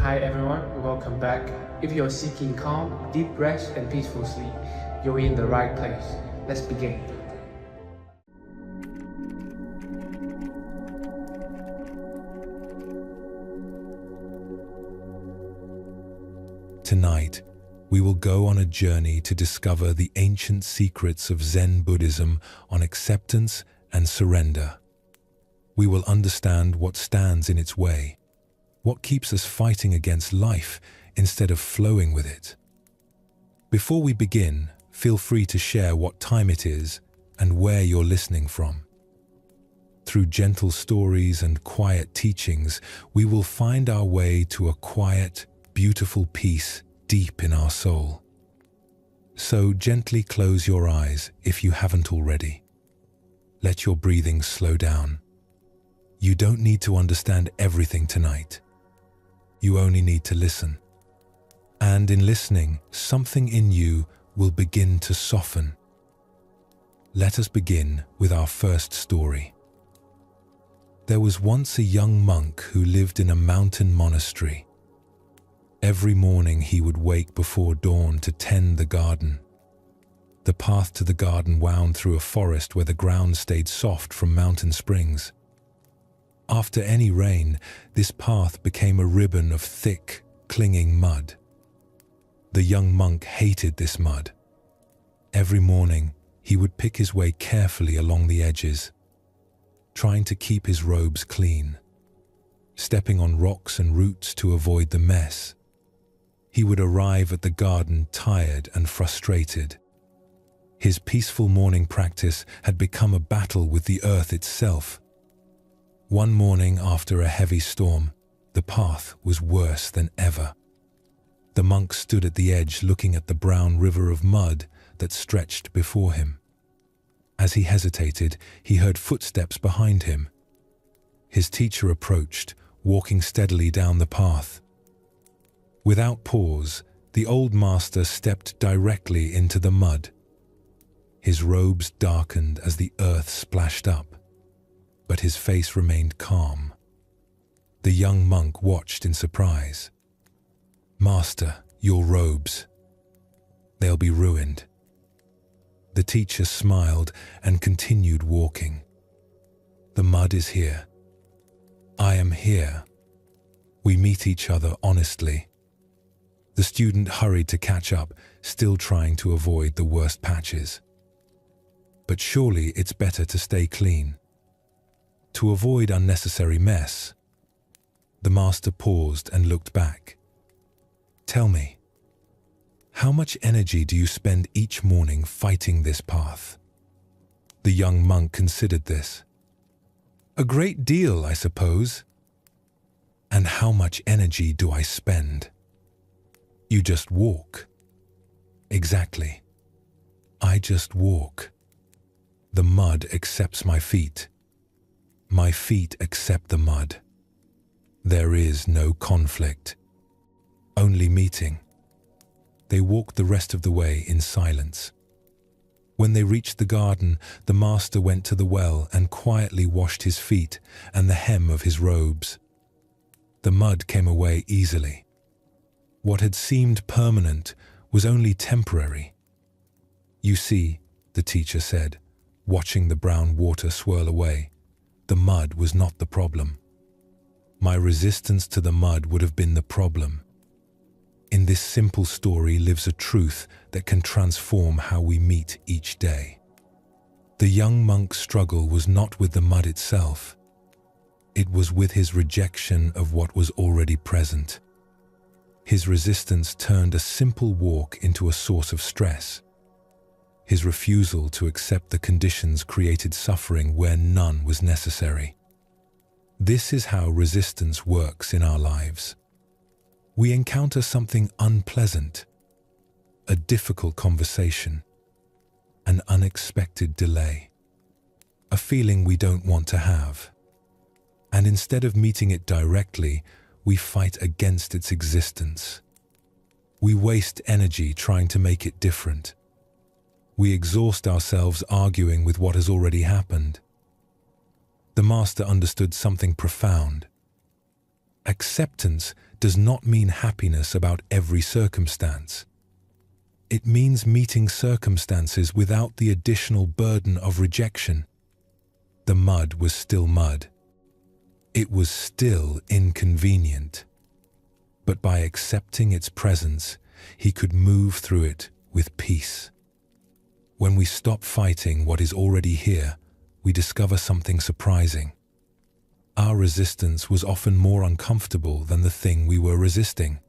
Hi everyone, welcome back. If you're seeking calm, deep rest, and peaceful sleep, you're in the right place. Let's begin. Tonight, we will go on a journey to discover the ancient secrets of Zen Buddhism on acceptance and surrender. We will understand what stands in its way, what keeps us fighting against life instead of flowing with it. Before we begin, feel free to share what time it is and where you're listening from. Through gentle stories and quiet teachings, we will find our way to a quiet, beautiful peace deep in our soul. So gently close your eyes if you haven't already. Let your breathing slow down. You don't need to understand everything tonight. You only need to listen. And in listening, something in you will begin to soften. Let us begin with our first story. There was once a young monk who lived in a mountain monastery. Every morning he would wake before dawn to tend the garden. The path to the garden wound through a forest where the ground stayed soft from mountain springs. After any rain, this path became a ribbon of thick, clinging mud. The young monk hated this mud. Every morning, he would pick his way carefully along the edges, trying to keep his robes clean, stepping on rocks and roots to avoid the mess. He would arrive at the garden tired and frustrated. His peaceful morning practice had become a battle with the earth itself. One morning after a heavy storm, the path was worse than ever. The monk stood at the edge looking at the brown river of mud that stretched before him. As he hesitated, he heard footsteps behind him. His teacher approached, walking steadily down the path. Without pause, the old master stepped directly into the mud. His robes darkened as the earth splashed up, but his face remained calm. The young monk watched in surprise. "Master, your robes. They'll be ruined." The teacher smiled and continued walking. "The mud is here. I am here. We meet each other honestly." The student hurried to catch up, still trying to avoid the worst patches. "But surely it's better to stay clean. To avoid unnecessary mess." The master paused and looked back. "Tell me, how much energy do you spend each morning fighting this path?" The young monk considered this. "A great deal, I suppose." "And how much energy do I spend?" "You just walk." "Exactly. I just walk. The mud accepts my feet. My feet accept the mud. There is no conflict, only meeting." They walked the rest of the way in silence. When they reached the garden, the master went to the well and quietly washed his feet and the hem of his robes. The mud came away easily. What had seemed permanent was only temporary. "You see," the teacher said, watching the brown water swirl away, "the mud was not the problem. My resistance to the mud would have been the problem." In this simple story lives a truth that can transform how we meet each day. The young monk's struggle was not with the mud itself. It was with his rejection of what was already present. His resistance turned a simple walk into a source of stress. His refusal to accept the conditions created suffering where none was necessary. This is how resistance works in our lives. We encounter something unpleasant, a difficult conversation, an unexpected delay, a feeling we don't want to have. And instead of meeting it directly, we fight against its existence. We waste energy trying to make it different. We exhaust ourselves arguing with what has already happened. The master understood something profound. Acceptance does not mean happiness about every circumstance. It means meeting circumstances without the additional burden of rejection. The mud was still mud. It was still inconvenient. But by accepting its presence, he could move through it with peace. When we stop fighting what is already here, we discover something surprising. Our resistance was often more uncomfortable than the thing we were resisting.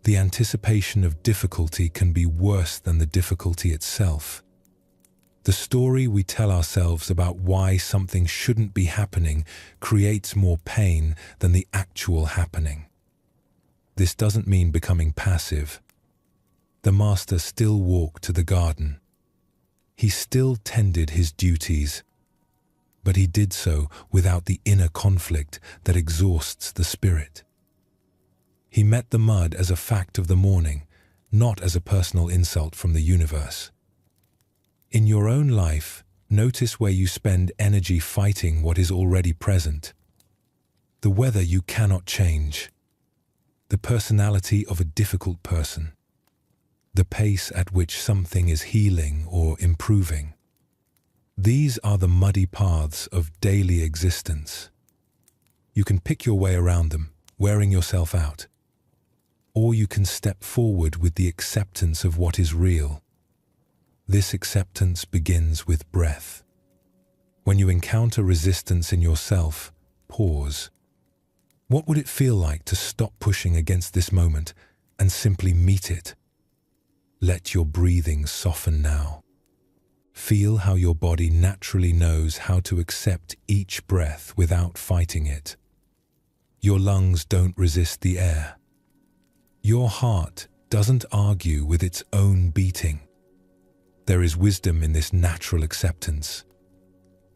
The anticipation of difficulty can be worse than the difficulty itself. The story we tell ourselves about why something shouldn't be happening creates more pain than the actual happening. This doesn't mean becoming passive. The master still walked to the garden. He still tended his duties, but he did so without the inner conflict that exhausts the spirit. He met the mud as a fact of the morning, not as a personal insult from the universe. In your own life, notice where you spend energy fighting what is already present. The weather you cannot change. The personality of a difficult person. The pace at which something is healing or improving. These are the muddy paths of daily existence. You can pick your way around them, wearing yourself out. Or you can step forward with the acceptance of what is real. This acceptance begins with breath. When you encounter resistance in yourself, pause. What would it feel like to stop pushing against this moment and simply meet it? Let your breathing soften now. Feel how your body naturally knows how to accept each breath without fighting it. Your lungs don't resist the air. Your heart doesn't argue with its own beating. There is wisdom in this natural acceptance,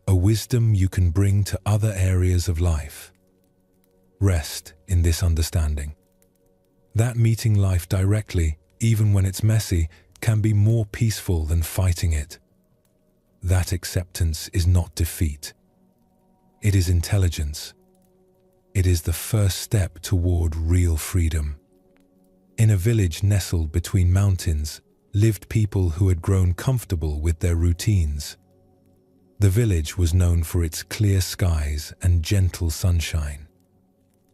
a wisdom you can bring to other areas of life. Rest in this understanding. That meeting life directly, even when it's messy, can be more peaceful than fighting it. That acceptance is not defeat. It is intelligence. It is the first step toward real freedom. In a village nestled between mountains, lived people who had grown comfortable with their routines. The village was known for its clear skies and gentle sunshine.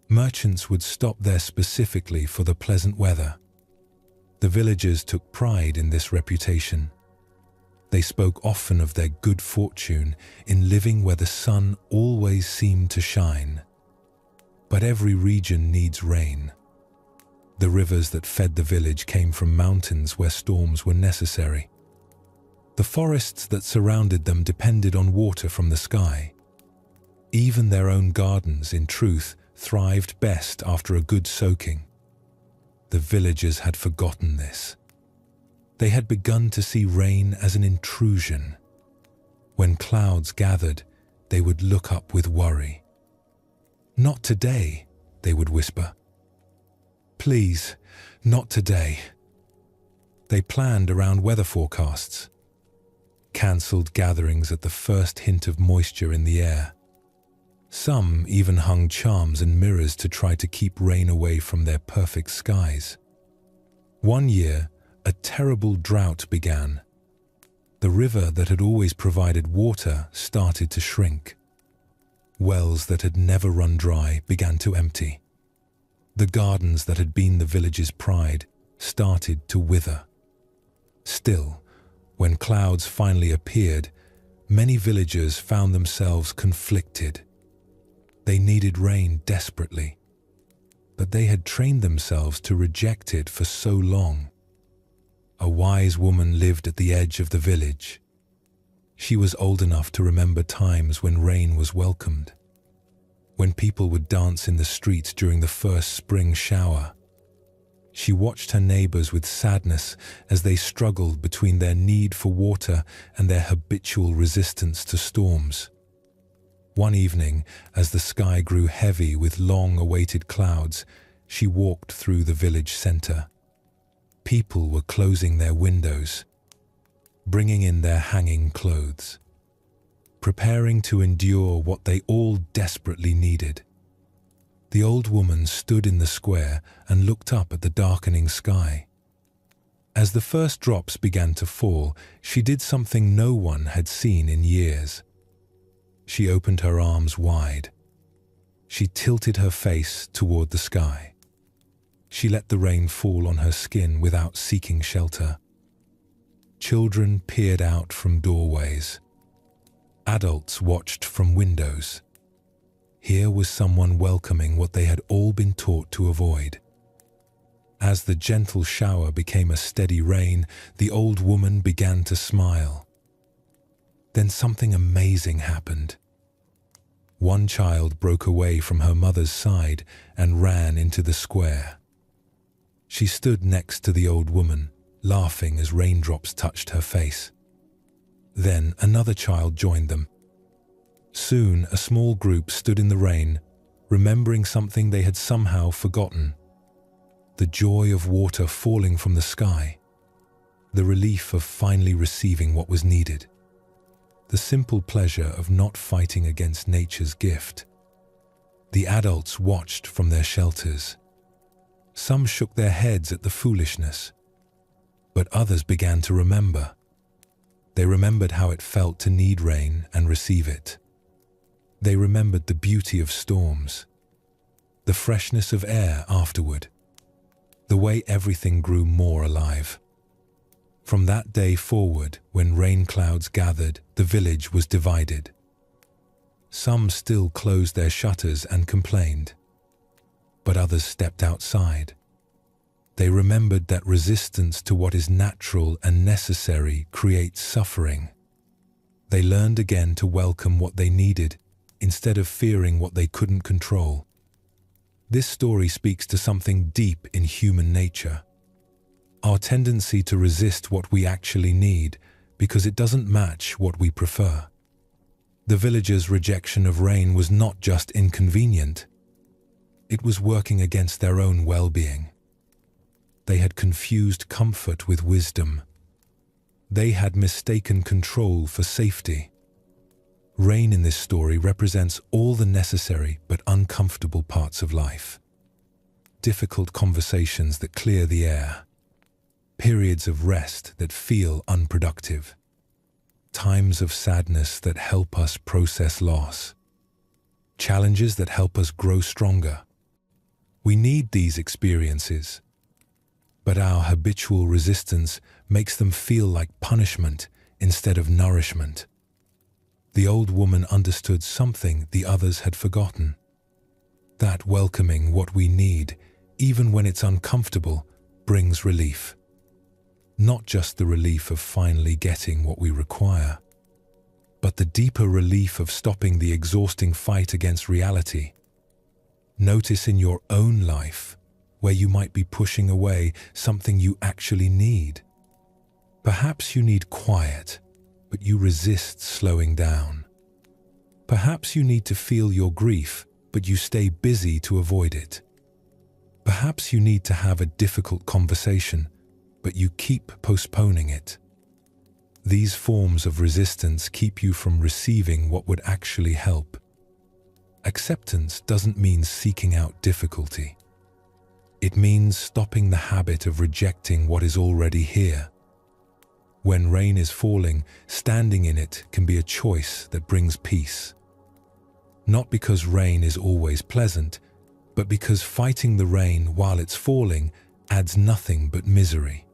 Merchants would stop there specifically for the pleasant weather. The villagers took pride in this reputation. They spoke often of their good fortune in living where the sun always seemed to shine. But every region needs rain. The rivers that fed the village came from mountains where storms were necessary. The forests that surrounded them depended on water from the sky. Even their own gardens, in truth, thrived best after a good soaking. The villagers had forgotten this. They had begun to see rain as an intrusion. When clouds gathered, they would look up with worry. "Not today," they would whisper. "Please, not today." They planned around weather forecasts, cancelled gatherings at the first hint of moisture in the air. Some even hung charms and mirrors to try to keep rain away from their perfect skies. One year, a terrible drought began. The river that had always provided water started to shrink. Wells that had never run dry began to empty. The gardens that had been the village's pride started to wither. Still, when clouds finally appeared, many villagers found themselves conflicted. They needed rain desperately, but they had trained themselves to reject it for so long. A wise woman lived at the edge of the village. She was old enough to remember times when rain was welcomed, when people would dance in the streets during the first spring shower. She watched her neighbors with sadness as they struggled between their need for water and their habitual resistance to storms. One evening, as the sky grew heavy with long-awaited clouds, she walked through the village center. People were closing their windows, bringing in their hanging clothes, preparing to endure what they all desperately needed. The old woman stood in the square and looked up at the darkening sky. As the first drops began to fall, she did something no one had seen in years. She opened her arms wide. She tilted her face toward the sky. She let the rain fall on her skin without seeking shelter. Children peered out from doorways. Adults watched from windows. Here was someone welcoming what they had all been taught to avoid. As the gentle shower became a steady rain, the old woman began to smile. Then something amazing happened. One child broke away from her mother's side and ran into the square. She stood next to the old woman, laughing as raindrops touched her face. Then another child joined them. Soon a small group stood in the rain, remembering something they had somehow forgotten. The joy of water falling from the sky. The relief of finally receiving what was needed. The simple pleasure of not fighting against nature's gift. The adults watched from their shelters. Some shook their heads at the foolishness, but others began to remember. They remembered how it felt to need rain and receive it. They remembered the beauty of storms, the freshness of air afterward, the way everything grew more alive. From that day forward, when rain clouds gathered, the village was divided. Some still closed their shutters and complained, but others stepped outside. They remembered that resistance to what is natural and necessary creates suffering. They learned again to welcome what they needed instead of fearing what they couldn't control. This story speaks to something deep in human nature. Our tendency to resist what we actually need because it doesn't match what we prefer. The villagers' rejection of rain was not just inconvenient. It was working against their own well-being. They had confused comfort with wisdom. They had mistaken control for safety. Rain in this story represents all the necessary but uncomfortable parts of life. Difficult conversations that clear the air. Periods of rest that feel unproductive. Times of sadness that help us process loss. Challenges that help us grow stronger. We need these experiences, but our habitual resistance makes them feel like punishment instead of nourishment. The old woman understood something the others had forgotten. That welcoming what we need, even when it's uncomfortable, brings relief. Not just the relief of finally getting what we require, but the deeper relief of stopping the exhausting fight against reality. Notice in your own life where you might be pushing away something you actually need. Perhaps you need quiet, but you resist slowing down. Perhaps you need to feel your grief, but you stay busy to avoid it. Perhaps you need to have a difficult conversation, but you keep postponing it. These forms of resistance keep you from receiving what would actually help. Acceptance doesn't mean seeking out difficulty. It means stopping the habit of rejecting what is already here. When rain is falling, standing in it can be a choice that brings peace. Not because rain is always pleasant, but because fighting the rain while it's falling adds nothing but misery.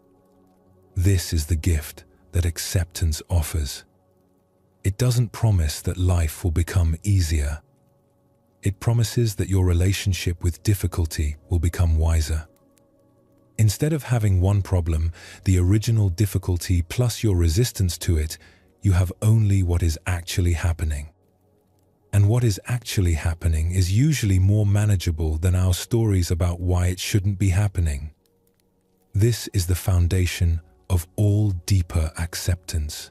This is the gift that acceptance offers. It doesn't promise that life will become easier. It promises that your relationship with difficulty will become wiser. Instead of having one problem, the original difficulty plus your resistance to it, you have only what is actually happening. And what is actually happening is usually more manageable than our stories about why it shouldn't be happening. This is the foundation of all deeper acceptance.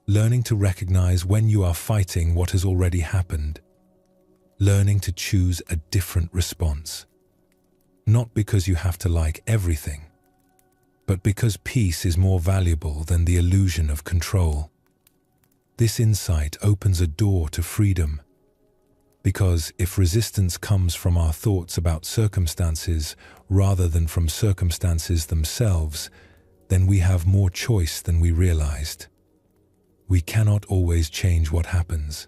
Learning to recognize when you are fighting what has already happened. Learning to choose a different response. Not because you have to like everything, but because peace is more valuable than the illusion of control. This insight opens a door to freedom. Because if resistance comes from our thoughts about circumstances rather than from circumstances themselves, then we have more choice than we realized. We cannot always change what happens,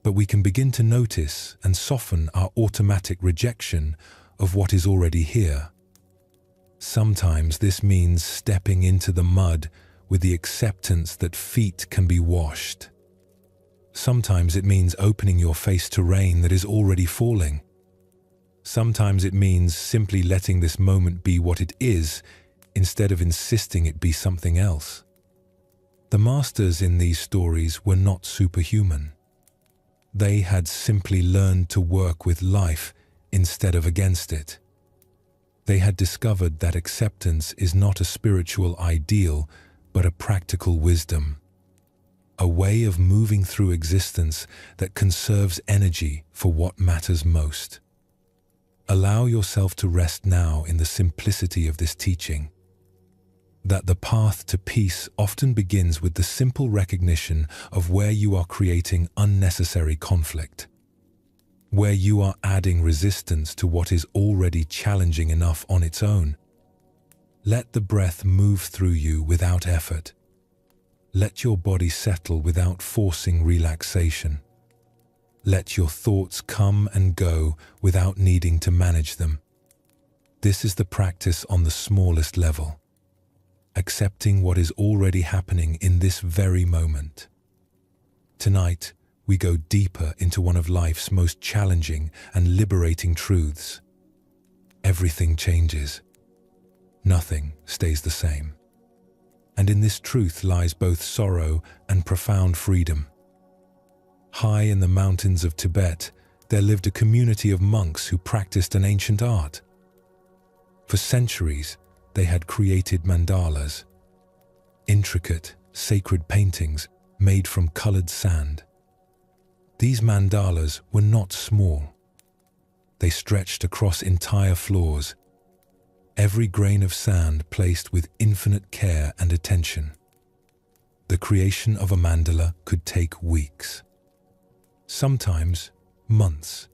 but we can begin to notice and soften our automatic rejection of what is already here. Sometimes this means stepping into the mud with the acceptance that feet can be washed. Sometimes it means opening your face to rain that is already falling. Sometimes it means simply letting this moment be what it is instead of insisting it be something else. The masters in these stories were not superhuman. They had simply learned to work with life instead of against it. They had discovered that acceptance is not a spiritual ideal, but a practical wisdom. A way of moving through existence that conserves energy for what matters most. Allow yourself to rest now in the simplicity of this teaching. That the path to peace often begins with the simple recognition of where you are creating unnecessary conflict. Where you are adding resistance to what is already challenging enough on its own. Let the breath move through you without effort. Let your body settle without forcing relaxation. Let your thoughts come and go without needing to manage them. This is the practice on the smallest level. Accepting what is already happening in this very moment. Tonight, we go deeper into one of life's most challenging and liberating truths. Everything changes. Nothing stays the same. And in this truth lies both sorrow and profound freedom. High in the mountains of Tibet, there lived a community of monks who practiced an ancient art. For centuries, they had created mandalas, intricate, sacred paintings made from colored sand. These mandalas were not small. They stretched across entire floors, every grain of sand placed with infinite care and attention. The creation of a mandala could take weeks, sometimes months.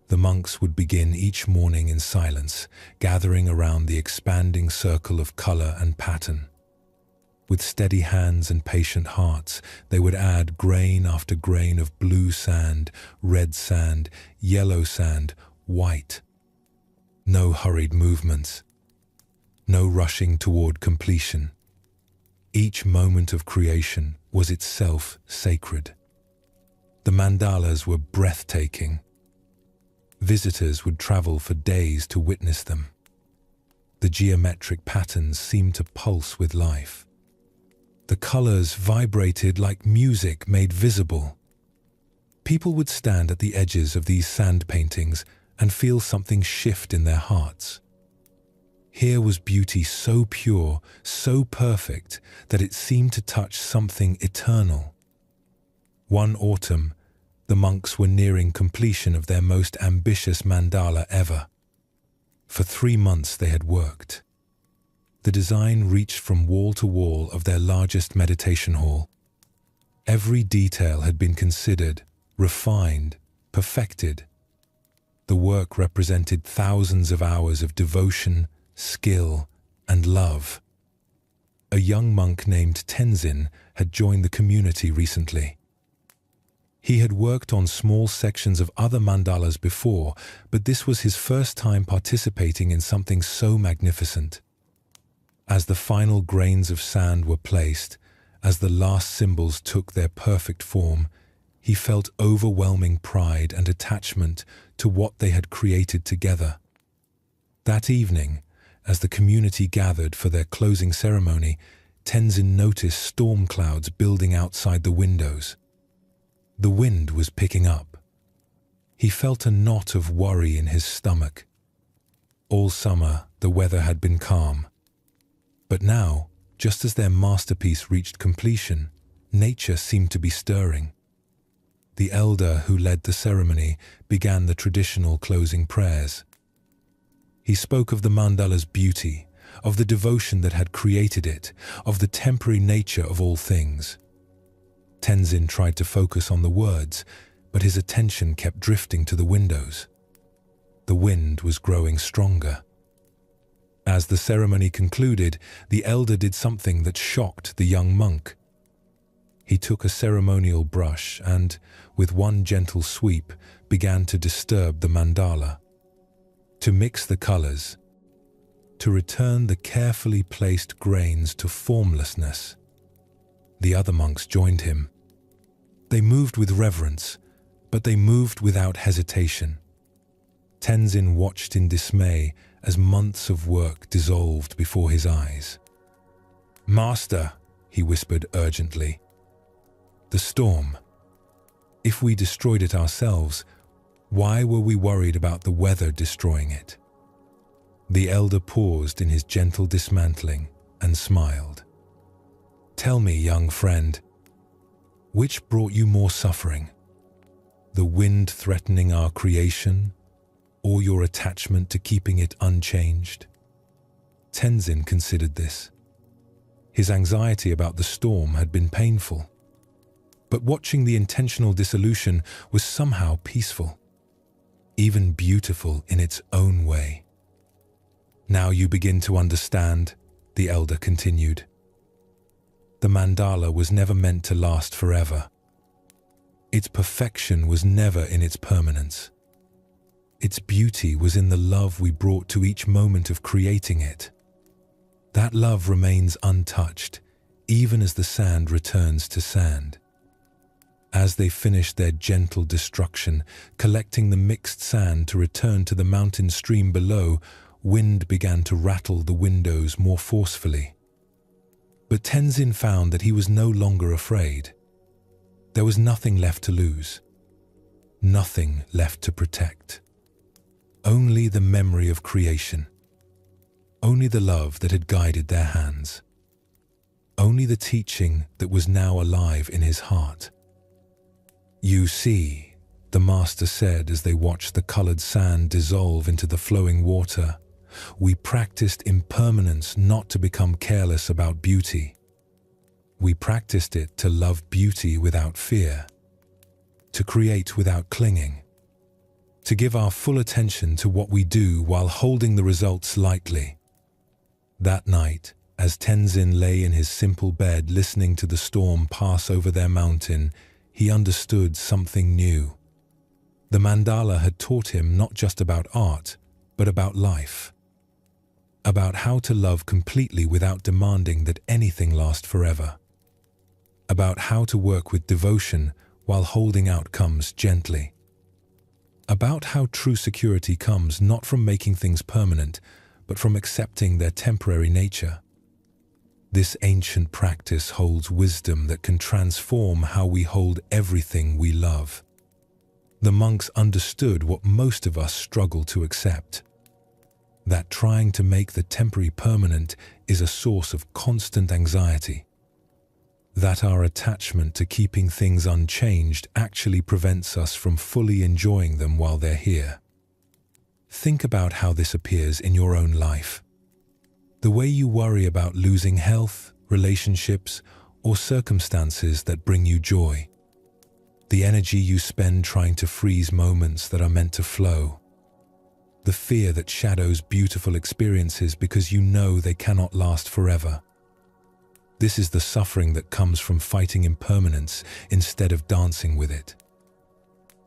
The monks would begin each morning in silence, gathering around the expanding circle of color and pattern. With steady hands and patient hearts, they would add grain after grain of blue sand, red sand, yellow sand, white. No hurried movements. No rushing toward completion. Each moment of creation was itself sacred. The mandalas were breathtaking. Visitors would travel for days to witness them. The geometric patterns seemed to pulse with life. The colors vibrated like music made visible. People would stand at the edges of these sand paintings and feel something shift in their hearts. Here was beauty so pure, so perfect, that it seemed to touch something eternal. One autumn, the monks were nearing completion of their most ambitious mandala ever. For 3 months they had worked. The design reached from wall to wall of their largest meditation hall. Every detail had been considered, refined, perfected. The work represented thousands of hours of devotion, skill, and love. A young monk named Tenzin had joined the community recently. He had worked on small sections of other mandalas before, but this was his first time participating in something so magnificent. As the final grains of sand were placed, as the last symbols took their perfect form, he felt overwhelming pride and attachment to what they had created together. That evening, as the community gathered for their closing ceremony, Tenzin noticed storm clouds building outside the windows. The wind was picking up. He felt a knot of worry in his stomach. All summer, the weather had been calm. But now, just as their masterpiece reached completion, nature seemed to be stirring. The elder who led the ceremony began the traditional closing prayers. He spoke of the mandala's beauty, of the devotion that had created it, of the temporary nature of all things. Tenzin tried to focus on the words, but his attention kept drifting to the windows. The wind was growing stronger. As the ceremony concluded, the elder did something that shocked the young monk. He took a ceremonial brush and, with one gentle sweep, began to disturb the mandala, to mix the colors, to return the carefully placed grains to formlessness. The other monks joined him. They moved with reverence, but they moved without hesitation. Tenzin watched in dismay as months of work dissolved before his eyes. "Master," he whispered urgently, "the storm. If we destroyed it ourselves, why were we worried about the weather destroying it?" The elder paused in his gentle dismantling and smiled. "Tell me, young friend, which brought you more suffering? The wind threatening our creation, or your attachment to keeping it unchanged?" Tenzin considered this. His anxiety about the storm had been painful, but watching the intentional dissolution was somehow peaceful, even beautiful in its own way. "Now you begin to understand," the elder continued. "The mandala was never meant to last forever. Its perfection was never in its permanence. Its beauty was in the love we brought to each moment of creating it. That love remains untouched, even as the sand returns to sand." As they finished their gentle destruction, collecting the mixed sand to return to the mountain stream below, wind began to rattle the windows more forcefully. But Tenzin found that he was no longer afraid. There was nothing left to lose, nothing left to protect. Only the memory of creation, only the love that had guided their hands, only the teaching that was now alive in his heart. "You see," the master said as they watched the colored sand dissolve into the flowing water, "we practiced impermanence not to become careless about beauty. We practiced it to love beauty without fear, to create without clinging, to give our full attention to what we do while holding the results lightly." That night, as Tenzin lay in his simple bed listening to the storm pass over their mountain, he understood something new. The mandala had taught him not just about art, but about life. About how to love completely without demanding that anything last forever. About how to work with devotion while holding outcomes gently. About how true security comes not from making things permanent, but from accepting their temporary nature. This ancient practice holds wisdom that can transform how we hold everything we love. The monks understood what most of us struggle to accept: that trying to make the temporary permanent is a source of constant anxiety. That our attachment to keeping things unchanged actually prevents us from fully enjoying them while they're here. Think about how this appears in your own life. The way you worry about losing health, relationships, or circumstances that bring you joy. The energy you spend trying to freeze moments that are meant to flow. The fear that shadows beautiful experiences because you know they cannot last forever. This is the suffering that comes from fighting impermanence instead of dancing with it.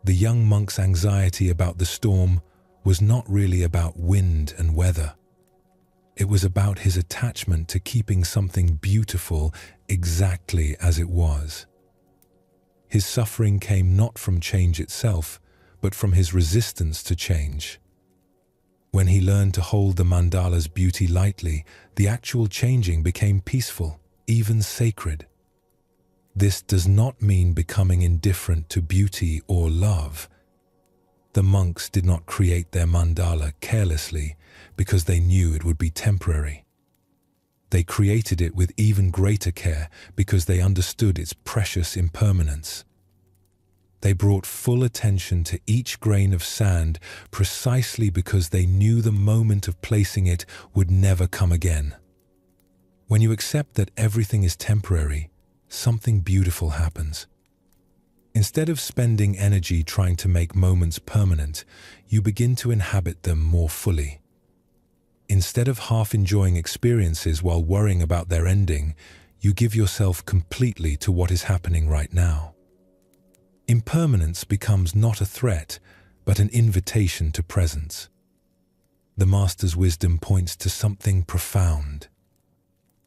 The young monk's anxiety about the storm was not really about wind and weather. It was about his attachment to keeping something beautiful exactly as it was. His suffering came not from change itself, but from his resistance to change. When he learned to hold the mandala's beauty lightly, the actual changing became peaceful, even sacred. This does not mean becoming indifferent to beauty or love. The monks did not create their mandala carelessly because they knew it would be temporary. They created it with even greater care because they understood its precious impermanence. They brought full attention to each grain of sand precisely because they knew the moment of placing it would never come again. When you accept that everything is temporary, something beautiful happens. Instead of spending energy trying to make moments permanent, you begin to inhabit them more fully. Instead of half enjoying experiences while worrying about their ending, you give yourself completely to what is happening right now. Impermanence becomes not a threat, but an invitation to presence. The Master's wisdom points to something profound,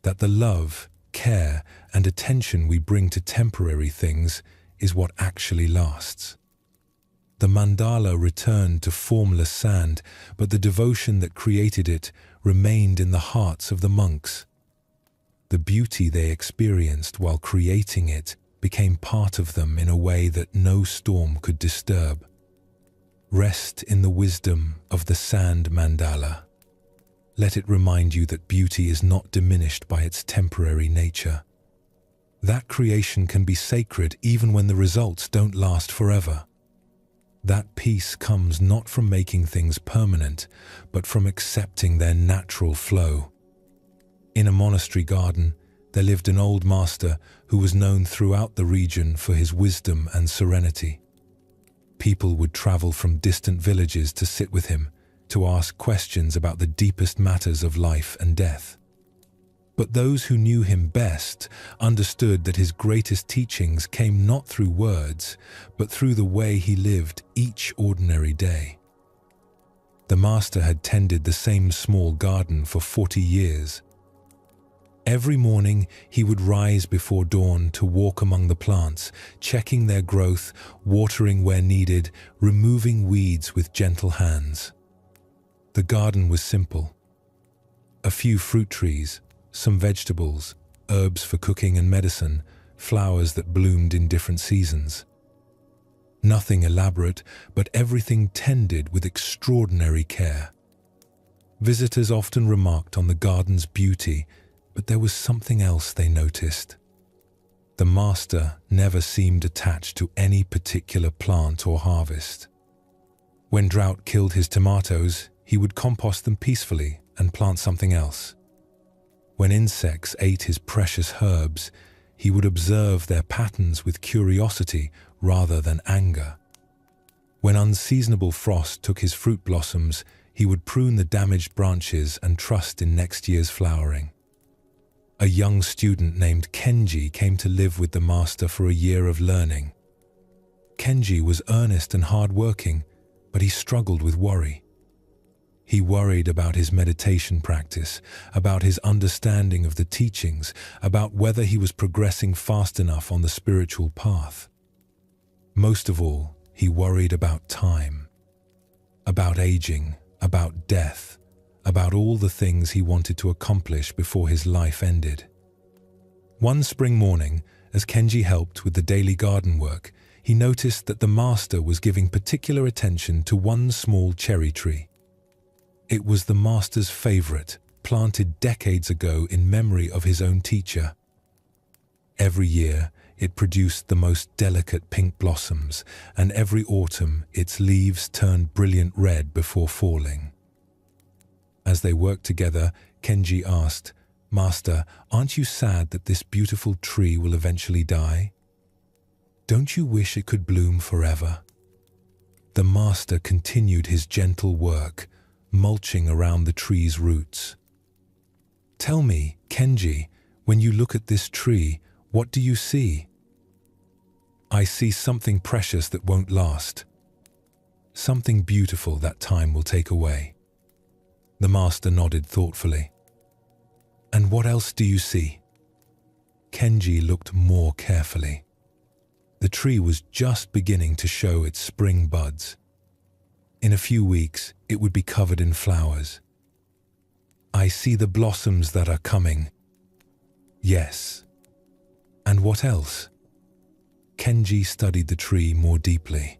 that the love, care, and attention we bring to temporary things is what actually lasts. The mandala returned to formless sand, but the devotion that created it remained in the hearts of the monks. The beauty they experienced while creating it became part of them in a way that no storm could disturb. Rest in the wisdom of the sand mandala. Let it remind you that beauty is not diminished by its temporary nature. That creation can be sacred even when the results don't last forever. That peace comes not from making things permanent, but from accepting their natural flow. In a monastery garden, there lived an old master who was known throughout the region for his wisdom and serenity. People would travel from distant villages to sit with him, to ask questions about the deepest matters of life and death. But those who knew him best understood that his greatest teachings came not through words, but through the way he lived each ordinary day. The master had tended the same small garden for 40 years. Every morning he would rise before dawn to walk among the plants, checking their growth, watering where needed, removing weeds with gentle hands. The garden was simple. A few fruit trees, some vegetables, herbs for cooking and medicine, flowers that bloomed in different seasons. Nothing elaborate, but everything tended with extraordinary care. Visitors often remarked on the garden's beauty, but there was something else they noticed. The master never seemed attached to any particular plant or harvest. When drought killed his tomatoes, he would compost them peacefully and plant something else. When insects ate his precious herbs, he would observe their patterns with curiosity rather than anger. When unseasonable frost took his fruit blossoms, he would prune the damaged branches and trust in next year's flowering. A young student named Kenji came to live with the master for a year of learning. Kenji was earnest and hard-working, but he struggled with worry. He worried about his meditation practice, about his understanding of the teachings, about whether he was progressing fast enough on the spiritual path. Most of all, he worried about time, about aging, about death, about all the things he wanted to accomplish before his life ended. One spring morning, as Kenji helped with the daily garden work, he noticed that the master was giving particular attention to one small cherry tree. It was the master's favorite, planted decades ago in memory of his own teacher. Every year, it produced the most delicate pink blossoms, and every autumn its leaves turned brilliant red before falling. As they worked together, Kenji asked, "Master, aren't you sad that this beautiful tree will eventually die? Don't you wish it could bloom forever?" The master continued his gentle work, mulching around the tree's roots. "Tell me, Kenji, when you look at this tree, what do you see?" "I see something precious that won't last. Something beautiful that time will take away." The master nodded thoughtfully. "And what else do you see?" Kenji looked more carefully. The tree was just beginning to show its spring buds. In a few weeks, it would be covered in flowers. "I see the blossoms that are coming." "Yes. And what else?" Kenji studied the tree more deeply.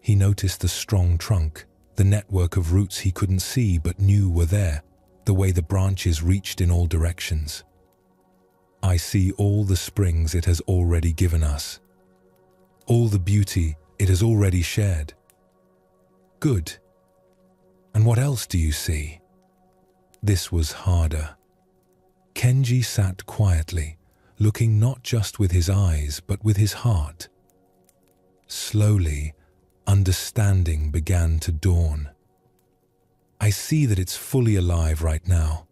He noticed the strong trunk, the network of roots he couldn't see but knew were there, the way the branches reached in all directions. "I see all the springs it has already given us. All the beauty it has already shared." "Good. And what else do you see?" This was harder. Kenji sat quietly, looking not just with his eyes but with his heart. Slowly, understanding began to dawn. I see that it's fully alive right now,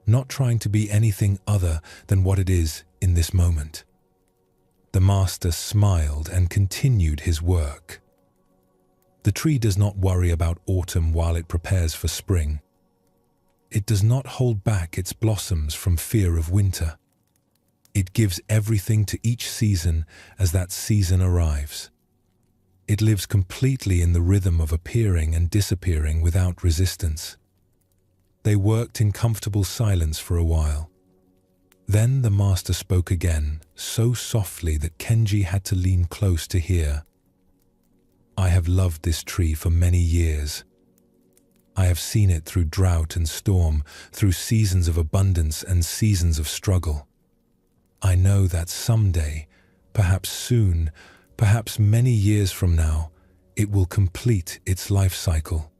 not trying to be anything other than what it is in this moment. The master smiled and continued his work. The tree does not worry about autumn while it prepares for spring. It does not hold back its blossoms from fear of winter. It gives everything to each season as that season arrives. It lives completely in the rhythm of appearing and disappearing without resistance. They worked in comfortable silence for a while. Then the master spoke again, so softly that Kenji had to lean close to hear. I have loved this tree for many years. I have seen it through drought and storm, through seasons of abundance and seasons of struggle. I know that someday, perhaps soon, perhaps many years from now, it will complete its life cycle.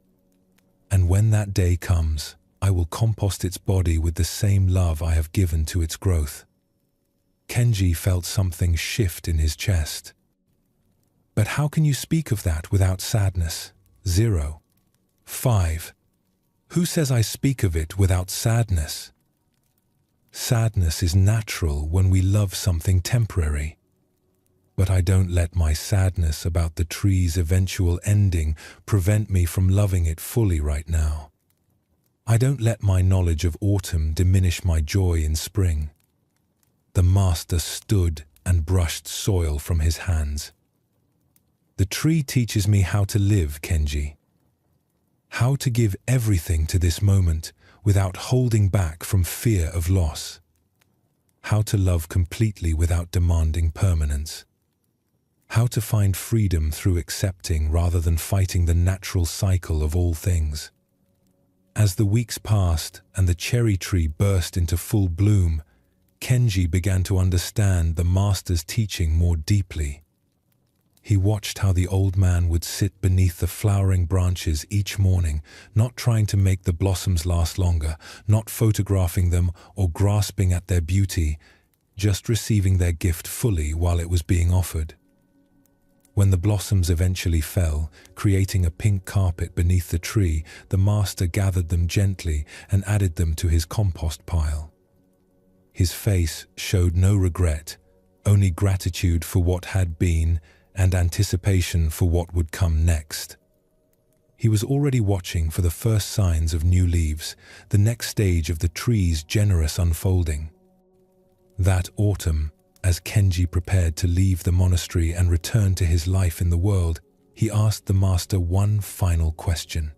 And when that day comes, I will compost its body with the same love I have given to its growth. Kenji felt something shift in his chest. But how can you speak of that without sadness? 0. 5. Who says I speak of it without sadness? Sadness is natural when we love something temporary. But I don't let my sadness about the tree's eventual ending prevent me from loving it fully right now. I don't let my knowledge of autumn diminish my joy in spring. The master stood and brushed soil from his hands. The tree teaches me how to live, Kenji. How to give everything to this moment without holding back from fear of loss. How to love completely without demanding permanence. How to find freedom through accepting rather than fighting the natural cycle of all things. As the weeks passed and the cherry tree burst into full bloom, Kenji began to understand the master's teaching more deeply. He watched how the old man would sit beneath the flowering branches each morning, not trying to make the blossoms last longer, not photographing them or grasping at their beauty, just receiving their gift fully while it was being offered. When the blossoms eventually fell, creating a pink carpet beneath the tree, the master gathered them gently and added them to his compost pile. His face showed no regret, only gratitude for what had been and anticipation for what would come next. He was already watching for the first signs of new leaves, the next stage of the tree's generous unfolding. That autumn, as Kenji prepared to leave the monastery and return to his life in the world, he asked the master one final question.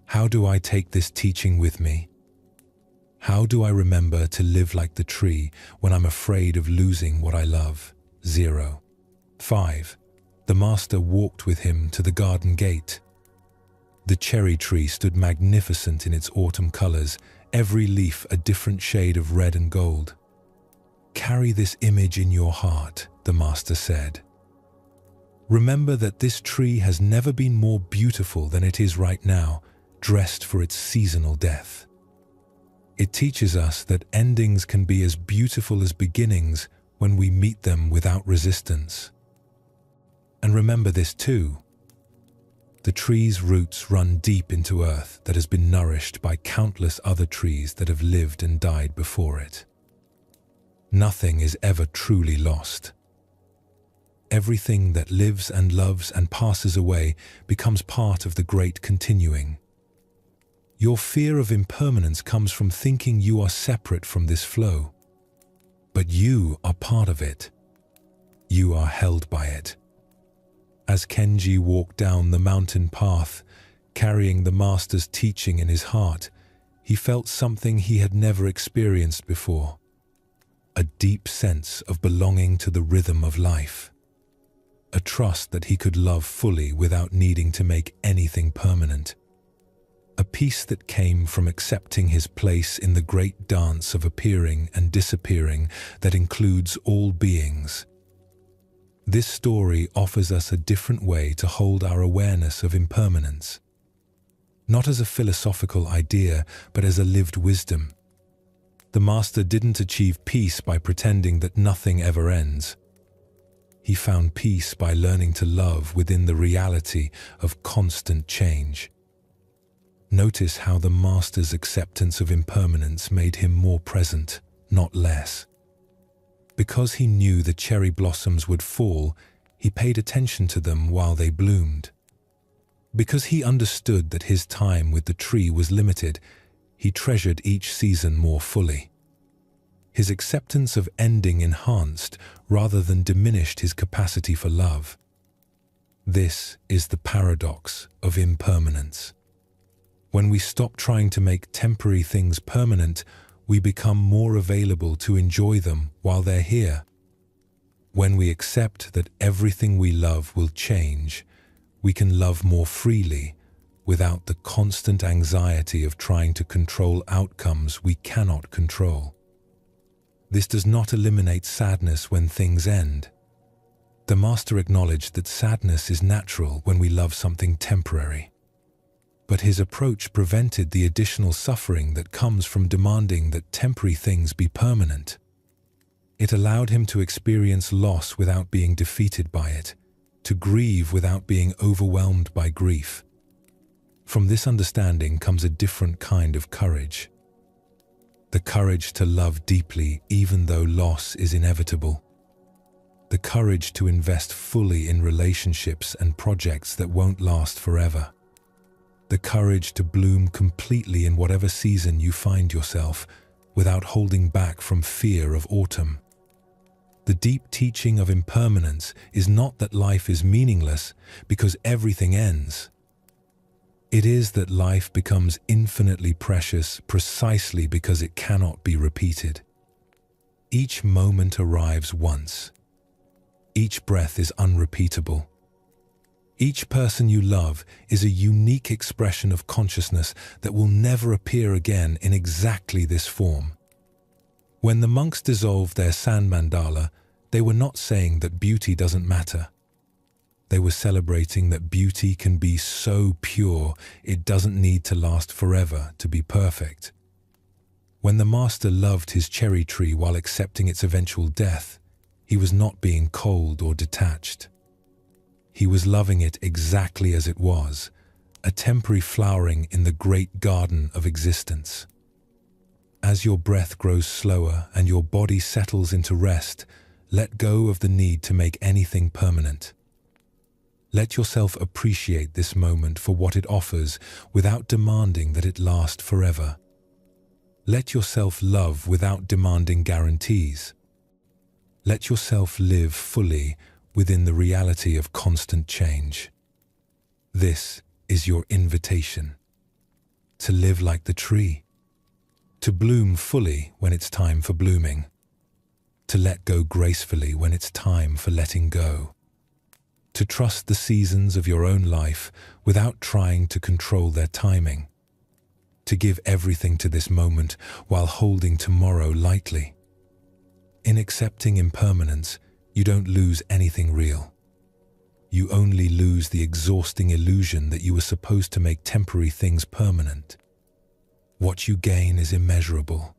How do I take this teaching with me? How do I remember to live like the tree when I'm afraid of losing what I love? 0. 5. The master walked with him to the garden gate. The cherry tree stood magnificent in its autumn colors, every leaf a different shade of red and gold. Carry this image in your heart, the master said. Remember that this tree has never been more beautiful than it is right now, dressed for its seasonal death. It teaches us that endings can be as beautiful as beginnings when we meet them without resistance. And remember this too. The tree's roots run deep into earth that has been nourished by countless other trees that have lived and died before it. Nothing is ever truly lost. Everything that lives and loves and passes away becomes part of the great continuing. Your fear of impermanence comes from thinking you are separate from this flow. But you are part of it. You are held by it. As Kenji walked down the mountain path, carrying the master's teaching in his heart, he felt something he had never experienced before. A deep sense of belonging to the rhythm of life. A trust that he could love fully without needing to make anything permanent. A peace that came from accepting his place in the great dance of appearing and disappearing that includes all beings. This story offers us a different way to hold our awareness of impermanence. Not as a philosophical idea, but as a lived wisdom. The master didn't achieve peace by pretending that nothing ever ends. he found peace by learning to love within the reality of constant change. Notice how the master's acceptance of impermanence made him more present, not less. Because he knew the cherry blossoms would fall, he paid attention to them while they bloomed. Because he understood that his time with the tree was limited, he treasured each season more fully. His acceptance of ending enhanced rather than diminished his capacity for love. This is the paradox of impermanence. When we stop trying to make temporary things permanent, we become more available to enjoy them while they're here. When we accept that everything we love will change, we can love more freely without the constant anxiety of trying to control outcomes we cannot control. This does not eliminate sadness when things end. The Master acknowledged that sadness is natural when we love something temporary. But his approach prevented the additional suffering that comes from demanding that temporary things be permanent. It allowed him to experience loss without being defeated by it, to grieve without being overwhelmed by grief. From this understanding comes a different kind of courage. The courage to love deeply even though loss is inevitable. The courage to invest fully in relationships and projects that won't last forever. The courage to bloom completely in whatever season you find yourself without holding back from fear of autumn. The deep teaching of impermanence is not that life is meaningless because everything ends. It is that life becomes infinitely precious precisely because it cannot be repeated. Each moment arrives once. Each breath is unrepeatable. Each person you love is a unique expression of consciousness that will never appear again in exactly this form. When the monks dissolved their sand mandala, they were not saying that beauty doesn't matter. They were celebrating that beauty can be so pure it doesn't need to last forever to be perfect. When the Master loved his cherry tree while accepting its eventual death, he was not being cold or detached. He was loving it exactly as it was, a temporary flowering in the great garden of existence. As your breath grows slower and your body settles into rest, let go of the need to make anything permanent. Let yourself appreciate this moment for what it offers without demanding that it last forever. Let yourself love without demanding guarantees. Let yourself live fully within the reality of constant change. This is your invitation. To live like the tree. To bloom fully when it's time for blooming. To let go gracefully when it's time for letting go. To trust the seasons of your own life without trying to control their timing. To give everything to this moment while holding tomorrow lightly. In accepting impermanence, you don't lose anything real. You only lose the exhausting illusion that you were supposed to make temporary things permanent. What you gain is immeasurable.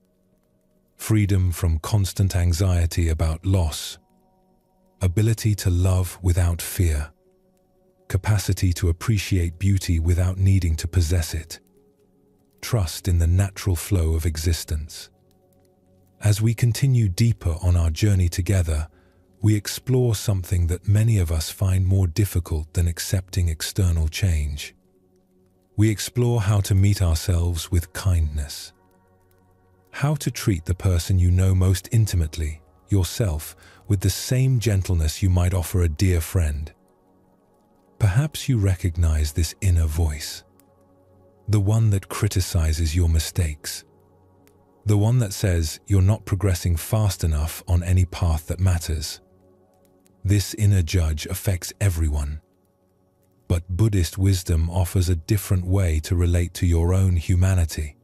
Freedom from constant anxiety about loss. Ability to love without fear. Capacity to appreciate beauty without needing to possess it. Trust in the natural flow of existence. As we continue deeper on our journey together, we explore something that many of us find more difficult than accepting external change. We explore how to meet ourselves with kindness. How to treat the person you know most intimately, yourself, with the same gentleness you might offer a dear friend. Perhaps you recognize this inner voice, the one that criticizes your mistakes, the one that says you're not progressing fast enough on any path that matters. This inner judge affects everyone, but Buddhist wisdom offers a different way to relate to your own humanity.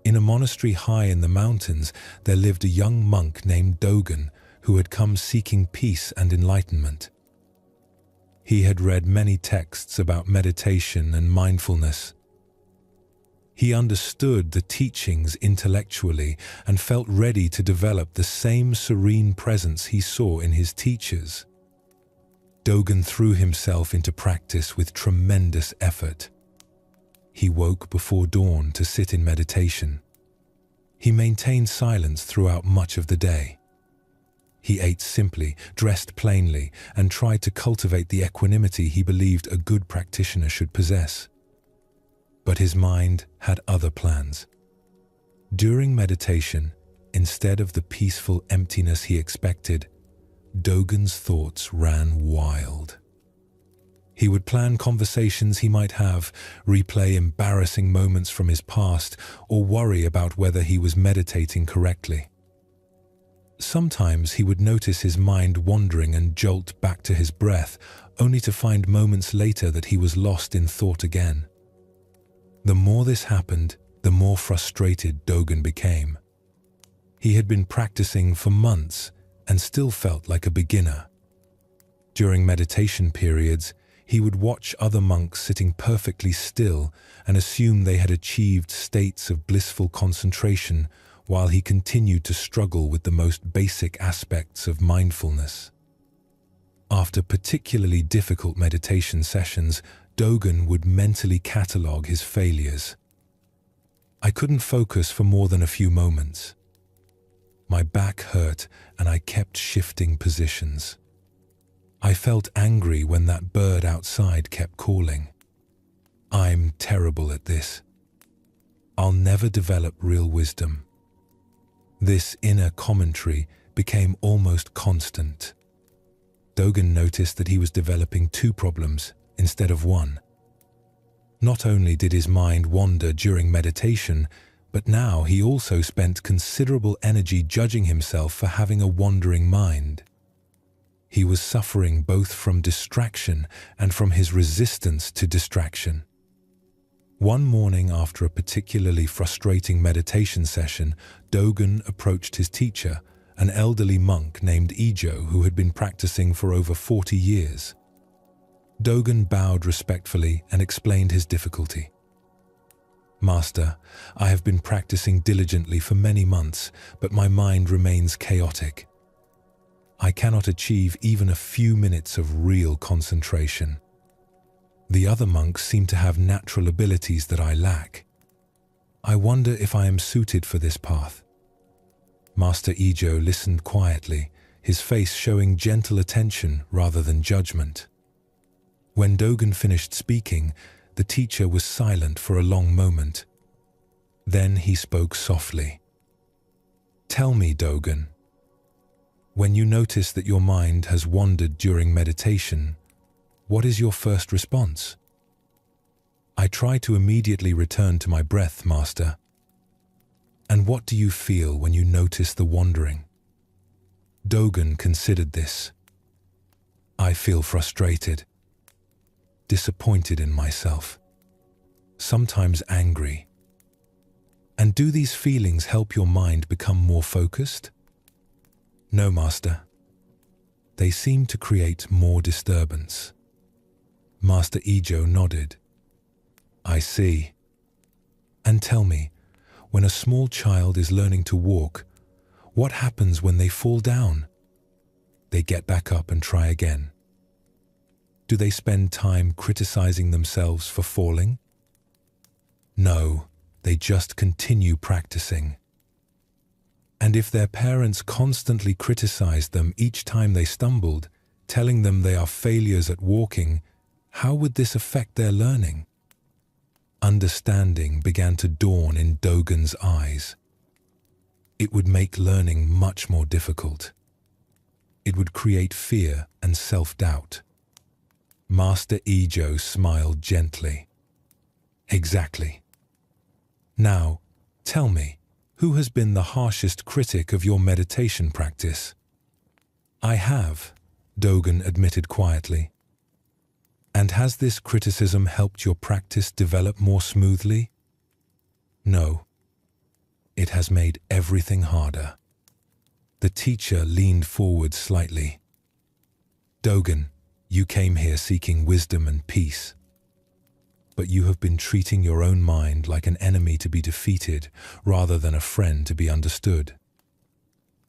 In a monastery high in the mountains, there lived a young monk named Dogen who had come seeking peace and enlightenment. He had read many texts about meditation and mindfulness. He understood the teachings intellectually and felt ready to develop the same serene presence he saw in his teachers. Dogen threw himself into practice with tremendous effort. He woke before dawn to sit in meditation. He maintained silence throughout much of the day. He ate simply, dressed plainly, and tried to cultivate the equanimity he believed a good practitioner should possess. But his mind had other plans. During meditation, instead of the peaceful emptiness he expected, Dogen's thoughts ran wild. He would plan conversations he might have, replay embarrassing moments from his past, or worry about whether he was meditating correctly. Sometimes he would notice his mind wandering and jolt back to his breath, only to find moments later that he was lost in thought again. The more this happened, the more frustrated Dogen became. He had been practicing for months and still felt like a beginner. During meditation periods, he would watch other monks sitting perfectly still and assume they had achieved states of blissful concentration while he continued to struggle with the most basic aspects of mindfulness. After particularly difficult meditation sessions, Dogen would mentally catalogue his failures. I couldn't focus for more than a few moments. My back hurt and I kept shifting positions. I felt angry when that bird outside kept calling. I'm terrible at this. I'll never develop real wisdom. This inner commentary became almost constant. Dogen noticed that he was developing two problems instead of one. Not only did his mind wander during meditation, but now he also spent considerable energy judging himself for having a wandering mind. He was suffering both from distraction and from his resistance to distraction. One morning after a particularly frustrating meditation session, Dogen approached his teacher, an elderly monk named Ijo who had been practicing for over 40 years. Dogen bowed respectfully and explained his difficulty. Master, I have been practicing diligently for many months, but my mind remains chaotic. I cannot achieve even a few minutes of real concentration. The other monks seem to have natural abilities that I lack. I wonder if I am suited for this path. Master Ijo listened quietly, his face showing gentle attention rather than judgment. When Dogen finished speaking, the teacher was silent for a long moment. Then he spoke softly. Tell me, Dogen, when you notice that your mind has wandered during meditation, what is your first response? I try to immediately return to my breath, Master. And what do you feel when you notice the wandering? Dogen considered this. I feel frustrated, disappointed in myself, sometimes angry. And do these feelings help your mind become more focused? No, Master. They seem to create more disturbance. Master Ijo nodded. I see. And tell me, when a small child is learning to walk, what happens when they fall down? They get back up and try again. Do they spend time criticizing themselves for falling? No, they just continue practicing. And if their parents constantly criticized them each time they stumbled, telling them they are failures at walking, how would this affect their learning? Understanding began to dawn in Dogen's eyes. It would make learning much more difficult. It would create fear and self-doubt. Master Ijo smiled gently. Exactly. Now, tell me, who has been the harshest critic of your meditation practice? I have, Dogen admitted quietly. And has this criticism helped your practice develop more smoothly? No. It has made everything harder. The teacher leaned forward slightly. Dogen, you came here seeking wisdom and peace. but you have been treating your own mind like an enemy to be defeated rather than a friend to be understood.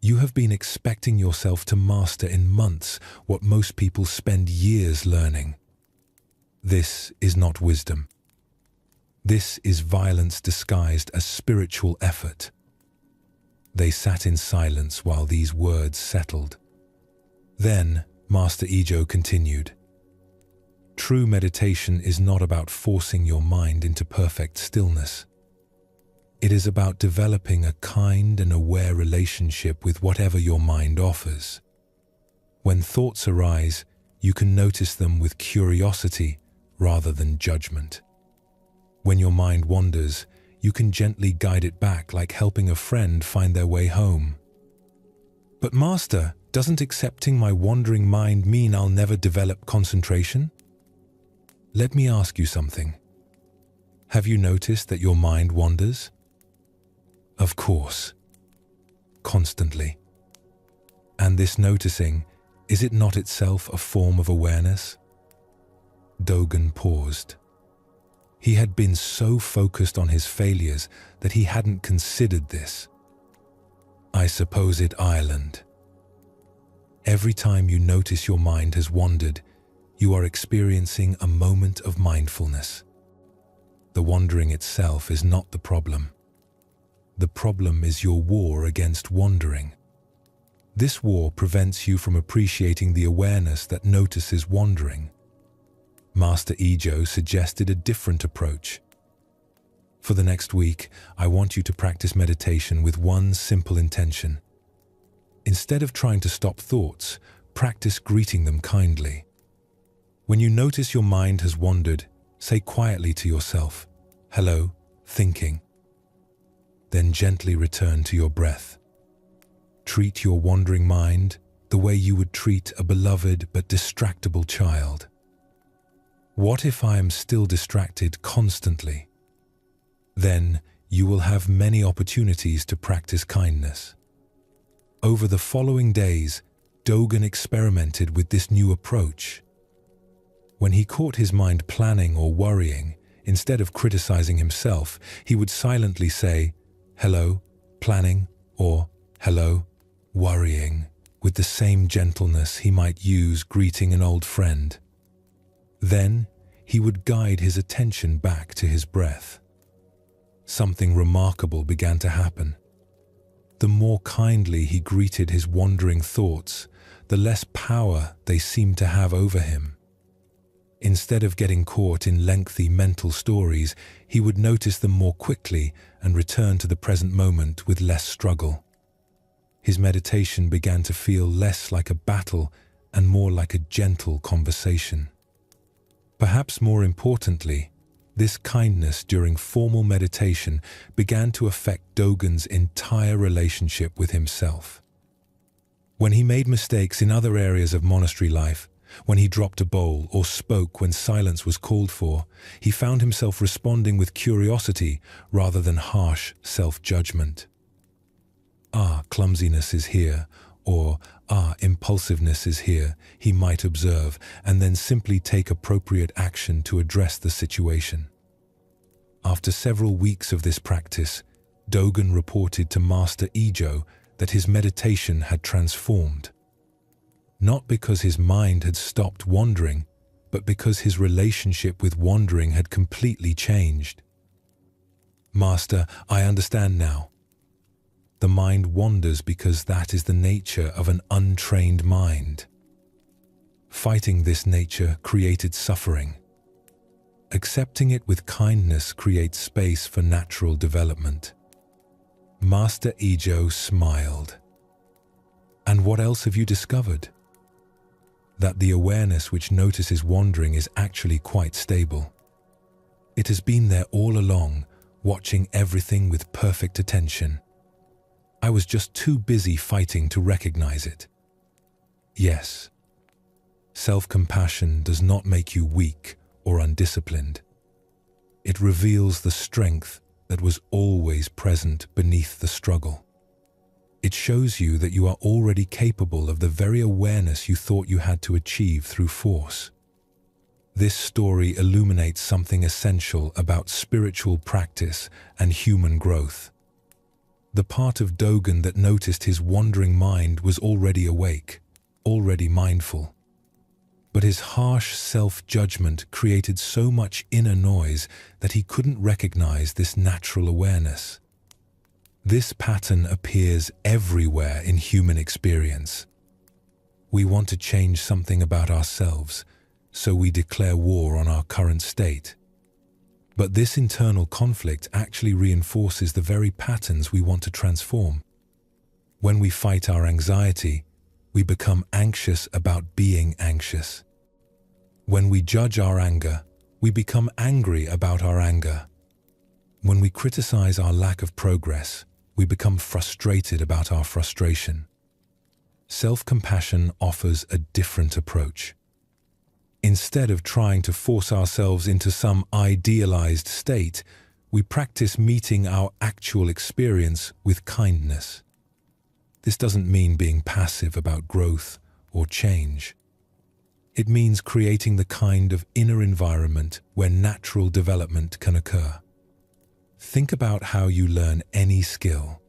You have been expecting yourself to master in months what most people spend years learning. This is not wisdom. This is violence disguised as spiritual effort. They sat in silence while these words settled. Then, Master Ijo continued, "True meditation is not about forcing your mind into perfect stillness. It is about developing a kind and aware relationship with whatever your mind offers. When thoughts arise, you can notice them with curiosity rather than judgment. When your mind wanders, you can gently guide it back like helping a friend find their way home." "But Master, doesn't accepting my wandering mind mean I'll never develop concentration?" Let me ask you something. Have you noticed that your mind wanders? Of course. Constantly. And this noticing, is it not itself a form of awareness? Dogen paused. He had been so focused on his failures that he hadn't considered this. I suppose it, Ireland. Every time you notice your mind has wandered, you are experiencing a moment of mindfulness. The wandering itself is not the problem. The problem is your war against wandering. This war prevents you from appreciating the awareness that notices wandering. Master Ijo suggested a different approach. For the next week, I want you to practice meditation with one simple intention. Instead of trying to stop thoughts, practice greeting them kindly. When you notice your mind has wandered, say quietly to yourself, "Hello, thinking." Then gently return to your breath. Treat your wandering mind the way you would treat a beloved but distractible child. What if I am still distracted constantly? Then you will have many opportunities to practice kindness. Over the following days, Dogen experimented with this new approach. When he caught his mind planning or worrying, instead of criticizing himself, he would silently say, "Hello, planning," or "Hello, worrying," with the same gentleness he might use greeting an old friend. Then he would guide his attention back to his breath. Something remarkable began to happen. The more kindly he greeted his wandering thoughts, the less power they seemed to have over him. Instead of getting caught in lengthy mental stories, he would notice them more quickly and return to the present moment with less struggle. His meditation began to feel less like a battle and more like a gentle conversation. Perhaps more importantly, this kindness during formal meditation began to affect Dogen's entire relationship with himself. When he made mistakes in other areas of monastery life, when he dropped a bowl or spoke when silence was called for, he found himself responding with curiosity rather than harsh self-judgment. Clumsiness is here, or impulsiveness is here, he might observe, and then simply take appropriate action to address the situation. After several weeks of this practice, Dogen reported to Master Ijo that his meditation had transformed. Not because his mind had stopped wandering, but because his relationship with wandering had completely changed. "Master, I understand now. The mind wanders because that is the nature of an untrained mind. Fighting this nature created suffering. Accepting it with kindness creates space for natural development." Master Ijo smiled. "And what else have you discovered?" That the awareness which notices wandering is actually quite stable. It has been there all along, watching everything with perfect attention. I was just too busy fighting to recognize it. Yes, self-compassion does not make you weak or undisciplined. It reveals the strength that was always present beneath the struggle. It shows you that you are already capable of the very awareness you thought you had to achieve through force. This story illuminates something essential about spiritual practice and human growth. The part of Dogen that noticed his wandering mind was already awake, already mindful. But his harsh self-judgment created so much inner noise that he couldn't recognize this natural awareness. This pattern appears everywhere in human experience. We want to change something about ourselves, so we declare war on our current state. But this internal conflict actually reinforces the very patterns we want to transform. When we fight our anxiety, we become anxious about being anxious. When we judge our anger, we become angry about our anger. When we criticize our lack of progress, we become frustrated about our frustration. Self-compassion offers a different approach. Instead of trying to force ourselves into some idealized state, we practice meeting our actual experience with kindness. This doesn't mean being passive about growth or change. It means creating the kind of inner environment where natural development can occur. Think about how you learn any skill.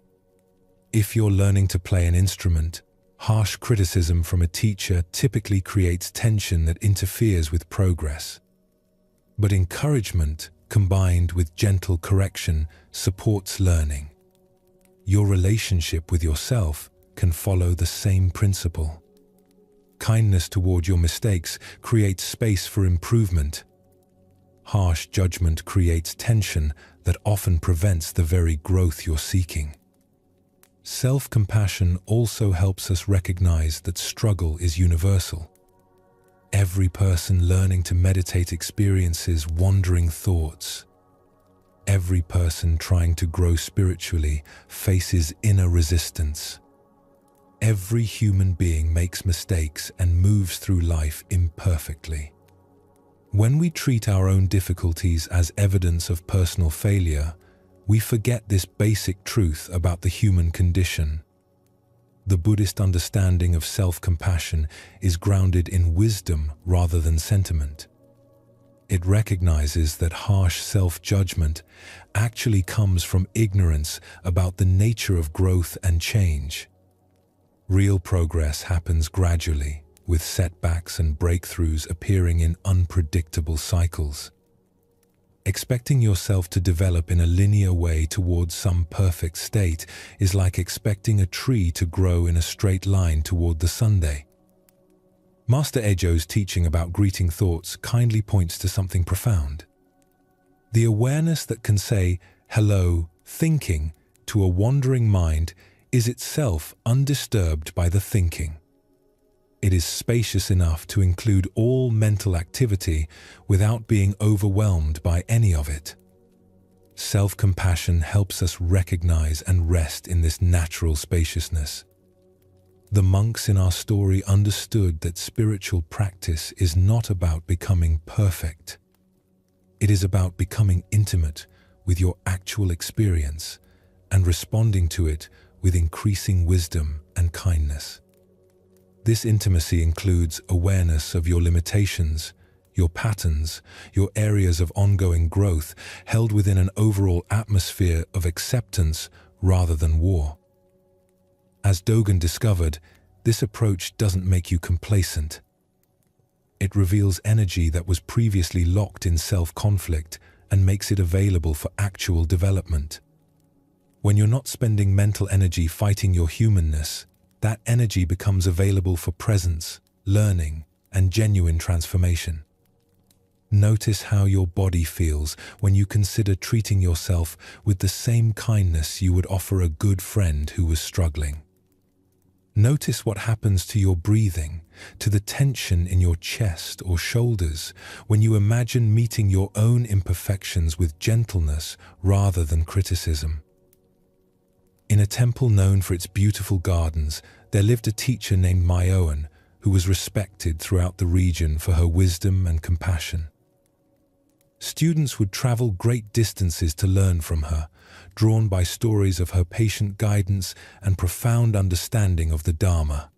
If you're learning to play an instrument, harsh criticism from a teacher typically creates tension that interferes with progress. But encouragement, combined with gentle correction, supports learning. Your relationship with yourself can follow the same principle. Kindness toward your mistakes creates space for improvement. Harsh judgment creates tension that often prevents the very growth you're seeking. Self-compassion also helps us recognize that struggle is universal. Every person learning to meditate experiences wandering thoughts. Every person trying to grow spiritually faces inner resistance. Every human being makes mistakes and moves through life imperfectly. When we treat our own difficulties as evidence of personal failure, we forget this basic truth about the human condition. The Buddhist understanding of self-compassion is grounded in wisdom rather than sentiment. It recognizes that harsh self-judgment actually comes from ignorance about the nature of growth and change. Real progress happens gradually, with setbacks and breakthroughs appearing in unpredictable cycles. Expecting yourself to develop in a linear way towards some perfect state is like expecting a tree to grow in a straight line toward the sunday. Master Ejo's teaching about greeting thoughts kindly points to something profound. The awareness that can say, "Hello, thinking," to a wandering mind is itself undisturbed by the thinking. It is spacious enough to include all mental activity without being overwhelmed by any of it. Self-compassion helps us recognize and rest in this natural spaciousness. The monks in our story understood that spiritual practice is not about becoming perfect. It is about becoming intimate with your actual experience and responding to it with increasing wisdom and kindness. This intimacy includes awareness of your limitations, your patterns, your areas of ongoing growth, held within an overall atmosphere of acceptance rather than war. As Dogen discovered, this approach doesn't make you complacent. It reveals energy that was previously locked in self-conflict and makes it available for actual development. When you're not spending mental energy fighting your humanness, that energy becomes available for presence, learning, and genuine transformation. Notice how your body feels when you consider treating yourself with the same kindness you would offer a good friend who was struggling. Notice what happens to your breathing, to the tension in your chest or shoulders when you imagine meeting your own imperfections with gentleness rather than criticism. In a temple known for its beautiful gardens, there lived a teacher named Myoan who was respected throughout the region for her wisdom and compassion. Students would travel great distances to learn from her, drawn by stories of her patient guidance and profound understanding of the Dharma.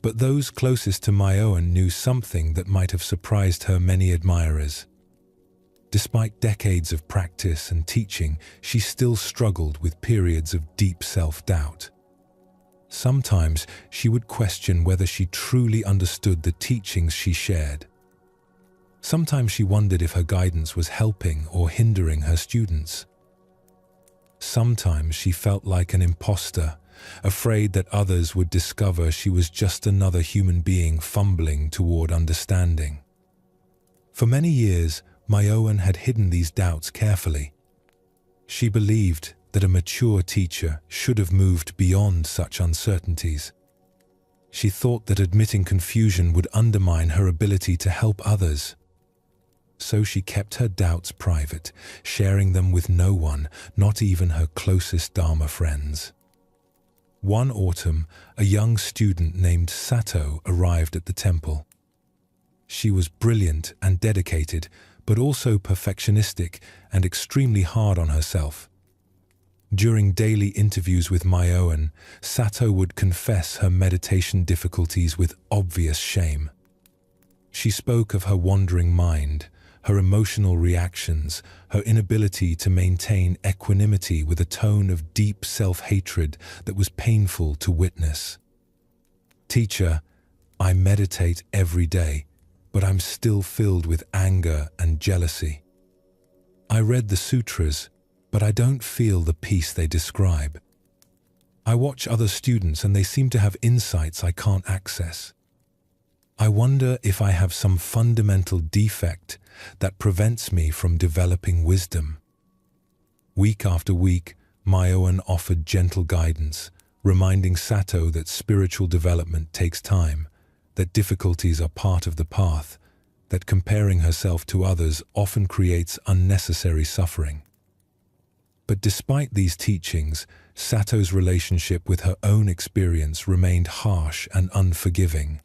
But those closest to Myoan knew something that might have surprised her many admirers. Despite decades of practice and teaching, she still struggled with periods of deep self-doubt. Sometimes she would question whether she truly understood the teachings she shared. Sometimes she wondered if her guidance was helping or hindering her students. Sometimes she felt like an imposter, afraid that others would discover she was just another human being fumbling toward understanding. For many years, Myoan had hidden these doubts carefully. She believed that a mature teacher should have moved beyond such uncertainties. She thought that admitting confusion would undermine her ability to help others. So she kept her doubts private, sharing them with no one, not even her closest Dharma friends. One autumn, a young student named Sato arrived at the temple. She was brilliant and dedicated, but also perfectionistic and extremely hard on herself. During daily interviews with Myoan, Sato would confess her meditation difficulties with obvious shame. She spoke of her wandering mind, her emotional reactions, her inability to maintain equanimity with a tone of deep self-hatred that was painful to witness. "Teacher, I meditate every day, but I'm still filled with anger and jealousy. I read the sutras, but I don't feel the peace they describe. I watch other students and they seem to have insights I can't access. I wonder if I have some fundamental defect that prevents me from developing wisdom." Week after week, Myoan offered gentle guidance, reminding Sato that spiritual development takes time, that difficulties are part of the path, that comparing herself to others often creates unnecessary suffering. But despite these teachings, Sato's relationship with her own experience remained harsh and unforgiving.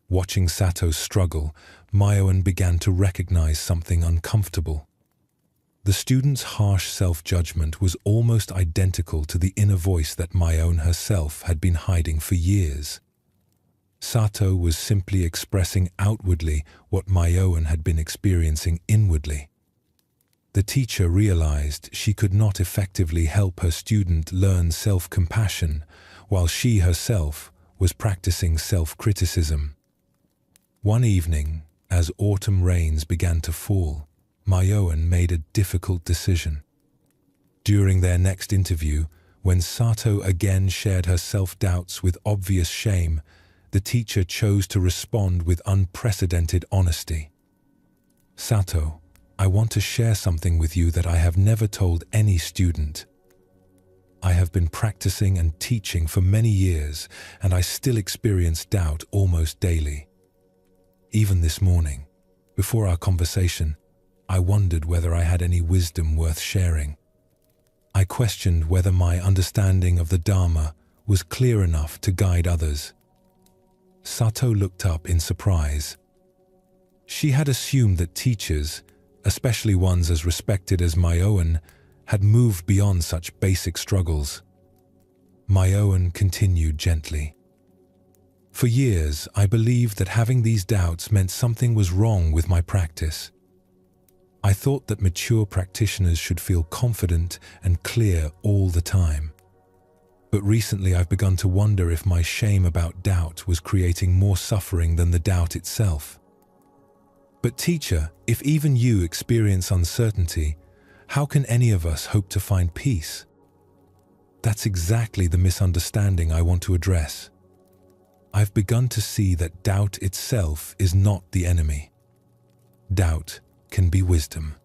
Watching Sato struggle, Myoan began to recognize something uncomfortable. The student's harsh self-judgment was almost identical to the inner voice that Myoan herself had been hiding for years. Sato was simply expressing outwardly what Myoan had been experiencing inwardly. The teacher realized she could not effectively help her student learn self-compassion while she herself was practicing self-criticism. One evening, as autumn rains began to fall, Myoan made a difficult decision. During their next interview, when Sato again shared her self-doubts with obvious shame, the teacher chose to respond with unprecedented honesty. "Sato, I want to share something with you that I have never told any student. I have been practicing and teaching for many years, and I still experience doubt almost daily. Even this morning, before our conversation, I wondered whether I had any wisdom worth sharing. I questioned whether my understanding of the Dharma was clear enough to guide others." Sato looked up in surprise. She had assumed that teachers, especially ones as respected as Myoan, had moved beyond such basic struggles. Myoan continued gently. "For years, I believed that having these doubts meant something was wrong with my practice. I thought that mature practitioners should feel confident and clear all the time. But recently I've begun to wonder if my shame about doubt was creating more suffering than the doubt itself. But teacher, if even you experience uncertainty, how can any of us hope to find peace? That's exactly the misunderstanding I want to address. I've begun to see that doubt itself is not the enemy. Doubt can be wisdom.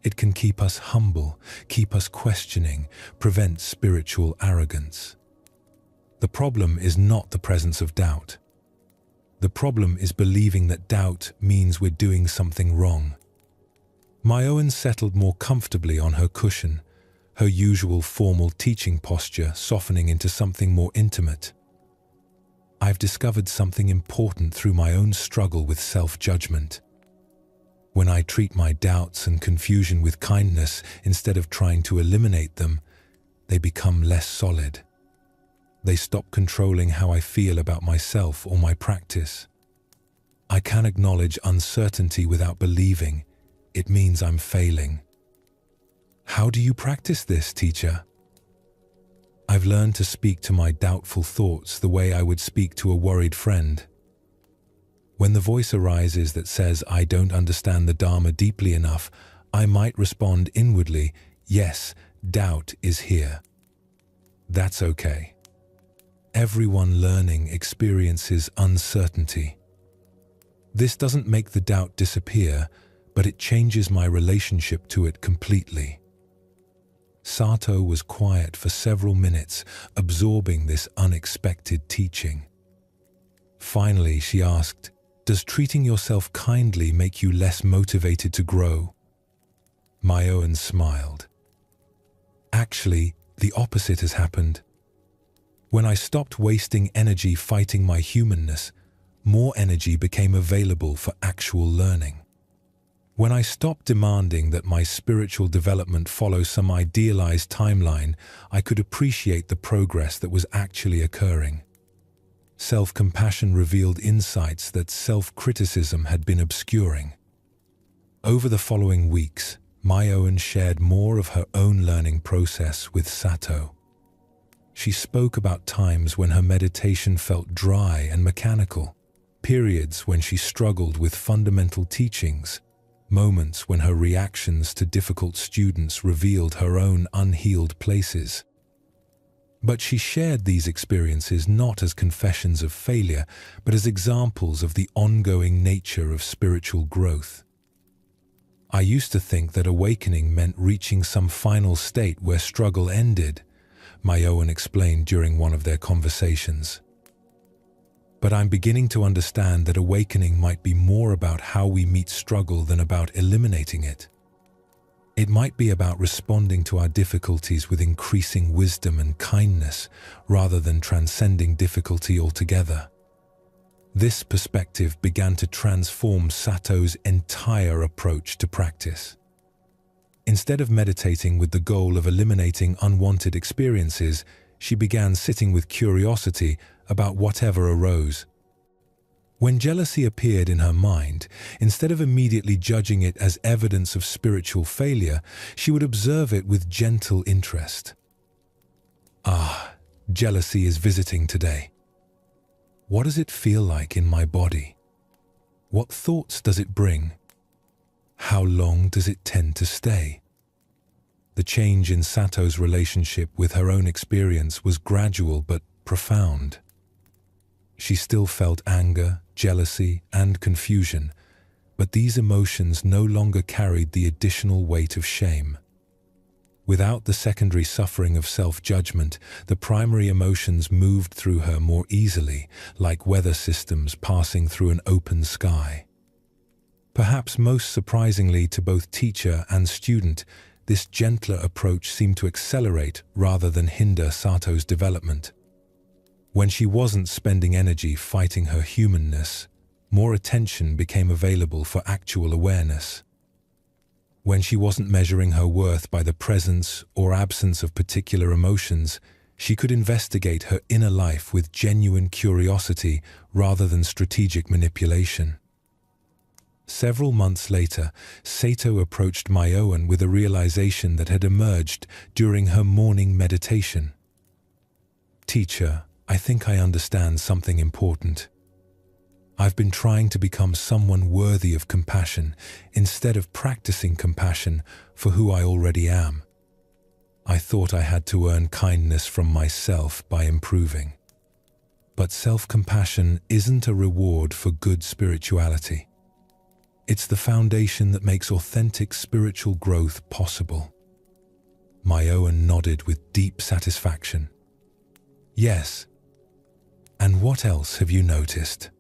It can keep us humble, keep us questioning, prevent spiritual arrogance. The problem is not the presence of doubt. The problem is believing that doubt means we're doing something wrong." Myoan settled more comfortably on her cushion, her usual formal teaching posture softening into something more intimate. "I've discovered something important through my own struggle with self-judgment. When I treat my doubts and confusion with kindness instead of trying to eliminate them, they become less solid. They stop controlling how I feel about myself or my practice. I can acknowledge uncertainty without believing. It means I'm failing. How do you practice this, teacher? I've learned to speak to my doubtful thoughts the way I would speak to a worried friend. When the voice arises that says I don't understand the Dharma deeply enough, I might respond inwardly, yes, doubt is here. That's okay. Everyone learning experiences uncertainty. This doesn't make the doubt disappear, but it changes my relationship to it completely. Sato was quiet for several minutes, absorbing this unexpected teaching. Finally, she asked, "Does treating yourself kindly make you less motivated to grow?" Myoan smiled. Actually, the opposite has happened. When I stopped wasting energy fighting my humanness, more energy became available for actual learning. When I stopped demanding that my spiritual development follow some idealized timeline, I could appreciate the progress that was actually occurring. Self-compassion revealed insights that self-criticism had been obscuring. Over the following weeks, Myoan shared more of her own learning process with Sato. She spoke about times when her meditation felt dry and mechanical, periods when she struggled with fundamental teachings, moments when her reactions to difficult students revealed her own unhealed places. But she shared these experiences not as confessions of failure, but as examples of the ongoing nature of spiritual growth. I used to think that awakening meant reaching some final state where struggle ended, Myoan explained during one of their conversations. But I'm beginning to understand that awakening might be more about how we meet struggle than about eliminating it. It might be about responding to our difficulties with increasing wisdom and kindness, rather than transcending difficulty altogether. This perspective began to transform Sato's entire approach to practice. Instead of meditating with the goal of eliminating unwanted experiences, she began sitting with curiosity about whatever arose. When jealousy appeared in her mind, instead of immediately judging it as evidence of spiritual failure, she would observe it with gentle interest. Ah, jealousy is visiting today. What does it feel like in my body? What thoughts does it bring? How long does it tend to stay? The change in Sato's relationship with her own experience was gradual but profound. She still felt anger, jealousy, and confusion, but these emotions no longer carried the additional weight of shame. Without the secondary suffering of self-judgment, the primary emotions moved through her more easily, like weather systems passing through an open sky. Perhaps most surprisingly to both teacher and student, this gentler approach seemed to accelerate rather than hinder Sato's development. When she wasn't spending energy fighting her humanness, more attention became available for actual awareness. When she wasn't measuring her worth by the presence or absence of particular emotions, she could investigate her inner life with genuine curiosity rather than strategic manipulation. Several months later, Sato approached Myoan with a realization that had emerged during her morning meditation. "Teacher, I think I understand something important. I've been trying to become someone worthy of compassion instead of practicing compassion for who I already am. I thought I had to earn kindness from myself by improving. But self-compassion isn't a reward for good spirituality. It's the foundation that makes authentic spiritual growth possible." Myoan nodded with deep satisfaction. "Yes. And what else have you noticed?"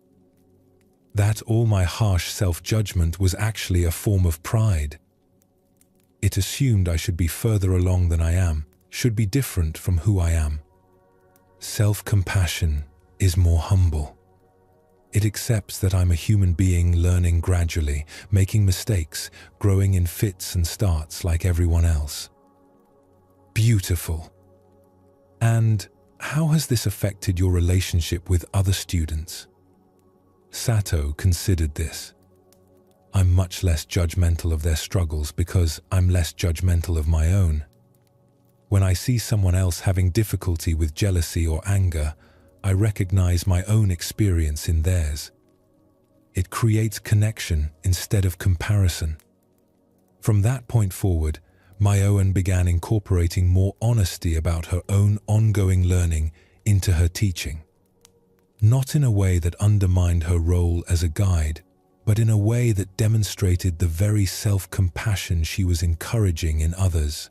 "That all my harsh self-judgment was actually a form of pride. It assumed I should be further along than I am, should be different from who I am. Self-compassion is more humble. It accepts that I'm a human being learning gradually, making mistakes, growing in fits and starts like everyone else." "Beautiful. And How has this affected your relationship with other students? Sato considered this. I'm much less judgmental of their struggles because I'm less judgmental of my own. When I see someone else having difficulty with jealousy or anger, I recognize my own experience in theirs. It creates connection instead of comparison. From that point forward, Myoan began incorporating more honesty about her own ongoing learning into her teaching. Not in a way that undermined her role as a guide, but in a way that demonstrated the very self-compassion she was encouraging in others.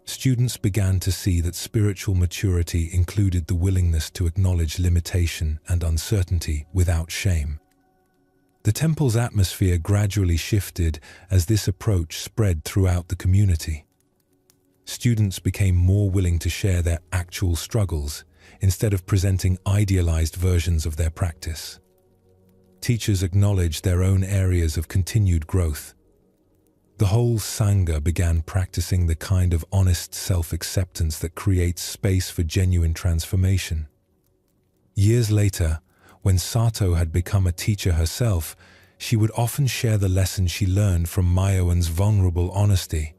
Students began to see that spiritual maturity included the willingness to acknowledge limitation and uncertainty without shame. The temple's atmosphere gradually shifted as this approach spread throughout the community. Students became more willing to share their actual struggles instead of presenting idealized versions of their practice. Teachers acknowledged their own areas of continued growth. The whole Sangha began practicing the kind of honest self-acceptance that creates space for genuine transformation. Years later, when Sato had become a teacher herself, she would often share the lessons she learned from Myoan's vulnerable honesty.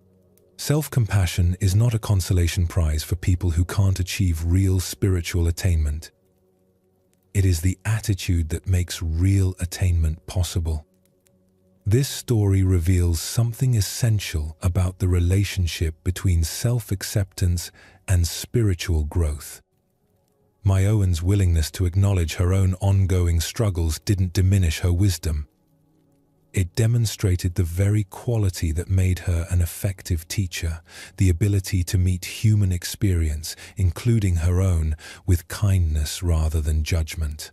Self-compassion is not a consolation prize for people who can't achieve real spiritual attainment. It is the attitude that makes real attainment possible. This story reveals something essential about the relationship between self-acceptance and spiritual growth. Myoan's willingness to acknowledge her own ongoing struggles didn't diminish her wisdom. It demonstrated the very quality that made her an effective teacher, the ability to meet human experience, including her own, with kindness rather than judgment.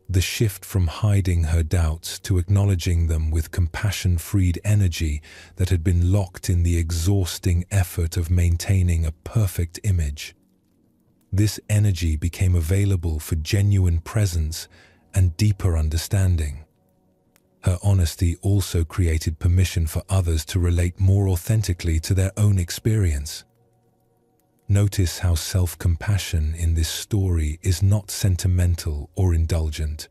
The shift from hiding her doubts to acknowledging them with compassion-freed energy that had been locked in the exhausting effort of maintaining a perfect image. This energy became available for genuine presence and deeper understanding. Her honesty also created permission for others to relate more authentically to their own experience. Notice how self-compassion in this story is not sentimental or indulgent.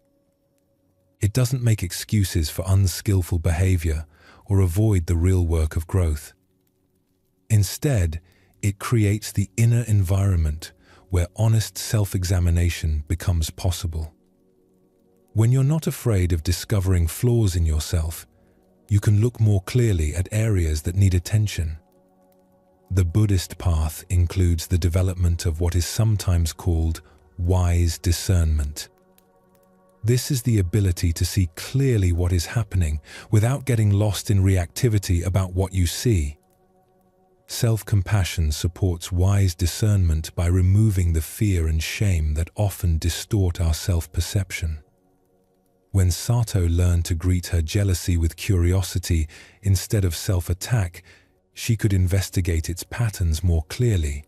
It doesn't make excuses for unskillful behavior or avoid the real work of growth. Instead, it creates the inner environment where honest self-examination becomes possible. When you're not afraid of discovering flaws in yourself, you can look more clearly at areas that need attention. The Buddhist path includes the development of what is sometimes called wise discernment. This is the ability to see clearly what is happening without getting lost in reactivity about what you see. Self-compassion supports wise discernment by removing the fear and shame that often distort our self-perception. When Sato learned to greet her jealousy with curiosity instead of self-attack, she could investigate its patterns more clearly.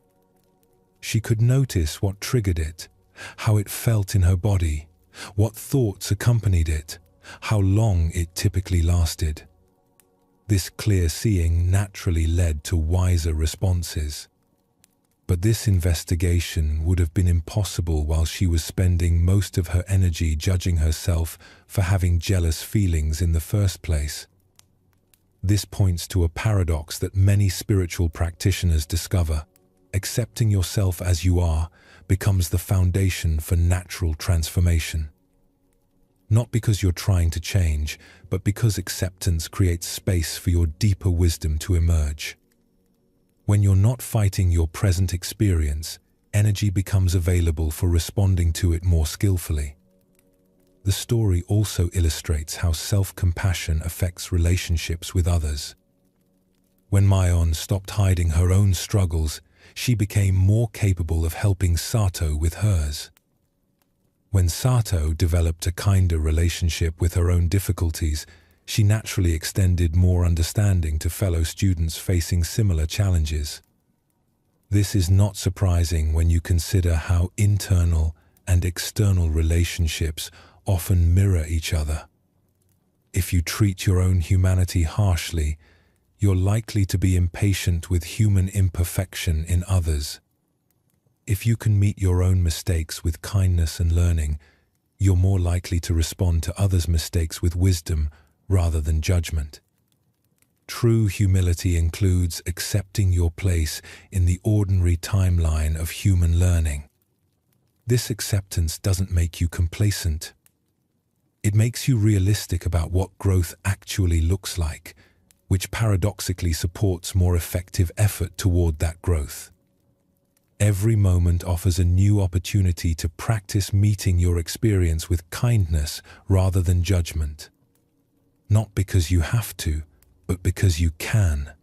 She could notice what triggered it, how it felt in her body, what thoughts accompanied it, how long it typically lasted. This clear seeing naturally led to wiser responses. But this investigation would have been impossible while she was spending most of her energy judging herself for having jealous feelings in the first place. This points to a paradox that many spiritual practitioners discover. Accepting yourself as you are becomes the foundation for natural transformation. Not because you're trying to change, but because acceptance creates space for your deeper wisdom to emerge. When you're not fighting your present experience, energy becomes available for responding to it more skillfully. The story also illustrates how self-compassion affects relationships with others. When Myoan stopped hiding her own struggles, she became more capable of helping Sato with hers. When Sato developed a kinder relationship with her own difficulties, she naturally extended more understanding to fellow students facing similar challenges. This is not surprising when you consider how internal and external relationships often mirror each other. If you treat your own humanity harshly, you're likely to be impatient with human imperfection in others. if you can meet your own mistakes with kindness and learning, you're more likely to respond to others' mistakes with wisdom rather than judgment. True humility includes accepting your place in the ordinary timeline of human learning. This acceptance doesn't make you complacent. It makes you realistic about what growth actually looks like, which paradoxically supports more effective effort toward that growth. Every moment offers a new opportunity to practice meeting your experience with kindness rather than judgment. Not because you have to, but because you can.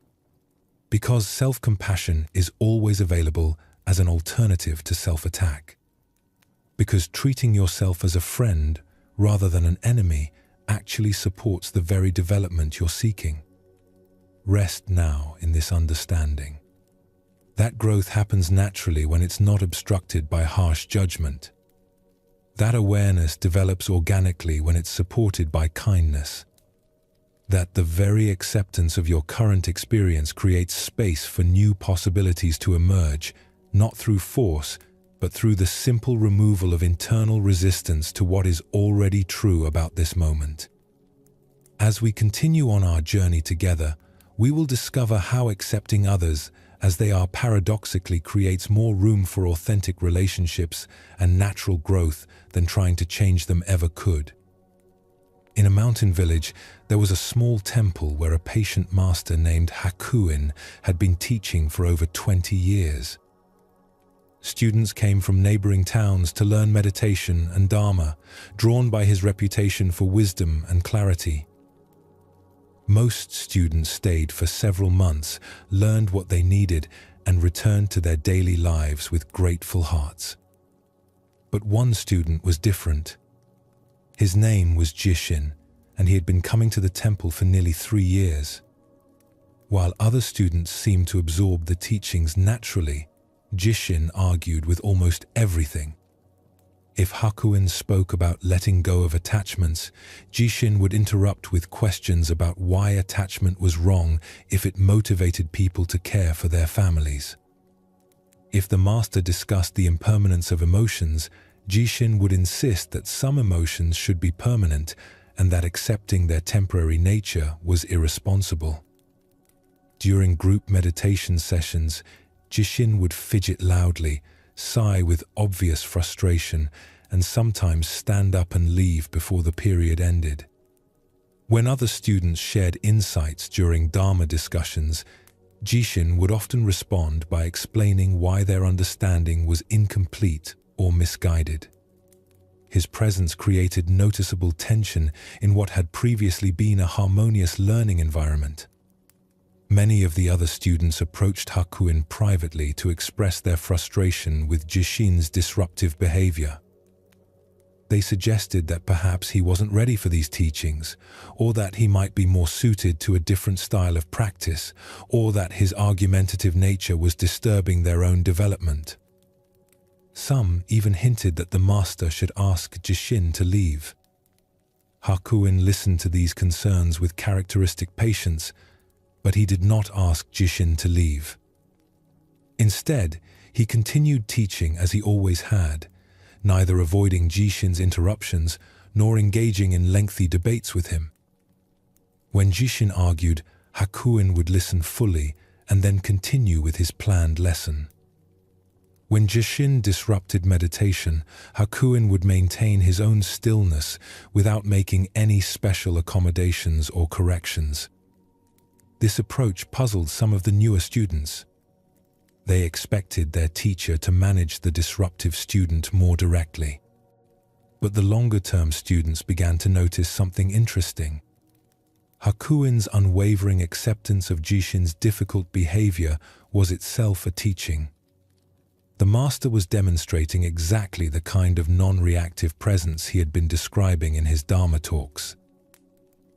Because self-compassion is always available as an alternative to self-attack. Because treating yourself as a friend rather than an enemy actually supports the very development you're seeking. Rest now in this understanding. That growth happens naturally when it's not obstructed by harsh judgment. That awareness develops organically when it's supported by kindness. That the very acceptance of your current experience creates space for new possibilities to emerge, not through force, but through the simple removal of internal resistance to what is already true about this moment. As we continue on our journey together, we will discover how accepting others as they are paradoxically creates more room for authentic relationships and natural growth than trying to change them ever could. In a mountain village, there was a small temple where a patient master named Hakuin had been teaching for over 20 years. Students came from neighboring towns to learn meditation and Dharma, drawn by his reputation for wisdom and clarity. Most students stayed for several months, learned what they needed, and returned to their daily lives with grateful hearts. But one student was different. His name was Jishin, and he had been coming to the temple for nearly 3 years. While other students seemed to absorb the teachings naturally, Jishin argued with almost everything. If Hakuin spoke about letting go of attachments, Jishin would interrupt with questions about why attachment was wrong if it motivated people to care for their families. If the master discussed the impermanence of emotions, Jishin would insist that some emotions should be permanent and that accepting their temporary nature was irresponsible. During group meditation sessions, Jishin would fidget loudly, sigh with obvious frustration, and sometimes stand up and leave before the period ended. When other students shared insights during Dharma discussions, Jishin would often respond by explaining why their understanding was incomplete or misguided. His presence created noticeable tension in what had previously been a harmonious learning environment. Many of the other students approached Hakuin privately to express their frustration with Jishin's disruptive behavior. They suggested that perhaps he wasn't ready for these teachings, or that he might be more suited to a different style of practice, or that his argumentative nature was disturbing their own development. Some even hinted that the master should ask Jishin to leave. Hakuin listened to these concerns with characteristic patience, but he did not ask Jishin to leave. Instead, he continued teaching as he always had, neither avoiding Jishin's interruptions nor engaging in lengthy debates with him. When Jishin argued, Hakuin would listen fully and then continue with his planned lesson. When Jishin disrupted meditation, Hakuin would maintain his own stillness without making any special accommodations or corrections. This approach puzzled some of the newer students. They expected their teacher to manage the disruptive student more directly. But the longer-term students began to notice something interesting. Hakuin's unwavering acceptance of Jishin's difficult behavior was itself a teaching. The master was demonstrating exactly the kind of non-reactive presence he had been describing in his Dharma talks.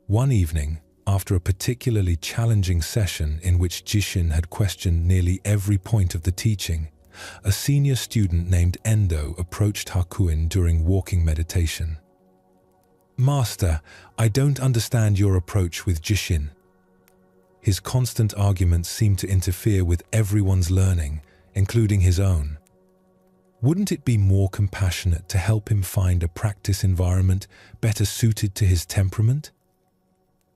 One evening, after a particularly challenging session in which Jishin had questioned nearly every point of the teaching, a senior student named Endo approached Hakuin during walking meditation. "Master, I don't understand your approach with Jishin." His constant arguments seemed to interfere with everyone's learning, including his own. Wouldn't it be more compassionate to help him find a practice environment better suited to his temperament?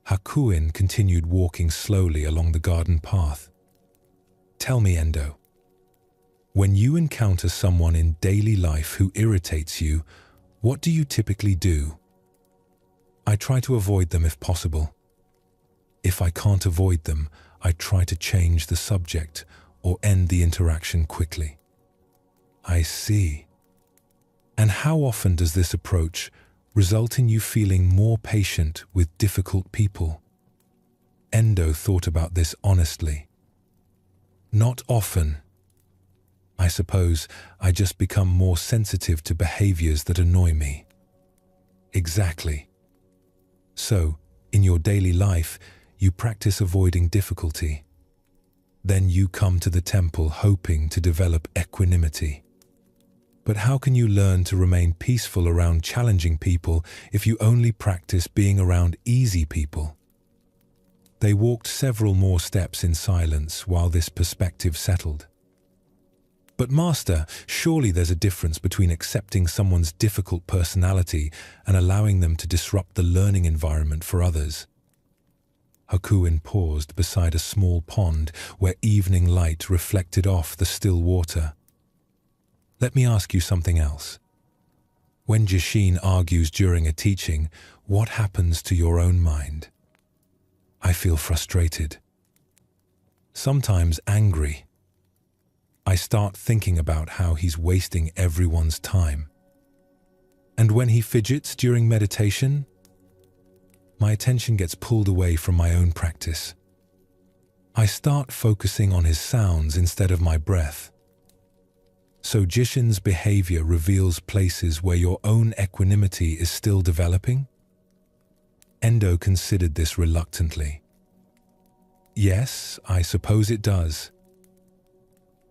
Hakuin continued walking slowly along the garden path. Tell me, Endo, when you encounter someone in daily life who irritates you, what do you typically do? I try to avoid them if possible. If I can't avoid them, I try to change the subject or end the interaction quickly. I see. And how often does this approach result in you feeling more patient with difficult people? Endo thought about this honestly. Not often. I suppose I just become more sensitive to behaviors that annoy me. Exactly. So, in your daily life, you practice avoiding difficulty. Then you come to the temple hoping to develop equanimity. But how can you learn to remain peaceful around challenging people if you only practice being around easy people? They walked several more steps in silence while this perspective settled. But Master, surely there's a difference between accepting someone's difficult personality and allowing them to disrupt the learning environment for others. Hakuin paused beside a small pond where evening light reflected off the still water. Let me ask you something else. When Jishin argues during a teaching, what happens to your own mind? I feel frustrated. Sometimes angry. I start thinking about how he's wasting everyone's time. And when he fidgets during meditation, my attention gets pulled away from my own practice. I start focusing on his sounds instead of my breath. So Jishin's behavior reveals places where your own equanimity is still developing? Endo considered this reluctantly. Yes, I suppose it does.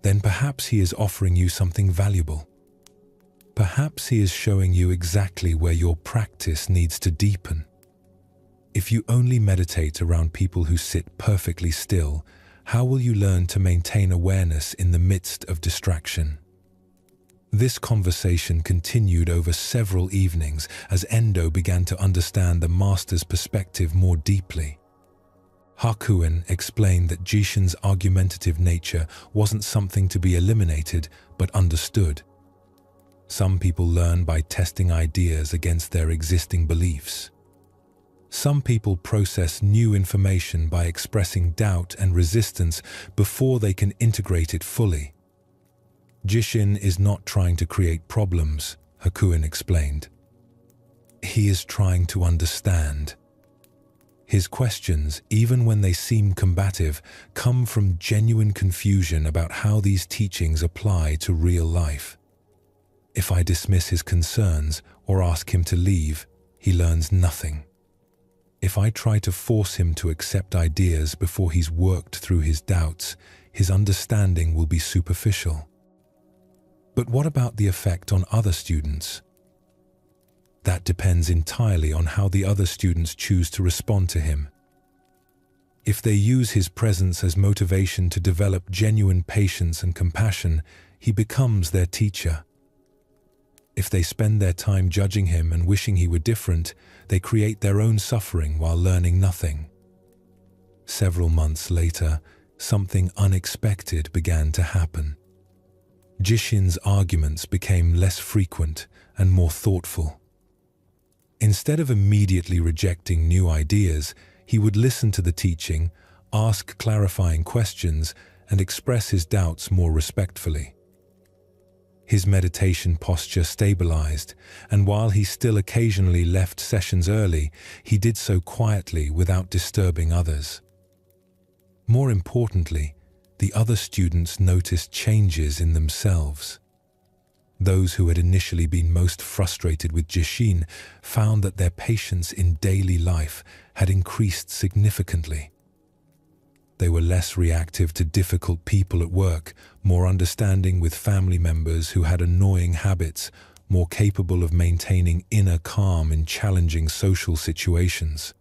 Then perhaps he is offering you something valuable. Perhaps he is showing you exactly where your practice needs to deepen. If you only meditate around people who sit perfectly still, how will you learn to maintain awareness in the midst of distraction? This conversation continued over several evenings as Endo began to understand the master's perspective more deeply. Hakuin explained that Jishin's argumentative nature wasn't something to be eliminated, but understood. Some people learn by testing ideas against their existing beliefs. Some people process new information by expressing doubt and resistance before they can integrate it fully. Jishin is not trying to create problems, Hakuin explained. He is trying to understand. His questions, even when they seem combative, come from genuine confusion about how these teachings apply to real life. If I dismiss his concerns or ask him to leave, he learns nothing. If I try to force him to accept ideas before he's worked through his doubts, his understanding will be superficial. But what about the effect on other students? That depends entirely on how the other students choose to respond to him. If they use his presence as motivation to develop genuine patience and compassion, he becomes their teacher. If they spend their time judging him and wishing he were different, they create their own suffering while learning nothing. Several months later, something unexpected began to happen. Jishin's arguments became less frequent and more thoughtful. Instead of immediately rejecting new ideas, he would listen to the teaching, ask clarifying questions, and express his doubts more respectfully. His meditation posture stabilized, and while he still occasionally left sessions early, he did so quietly without disturbing others. More importantly, the other students noticed changes in themselves. Those who had initially been most frustrated with Jishin found that their patience in daily life had increased significantly. They were less reactive to difficult people at work, more understanding with family members who had annoying habits, more capable of maintaining inner calm in challenging social situations.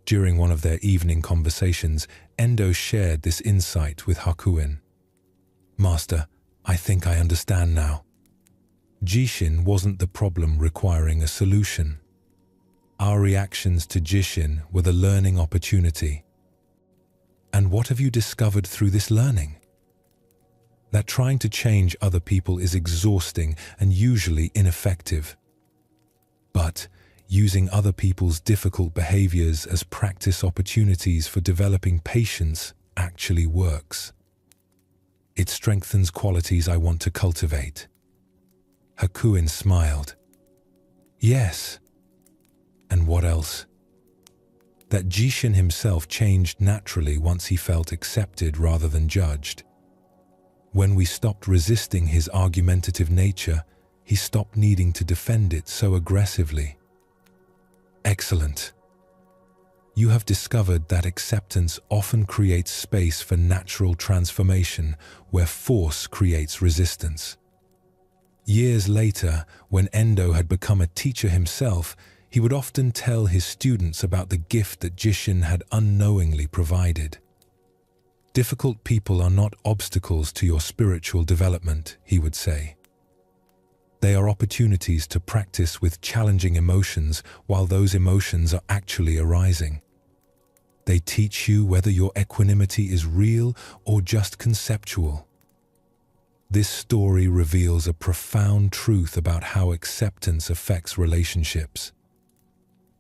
During one of their evening conversations, Endo shared this insight with Hakuin. Master, I think I understand now. Jishin wasn't the problem requiring a solution. Our reactions to Jishin were the learning opportunity. And what have you discovered through this learning? That trying to change other people is exhausting and usually ineffective. But using other people's difficult behaviors as practice opportunities for developing patience actually works. It strengthens qualities I want to cultivate. Hakuin smiled. Yes. And what else? That Jishin himself changed naturally once he felt accepted rather than judged. When we stopped resisting his argumentative nature, he stopped needing to defend it so aggressively. Excellent. You have discovered that acceptance often creates space for natural transformation where force creates resistance. Years later, when Endo had become a teacher himself, he would often tell his students about the gift that Jishin had unknowingly provided. Difficult people are not obstacles to your spiritual development, he would say. They are opportunities to practice with challenging emotions while those emotions are actually arising. They teach you whether your equanimity is real or just conceptual. This story reveals a profound truth about how acceptance affects relationships.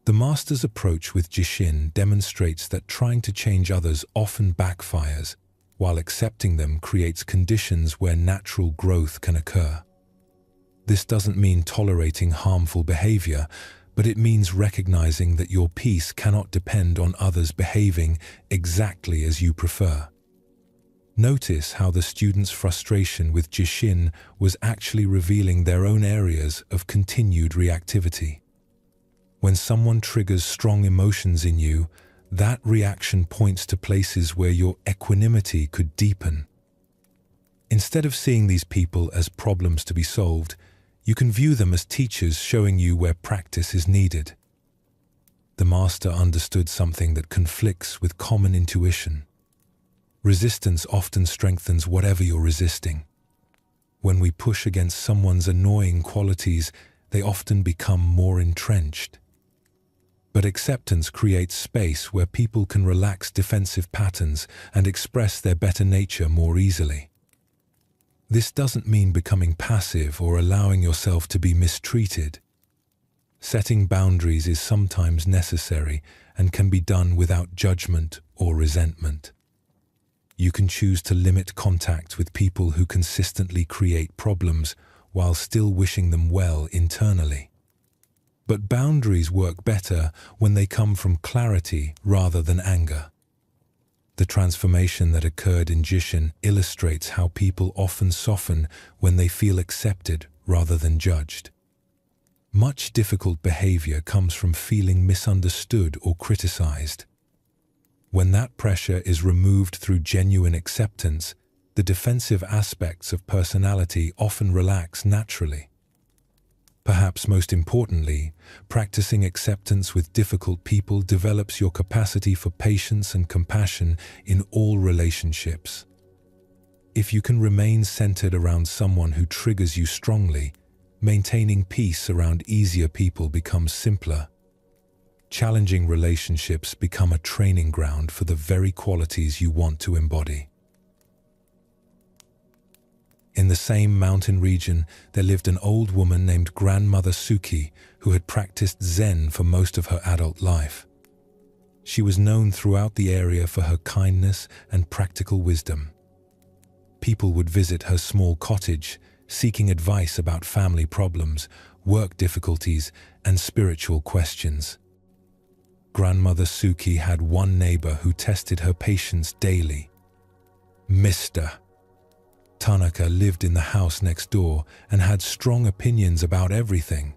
The master's approach with Jishin demonstrates that trying to change others often backfires, while accepting them creates conditions where natural growth can occur. This doesn't mean tolerating harmful behavior, but it means recognizing that your peace cannot depend on others behaving exactly as you prefer. Notice how the student's frustration with Jishin was actually revealing their own areas of continued reactivity. When someone triggers strong emotions in you, that reaction points to places where your equanimity could deepen. Instead of seeing these people as problems to be solved, you can view them as teachers showing you where practice is needed. The master understood something that conflicts with common intuition. Resistance often strengthens whatever you're resisting. When we push against someone's annoying qualities, they often become more entrenched. But acceptance creates space where people can relax defensive patterns and express their better nature more easily. This doesn't mean becoming passive or allowing yourself to be mistreated. Setting boundaries is sometimes necessary and can be done without judgment or resentment. You can choose to limit contact with people who consistently create problems while still wishing them well internally. But boundaries work better when they come from clarity rather than anger. The transformation that occurred in Jishin illustrates how people often soften when they feel accepted rather than judged. Much difficult behavior comes from feeling misunderstood or criticized. When that pressure is removed through genuine acceptance, the defensive aspects of personality often relax naturally. Perhaps most importantly, practicing acceptance with difficult people develops your capacity for patience and compassion in all relationships. If you can remain centered around someone who triggers you strongly, maintaining peace around easier people becomes simpler. Challenging relationships become a training ground for the very qualities you want to embody. In the same mountain region, there lived an old woman named Grandmother Suki who had practiced Zen for most of her adult life. She was known throughout the area for her kindness and practical wisdom. People would visit her small cottage, seeking advice about family problems, work difficulties, and spiritual questions. Grandmother Suki had one neighbor who tested her patience daily. Mr. Tanaka lived in the house next door and had strong opinions about everything.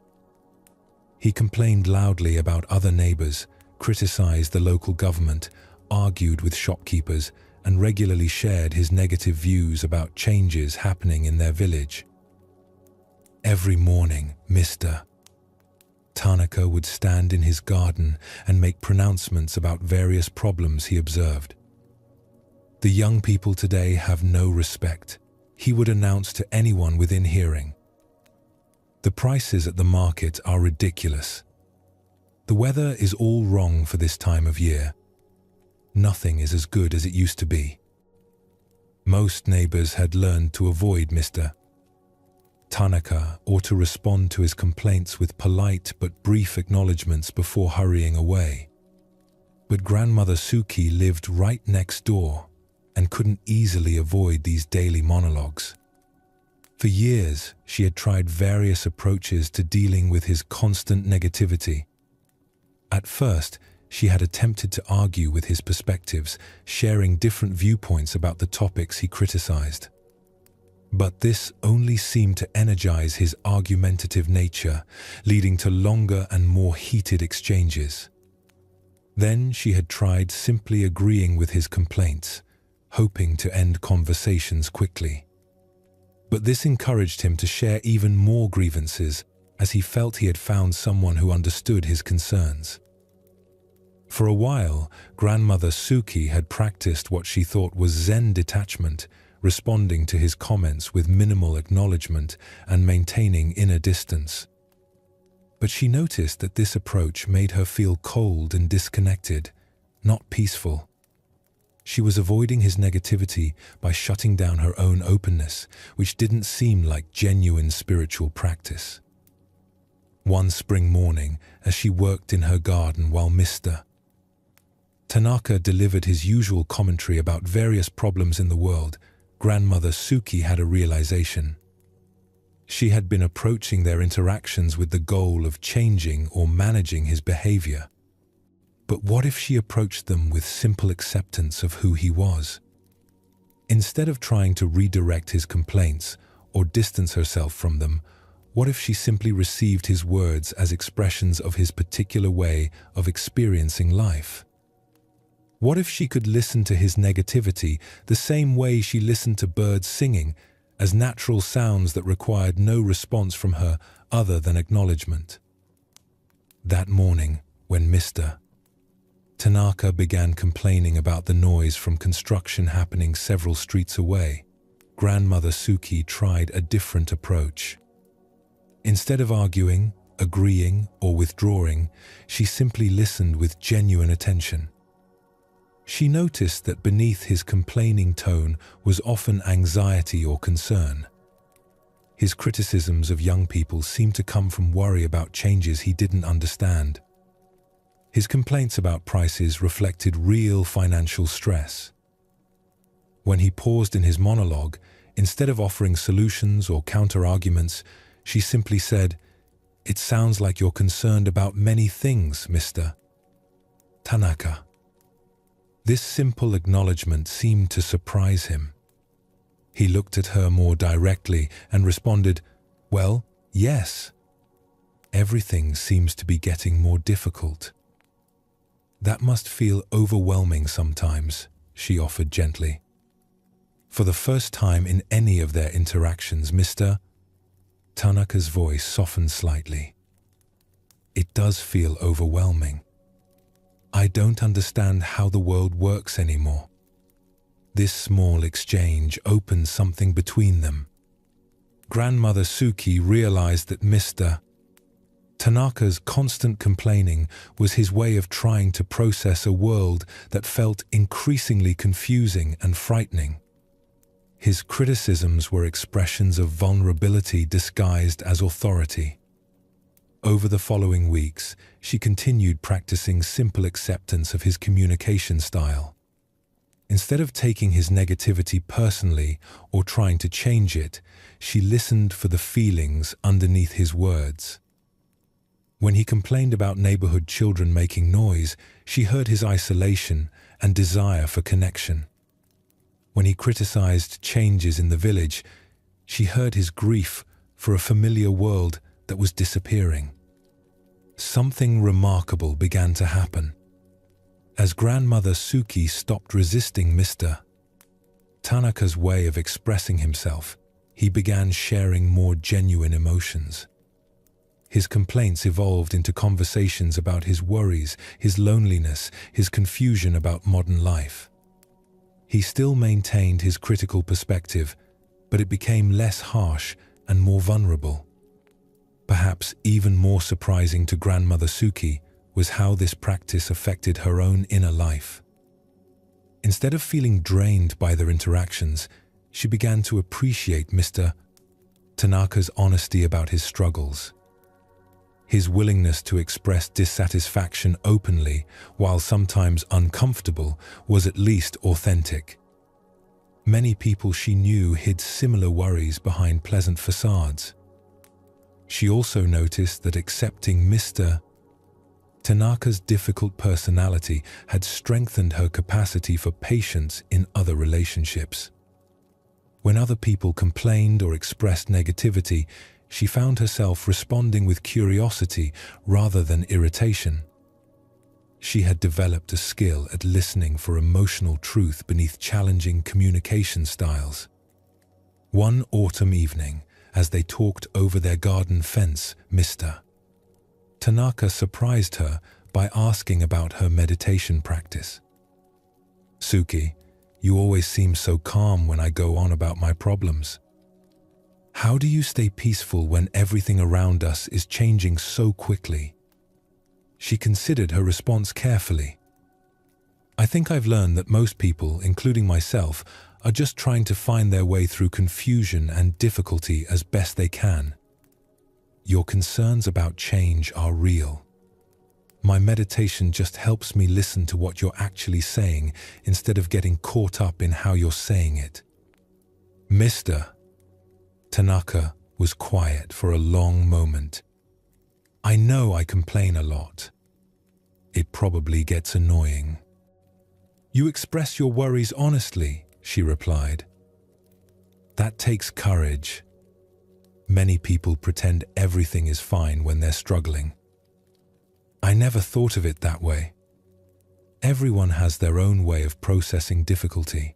He complained loudly about other neighbors, criticized the local government, argued with shopkeepers, and regularly shared his negative views about changes happening in their village. Every morning, Mr. Tanaka would stand in his garden and make pronouncements about various problems he observed. The young people today have no respect, he would announce to anyone within hearing. The prices at the market are ridiculous. The weather is all wrong for this time of year. Nothing is as good as it used to be. Most neighbors had learned to avoid Mr. Tanaka or to respond to his complaints with polite but brief acknowledgements before hurrying away. But Grandmother Suki lived right next door and couldn't easily avoid these daily monologues. For years, she had tried various approaches to dealing with his constant negativity. At first, she had attempted to argue with his perspectives, sharing different viewpoints about the topics he criticized. But this only seemed to energize his argumentative nature, leading to longer and more heated exchanges. Then she had tried simply agreeing with his complaints, hoping to end conversations quickly. But this encouraged him to share even more grievances, as he felt he had found someone who understood his concerns. For a while, Grandmother Suki had practiced what she thought was Zen detachment, responding to his comments with minimal acknowledgement and maintaining inner distance. But she noticed that this approach made her feel cold and disconnected, not peaceful. She was avoiding his negativity by shutting down her own openness, which didn't seem like genuine spiritual practice. One spring morning, as she worked in her garden while Mr. Tanaka delivered his usual commentary about various problems in the world, Grandmother Suki had a realization. She had been approaching their interactions with the goal of changing or managing his behavior. But what if she approached them with simple acceptance of who he was? Instead of trying to redirect his complaints or distance herself from them, what if she simply received his words as expressions of his particular way of experiencing life? What if she could listen to his negativity the same way she listened to birds singing, as natural sounds that required no response from her other than acknowledgement? That morning, when Mr. Tanaka began complaining about the noise from construction happening several streets away, Grandmother Suki tried a different approach. Instead of arguing, agreeing, or withdrawing, she simply listened with genuine attention. She noticed that beneath his complaining tone was often anxiety or concern. His criticisms of young people seemed to come from worry about changes he didn't understand. His complaints about prices reflected real financial stress. When he paused in his monologue, instead of offering solutions or counter-arguments, she simply said, "It sounds like you're concerned about many things, Mr. Tanaka." This simple acknowledgement seemed to surprise him. He looked at her more directly and responded, "Well, yes. Everything seems to be getting more difficult." "That must feel overwhelming sometimes," she offered gently. For the first time in any of their interactions, Mr. Tanaka's voice softened slightly. "It does feel overwhelming. I don't understand how the world works anymore." This small exchange opened something between them. Grandmother Suki realized that Mr. Tanaka's constant complaining was his way of trying to process a world that felt increasingly confusing and frightening. His criticisms were expressions of vulnerability disguised as authority. Over the following weeks, she continued practicing simple acceptance of his communication style. Instead of taking his negativity personally or trying to change it, she listened for the feelings underneath his words. When he complained about neighborhood children making noise, she heard his isolation and desire for connection. When he criticized changes in the village, she heard his grief for a familiar world that was disappearing. Something remarkable began to happen. As Grandmother Suki stopped resisting Mr. Tanaka's way of expressing himself, he began sharing more genuine emotions. His complaints evolved into conversations about his worries, his loneliness, his confusion about modern life. He still maintained his critical perspective, but it became less harsh and more vulnerable. Perhaps even more surprising to Grandmother Suki was how this practice affected her own inner life. Instead of feeling drained by their interactions, she began to appreciate Mr. Tanaka's honesty about his struggles. His willingness to express dissatisfaction openly, while sometimes uncomfortable, was at least authentic. Many people she knew hid similar worries behind pleasant facades. She also noticed that accepting Mr. Tanaka's difficult personality had strengthened her capacity for patience in other relationships. When other people complained or expressed negativity, she found herself responding with curiosity rather than irritation. She had developed a skill at listening for emotional truth beneath challenging communication styles. One autumn evening, as they talked over their garden fence, Mr. Tanaka surprised her by asking about her meditation practice. "Suki, you always seem so calm when I go on about my problems. How do you stay peaceful when everything around us is changing so quickly?" She considered her response carefully. "I think I've learned that most people, including myself, are just trying to find their way through confusion and difficulty as best they can. Your concerns about change are real. My meditation just helps me listen to what you're actually saying instead of getting caught up in how you're saying it." Mr. Tanaka was quiet for a long moment. "I know I complain a lot. It probably gets annoying." "You express your worries honestly," she replied. "That takes courage. Many people pretend everything is fine when they're struggling." "I never thought of it that way. Everyone has their own way of processing difficulty.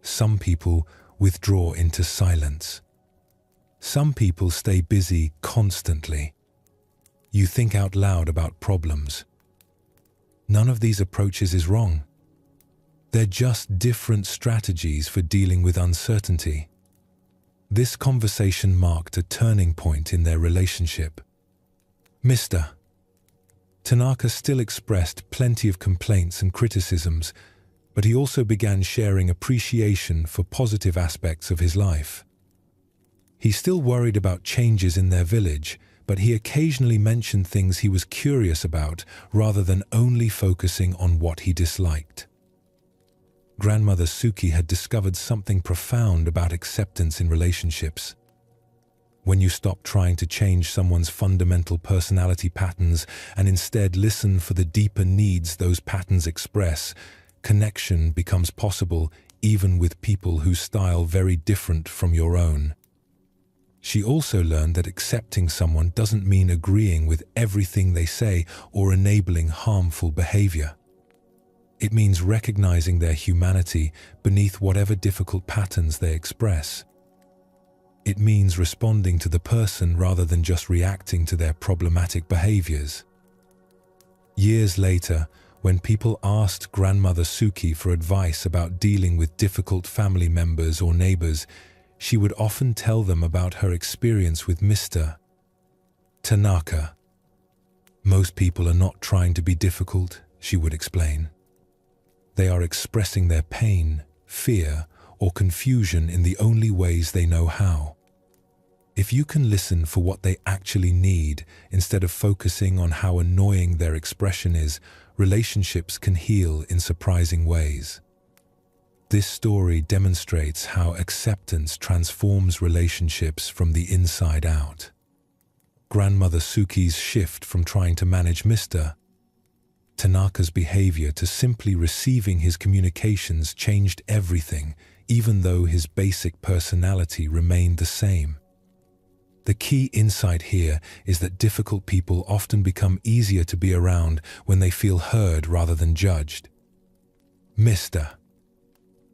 Some people withdraw into silence. Some people stay busy constantly. You think out loud about problems. None of these approaches is wrong. They're just different strategies for dealing with uncertainty." This conversation marked a turning point in their relationship. Mr. Tanaka still expressed plenty of complaints and criticisms, but he also began sharing appreciation for positive aspects of his life. He still worried about changes in their village, but he occasionally mentioned things he was curious about rather than only focusing on what he disliked. Grandmother Suki had discovered something profound about acceptance in relationships. When you stop trying to change someone's fundamental personality patterns and instead listen for the deeper needs those patterns express, connection becomes possible even with people whose style very different from your own. She also learned that accepting someone doesn't mean agreeing with everything they say or enabling harmful behavior. It means recognizing their humanity beneath whatever difficult patterns they express. It means responding to the person rather than just reacting to their problematic behaviors. Years later, when people asked Grandmother Suki for advice about dealing with difficult family members or neighbors, she would often tell them about her experience with Mr. Tanaka. "Most people are not trying to be difficult," she would explain. "They are expressing their pain, fear, or confusion in the only ways they know how. If you can listen for what they actually need instead of focusing on how annoying their expression is, relationships can heal in surprising ways." This story demonstrates how acceptance transforms relationships from the inside out. Grandmother Suki's shift from trying to manage Mr. Tanaka's behavior to simply receiving his communications changed everything, even though his basic personality remained the same. The key insight here is that difficult people often become easier to be around when they feel heard rather than judged. Mr.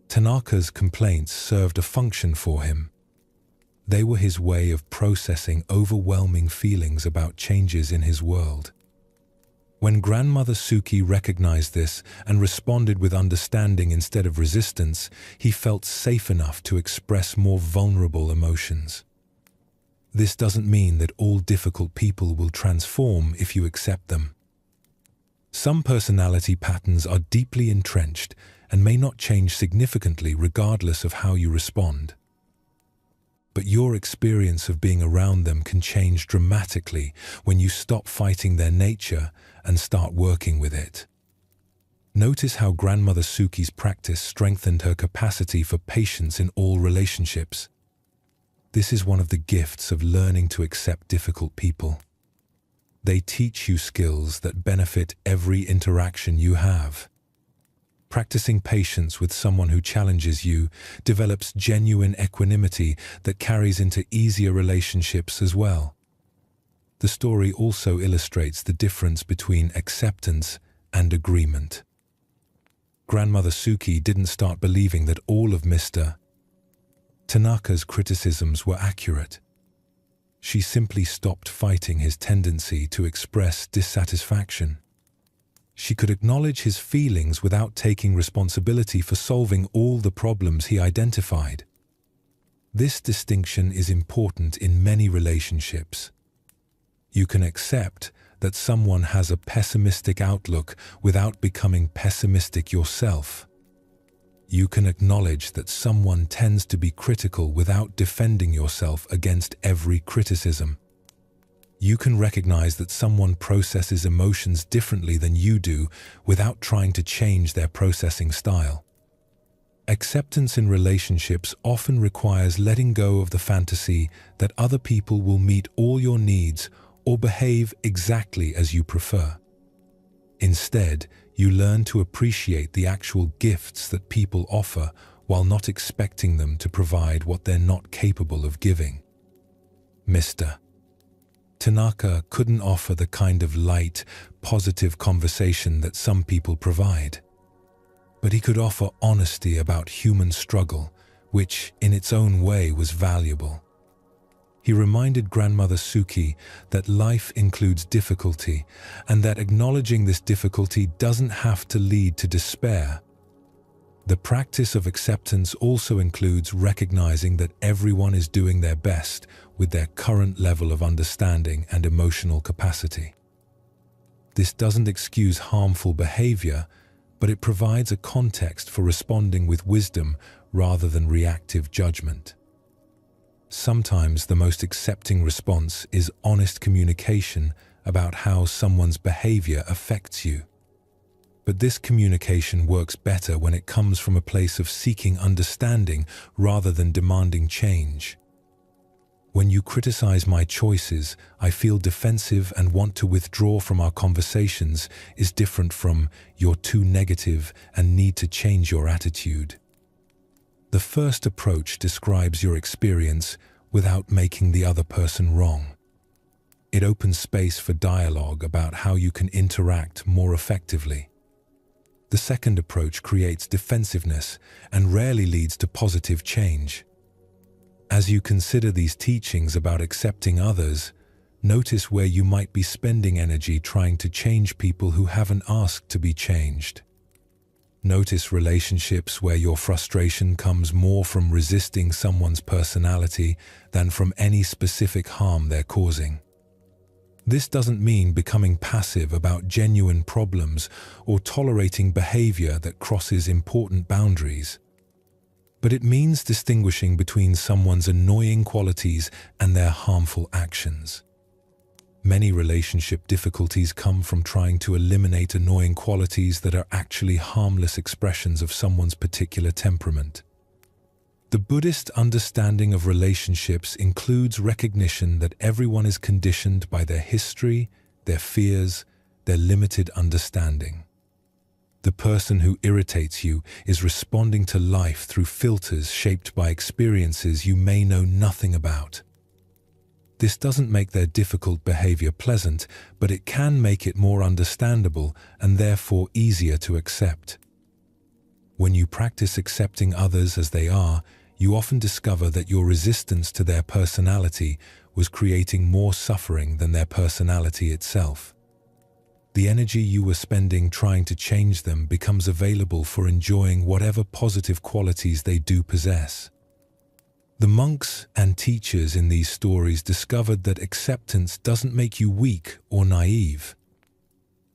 Tanaka's complaints served a function for him. They were his way of processing overwhelming feelings about changes in his world. When Grandmother Suki recognized this and responded with understanding instead of resistance, he felt safe enough to express more vulnerable emotions. This doesn't mean that all difficult people will transform if you accept them. Some personality patterns are deeply entrenched and may not change significantly regardless of how you respond. But your experience of being around them can change dramatically when you stop fighting their nature and start working with it. Notice how Grandmother Suki's practice strengthened her capacity for patience in all relationships. This is one of the gifts of learning to accept difficult people. They teach you skills that benefit every interaction you have. Practicing patience with someone who challenges you develops genuine equanimity that carries into easier relationships as well. The story also illustrates the difference between acceptance and agreement. Grandmother Suki didn't start believing that all of Mr. Tanaka's criticisms were accurate. She simply stopped fighting his tendency to express dissatisfaction. She could acknowledge his feelings without taking responsibility for solving all the problems he identified. This distinction is important in many relationships. You can accept that someone has a pessimistic outlook without becoming pessimistic yourself. You can acknowledge that someone tends to be critical without defending yourself against every criticism. You can recognize that someone processes emotions differently than you do without trying to change their processing style. Acceptance in relationships often requires letting go of the fantasy that other people will meet all your needs or behave exactly as you prefer. Instead, you learn to appreciate the actual gifts that people offer while not expecting them to provide what they're not capable of giving. Mr. Tanaka couldn't offer the kind of light, positive conversation that some people provide. But he could offer honesty about human struggle, which, in its own way, was valuable. He reminded Grandmother Suki that life includes difficulty and that acknowledging this difficulty doesn't have to lead to despair. The practice of acceptance also includes recognizing that everyone is doing their best with their current level of understanding and emotional capacity. This doesn't excuse harmful behavior, but it provides a context for responding with wisdom rather than reactive judgment. Sometimes the most accepting response is honest communication about how someone's behavior affects you. But this communication works better when it comes from a place of seeking understanding rather than demanding change. When you criticize my choices, I feel defensive and want to withdraw from our conversations is different from you're too negative and need to change your attitude. The first approach describes your experience without making the other person wrong. It opens space for dialogue about how you can interact more effectively. The second approach creates defensiveness and rarely leads to positive change. As you consider these teachings about accepting others, notice where you might be spending energy trying to change people who haven't asked to be changed. Notice relationships where your frustration comes more from resisting someone's personality than from any specific harm they're causing. This doesn't mean becoming passive about genuine problems or tolerating behavior that crosses important boundaries. But it means distinguishing between someone's annoying qualities and their harmful actions. Many relationship difficulties come from trying to eliminate annoying qualities that are actually harmless expressions of someone's particular temperament. The Buddhist understanding of relationships includes recognition that everyone is conditioned by their history, their fears, their limited understanding. The person who irritates you is responding to life through filters shaped by experiences you may know nothing about. This doesn't make their difficult behavior pleasant, but it can make it more understandable and therefore easier to accept. When you practice accepting others as they are, you often discover that your resistance to their personality was creating more suffering than their personality itself. the energy you were spending trying to change them becomes available for enjoying whatever positive qualities they do possess. The monks and teachers in these stories discovered that acceptance doesn't make you weak or naive.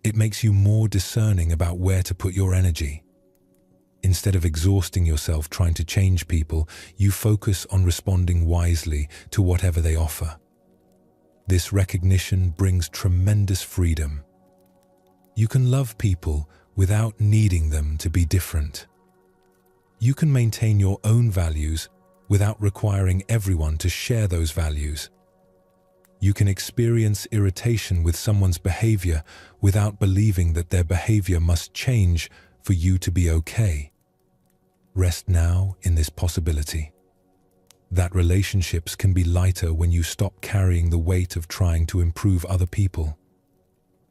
It makes you more discerning about where to put your energy. Instead of exhausting yourself trying to change people, you focus on responding wisely to whatever they offer. This recognition brings tremendous freedom. You can love people without needing them to be different. You can maintain your own values without requiring everyone to share those values. You can experience irritation with someone's behavior without believing that their behavior must change for you to be okay. Rest now in this possibility. That relationships can be lighter when you stop carrying the weight of trying to improve other people.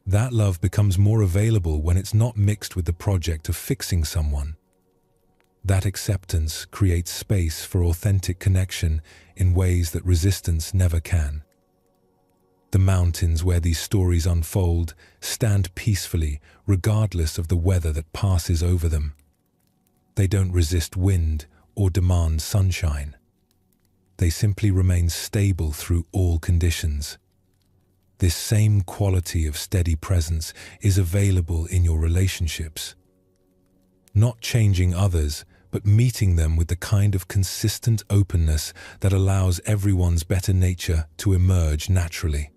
That love becomes more available when it's not mixed with the project of fixing someone. That acceptance creates space for authentic connection in ways that resistance never can. The mountains where these stories unfold stand peacefully regardless of the weather that passes over them. They don't resist wind or demand sunshine. They simply remain stable through all conditions. This same quality of steady presence is available in your relationships. Not changing others, but meeting them with the kind of consistent openness that allows everyone's better nature to emerge naturally.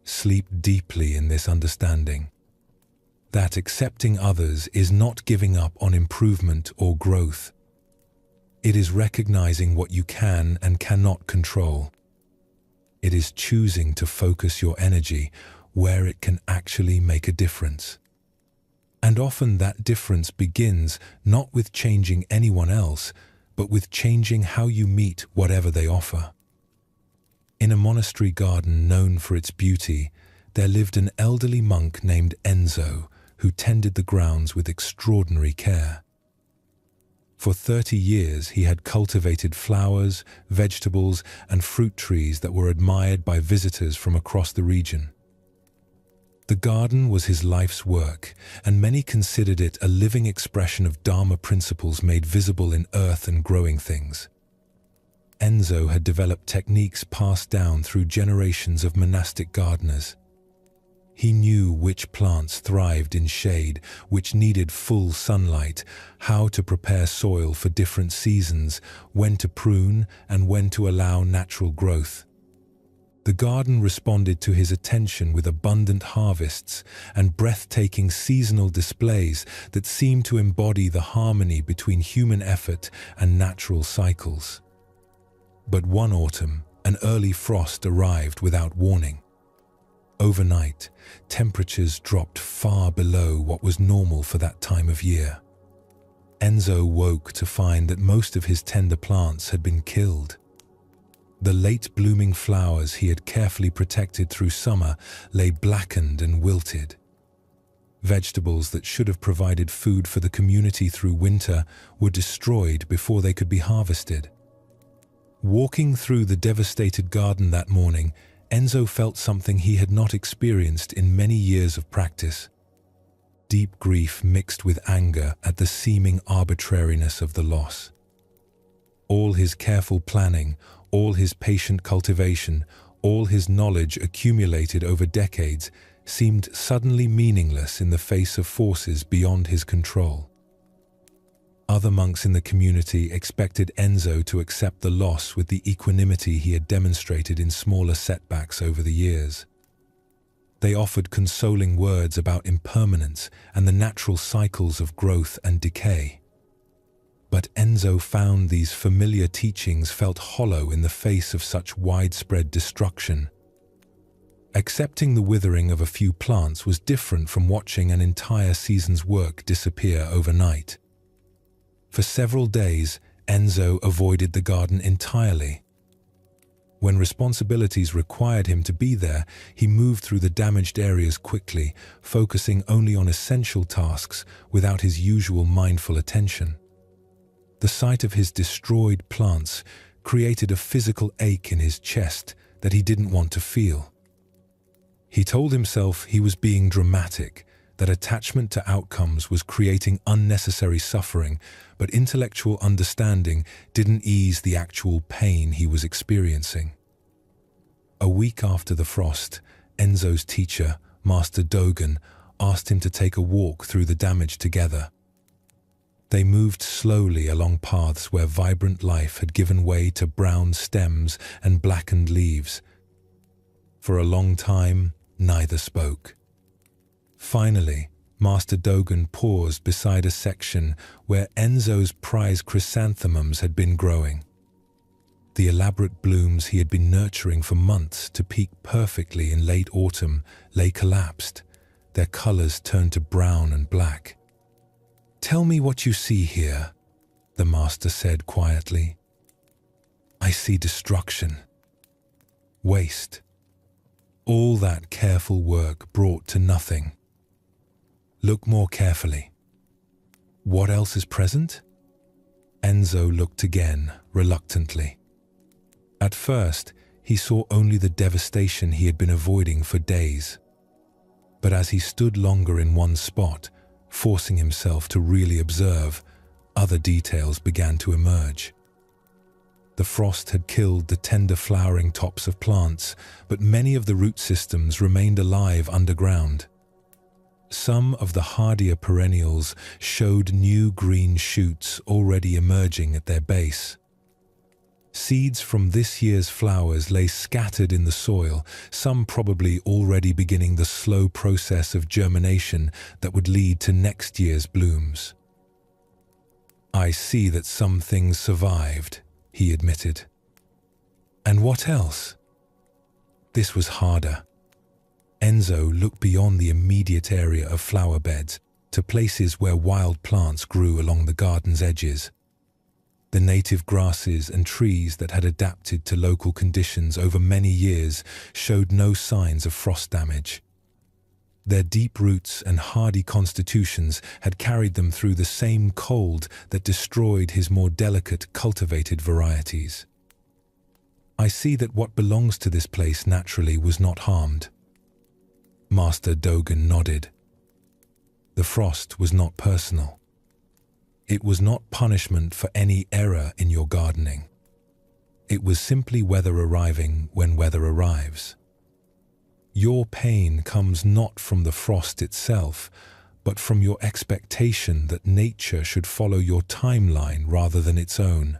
Sleep deeply in this understanding. That accepting others is not giving up on improvement or growth. It is recognizing what you can and cannot control. It is choosing to focus your energy where it can actually make a difference. And often that difference begins not with changing anyone else, but with changing how you meet whatever they offer. In a monastery garden known for its beauty, there lived an elderly monk named Enzo, who tended the grounds with extraordinary care. For 30 years he had cultivated flowers, vegetables, and fruit trees that were admired by visitors from across the region. The garden was his life's work, and many considered it a living expression of Dharma principles made visible in earth and growing things. Enzo had developed techniques passed down through generations of monastic gardeners. He knew which plants thrived in shade, which needed full sunlight, how to prepare soil for different seasons, when to prune and when to allow natural growth. The garden responded to his attention with abundant harvests and breathtaking seasonal displays that seemed to embody the harmony between human effort and natural cycles. But one autumn, an early frost arrived without warning. Overnight, temperatures dropped far below what was normal for that time of year. Enzo woke to find that most of his tender plants had been killed. The late blooming flowers he had carefully protected through summer lay blackened and wilted. Vegetables that should have provided food for the community through winter were destroyed before they could be harvested. Walking through the devastated garden that morning, Enzo felt something he had not experienced in many years of practice. Deep grief mixed with anger at the seeming arbitrariness of the loss. All his careful planning, all his patient cultivation, all his knowledge accumulated over decades seemed suddenly meaningless in the face of forces beyond his control. Other monks in the community expected Enzo to accept the loss with the equanimity he had demonstrated in smaller setbacks over the years. They offered consoling words about impermanence and the natural cycles of growth and decay. But Enzo found these familiar teachings felt hollow in the face of such widespread destruction. Accepting the withering of a few plants was different from watching an entire season's work disappear overnight. For several days, Enzo avoided the garden entirely. When responsibilities required him to be there, he moved through the damaged areas quickly, focusing only on essential tasks without his usual mindful attention. The sight of his destroyed plants created a physical ache in his chest that he didn't want to feel. He told himself he was being dramatic, that attachment to outcomes was creating unnecessary suffering, but intellectual understanding didn't ease the actual pain he was experiencing. A week after the frost, Enzo's teacher, Master Dogen, asked him to take a walk through the damage together. They moved slowly along paths where vibrant life had given way to brown stems and blackened leaves. For a long time, neither spoke. Finally, Master Dogen paused beside a section where Enzo's prize chrysanthemums had been growing. The elaborate blooms he had been nurturing for months to peak perfectly in late autumn lay collapsed, their colors turned to brown and black. "Tell me what you see here," the master said quietly. "I see destruction, waste, all that careful work brought to nothing. Look more carefully. What else is present?" Enzo looked again, reluctantly. At first, he saw only the devastation he had been avoiding for days. But as he stood longer in one spot, forcing himself to really observe, other details began to emerge. The frost had killed the tender flowering tops of plants, but many of the root systems remained alive underground. Some of the hardier perennials showed new green shoots already emerging at their base. Seeds from this year's flowers lay scattered in the soil, some probably already beginning the slow process of germination that would lead to next year's blooms. "I see that some things survived," he admitted. "And what else?" This was harder. Enzo looked beyond the immediate area of flower beds to places where wild plants grew along the garden's edges. The native grasses and trees that had adapted to local conditions over many years showed no signs of frost damage. Their deep roots and hardy constitutions had carried them through the same cold that destroyed his more delicate, cultivated varieties. "I see that what belongs to this place naturally was not harmed." Master Dogen nodded. The frost was not personal. It was not punishment for any error in your gardening. It was simply weather arriving when weather arrives. Your pain comes not from the frost itself, but from your expectation that nature should follow your timeline rather than its own.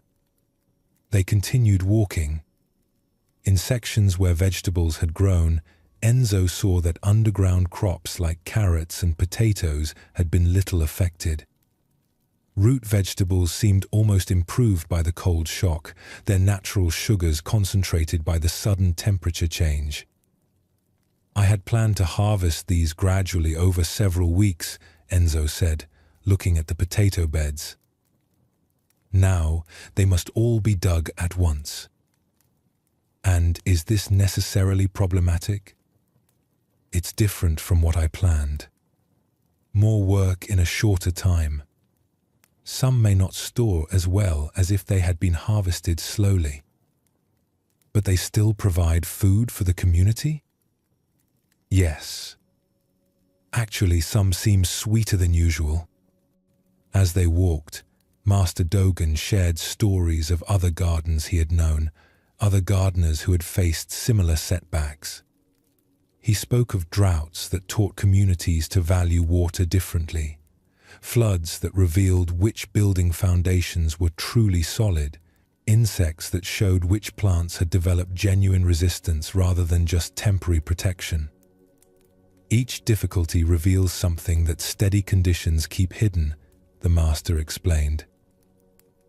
They continued walking. In sections where vegetables had grown, Enzo saw that underground crops like carrots and potatoes had been little affected. Root vegetables seemed almost improved by the cold shock, their natural sugars concentrated by the sudden temperature change. "I had planned to harvest these gradually over several weeks," Enzo said, looking at the potato beds. "Now they must all be dug at once." "And is this necessarily problematic?" "It's different from what I planned. More work in a shorter time. Some may not store as well as if they had been harvested slowly. But they still provide food for the community?" "Yes. Actually, some seem sweeter than usual." As they walked, Master Dogen shared stories of other gardens he had known, other gardeners who had faced similar setbacks. He spoke of droughts that taught communities to value water differently, floods that revealed which building foundations were truly solid, insects that showed which plants had developed genuine resistance rather than just temporary protection. Each difficulty reveals something that steady conditions keep hidden, the master explained.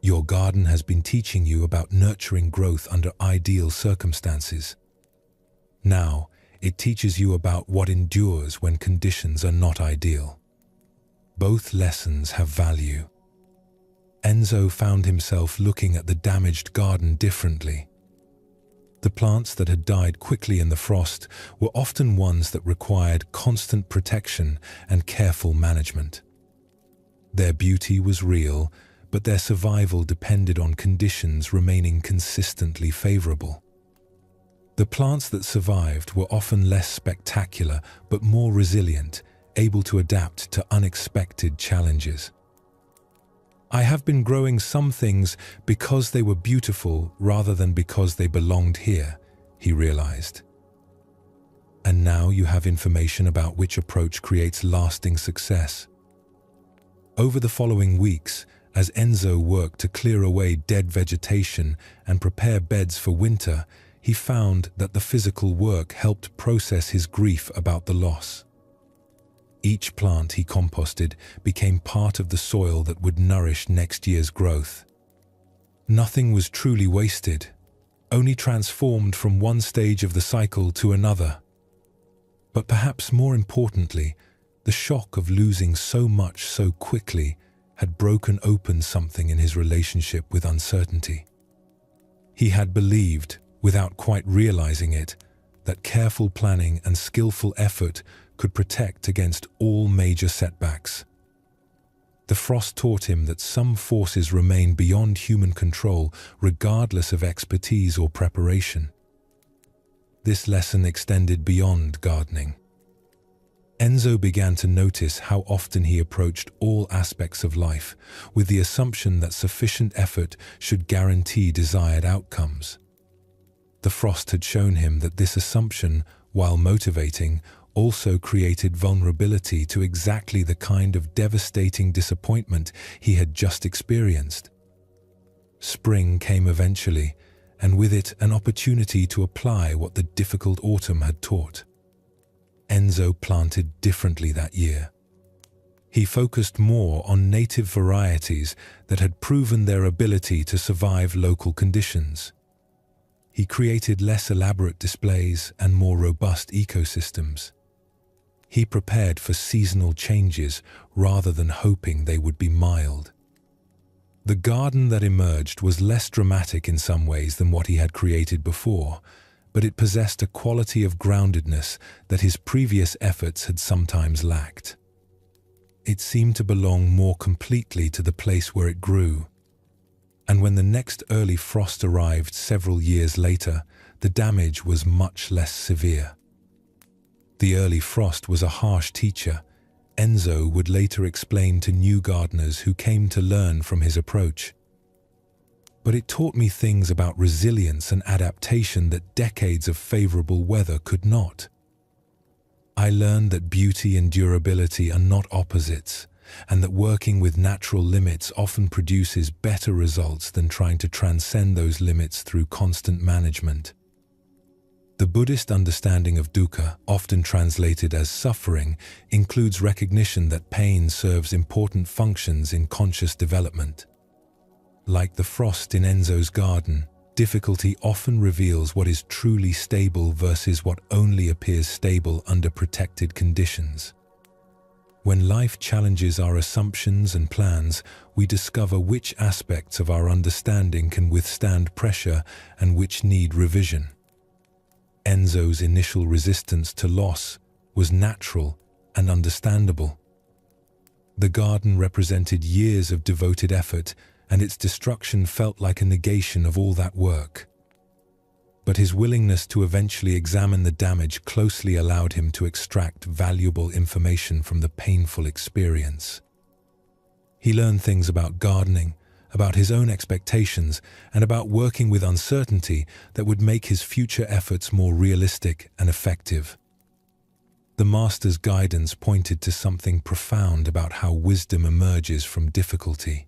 "Your garden has been teaching you about nurturing growth under ideal circumstances. Now, it teaches you about what endures when conditions are not ideal. Both lessons have value." Enzo found himself looking at the damaged garden differently. The plants that had died quickly in the frost were often ones that required constant protection and careful management. Their beauty was real, but their survival depended on conditions remaining consistently favorable. The plants that survived were often less spectacular but more resilient, able to adapt to unexpected challenges. I have been growing some things because they were beautiful rather than because they belonged here, he realized. And now you have information about which approach creates lasting success. Over the following weeks, as Enzo worked to clear away dead vegetation and prepare beds for winter, he found that the physical work helped process his grief about the loss. Each plant he composted became part of the soil that would nourish next year's growth. Nothing was truly wasted, only transformed from one stage of the cycle to another. But perhaps more importantly, the shock of losing so much so quickly had broken open something in his relationship with uncertainty. He had believed, without quite realizing it, that careful planning and skillful effort could protect against all major setbacks. The frost taught him that some forces remain beyond human control regardless of expertise or preparation. This lesson extended beyond gardening. Enzo began to notice how often he approached all aspects of life with the assumption that sufficient effort should guarantee desired outcomes. The frost had shown him that this assumption, while motivating, also created vulnerability to exactly the kind of devastating disappointment he had just experienced. Spring came eventually, and with it an opportunity to apply what the difficult autumn had taught. Enzo planted differently that year. He focused more on native varieties that had proven their ability to survive local conditions. He created less elaborate displays and more robust ecosystems. He prepared for seasonal changes rather than hoping they would be mild. The garden that emerged was less dramatic in some ways than what he had created before, but it possessed a quality of groundedness that his previous efforts had sometimes lacked. It seemed to belong more completely to the place where it grew. And when the next early frost arrived several years later, the damage was much less severe. The early frost was a harsh teacher, Enzo would later explain to new gardeners who came to learn from his approach. But it taught me things about resilience and adaptation that decades of favorable weather could not. I learned that beauty and durability are not opposites, and that working with natural limits often produces better results than trying to transcend those limits through constant management. The Buddhist understanding of dukkha, often translated as suffering, includes recognition that pain serves important functions in conscious development. Like the frost in Enzo's garden, difficulty often reveals what is truly stable versus what only appears stable under protected conditions. When life challenges our assumptions and plans, we discover which aspects of our understanding can withstand pressure and which need revision. Enzo's initial resistance to loss was natural and understandable. The garden represented years of devoted effort, and its destruction felt like a negation of all that work. But his willingness to eventually examine the damage closely allowed him to extract valuable information from the painful experience. He learned things about gardening, about his own expectations, and about working with uncertainty that would make his future efforts more realistic and effective. The master's guidance pointed to something profound about how wisdom emerges from difficulty.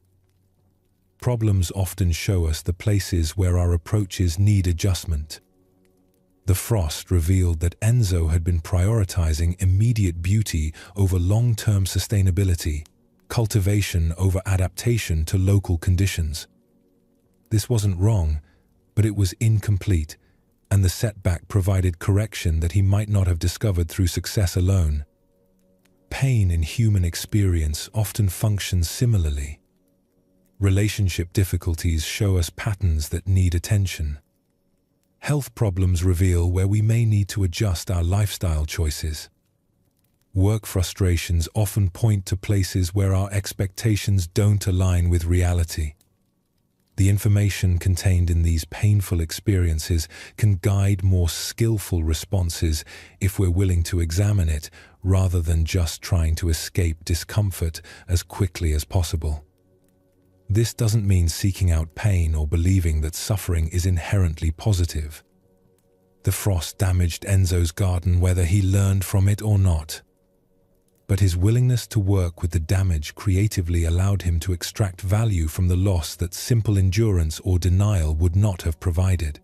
Problems often show us the places where our approaches need adjustment. The frost revealed that Enzo had been prioritizing immediate beauty over long-term sustainability, cultivation over adaptation to local conditions. This wasn't wrong, but it was incomplete, and the setback provided correction that he might not have discovered through success alone. Pain in human experience often functions similarly. Relationship difficulties show us patterns that need attention. Health problems reveal where we may need to adjust our lifestyle choices. Work frustrations often point to places where our expectations don't align with reality. The information contained in these painful experiences can guide more skillful responses if we're willing to examine it rather than just trying to escape discomfort as quickly as possible. This doesn't mean seeking out pain or believing that suffering is inherently positive. The frost damaged Enzo's garden whether he learned from it or not. But his willingness to work with the damage creatively allowed him to extract value from the loss that simple endurance or denial would not have provided.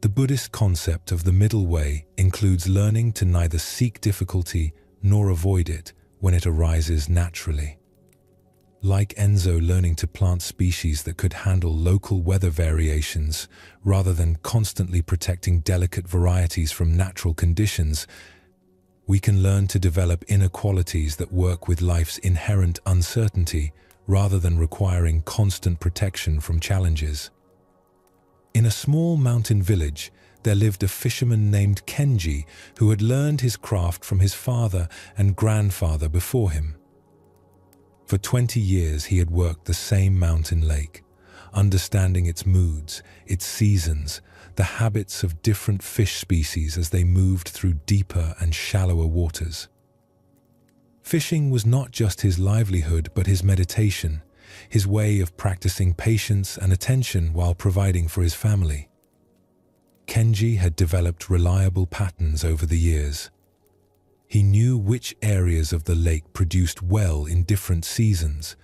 The Buddhist concept of the middle way includes learning to neither seek difficulty nor avoid it when it arises naturally. Like Enzo learning to plant species that could handle local weather variations rather than constantly protecting delicate varieties from natural conditions, we can learn to develop inner qualities that work with life's inherent uncertainty rather than requiring constant protection from challenges. In a small mountain village, there lived a fisherman named Kenji who had learned his craft from his father and grandfather before him. For 20 years he had worked the same mountain lake, understanding its moods, its seasons, the habits of different fish species as they moved through deeper and shallower waters. Fishing was not just his livelihood but his meditation, his way of practicing patience and attention while providing for his family. Kenji had developed reliable patterns over the years. He knew which areas of the lake produced well in different seasons,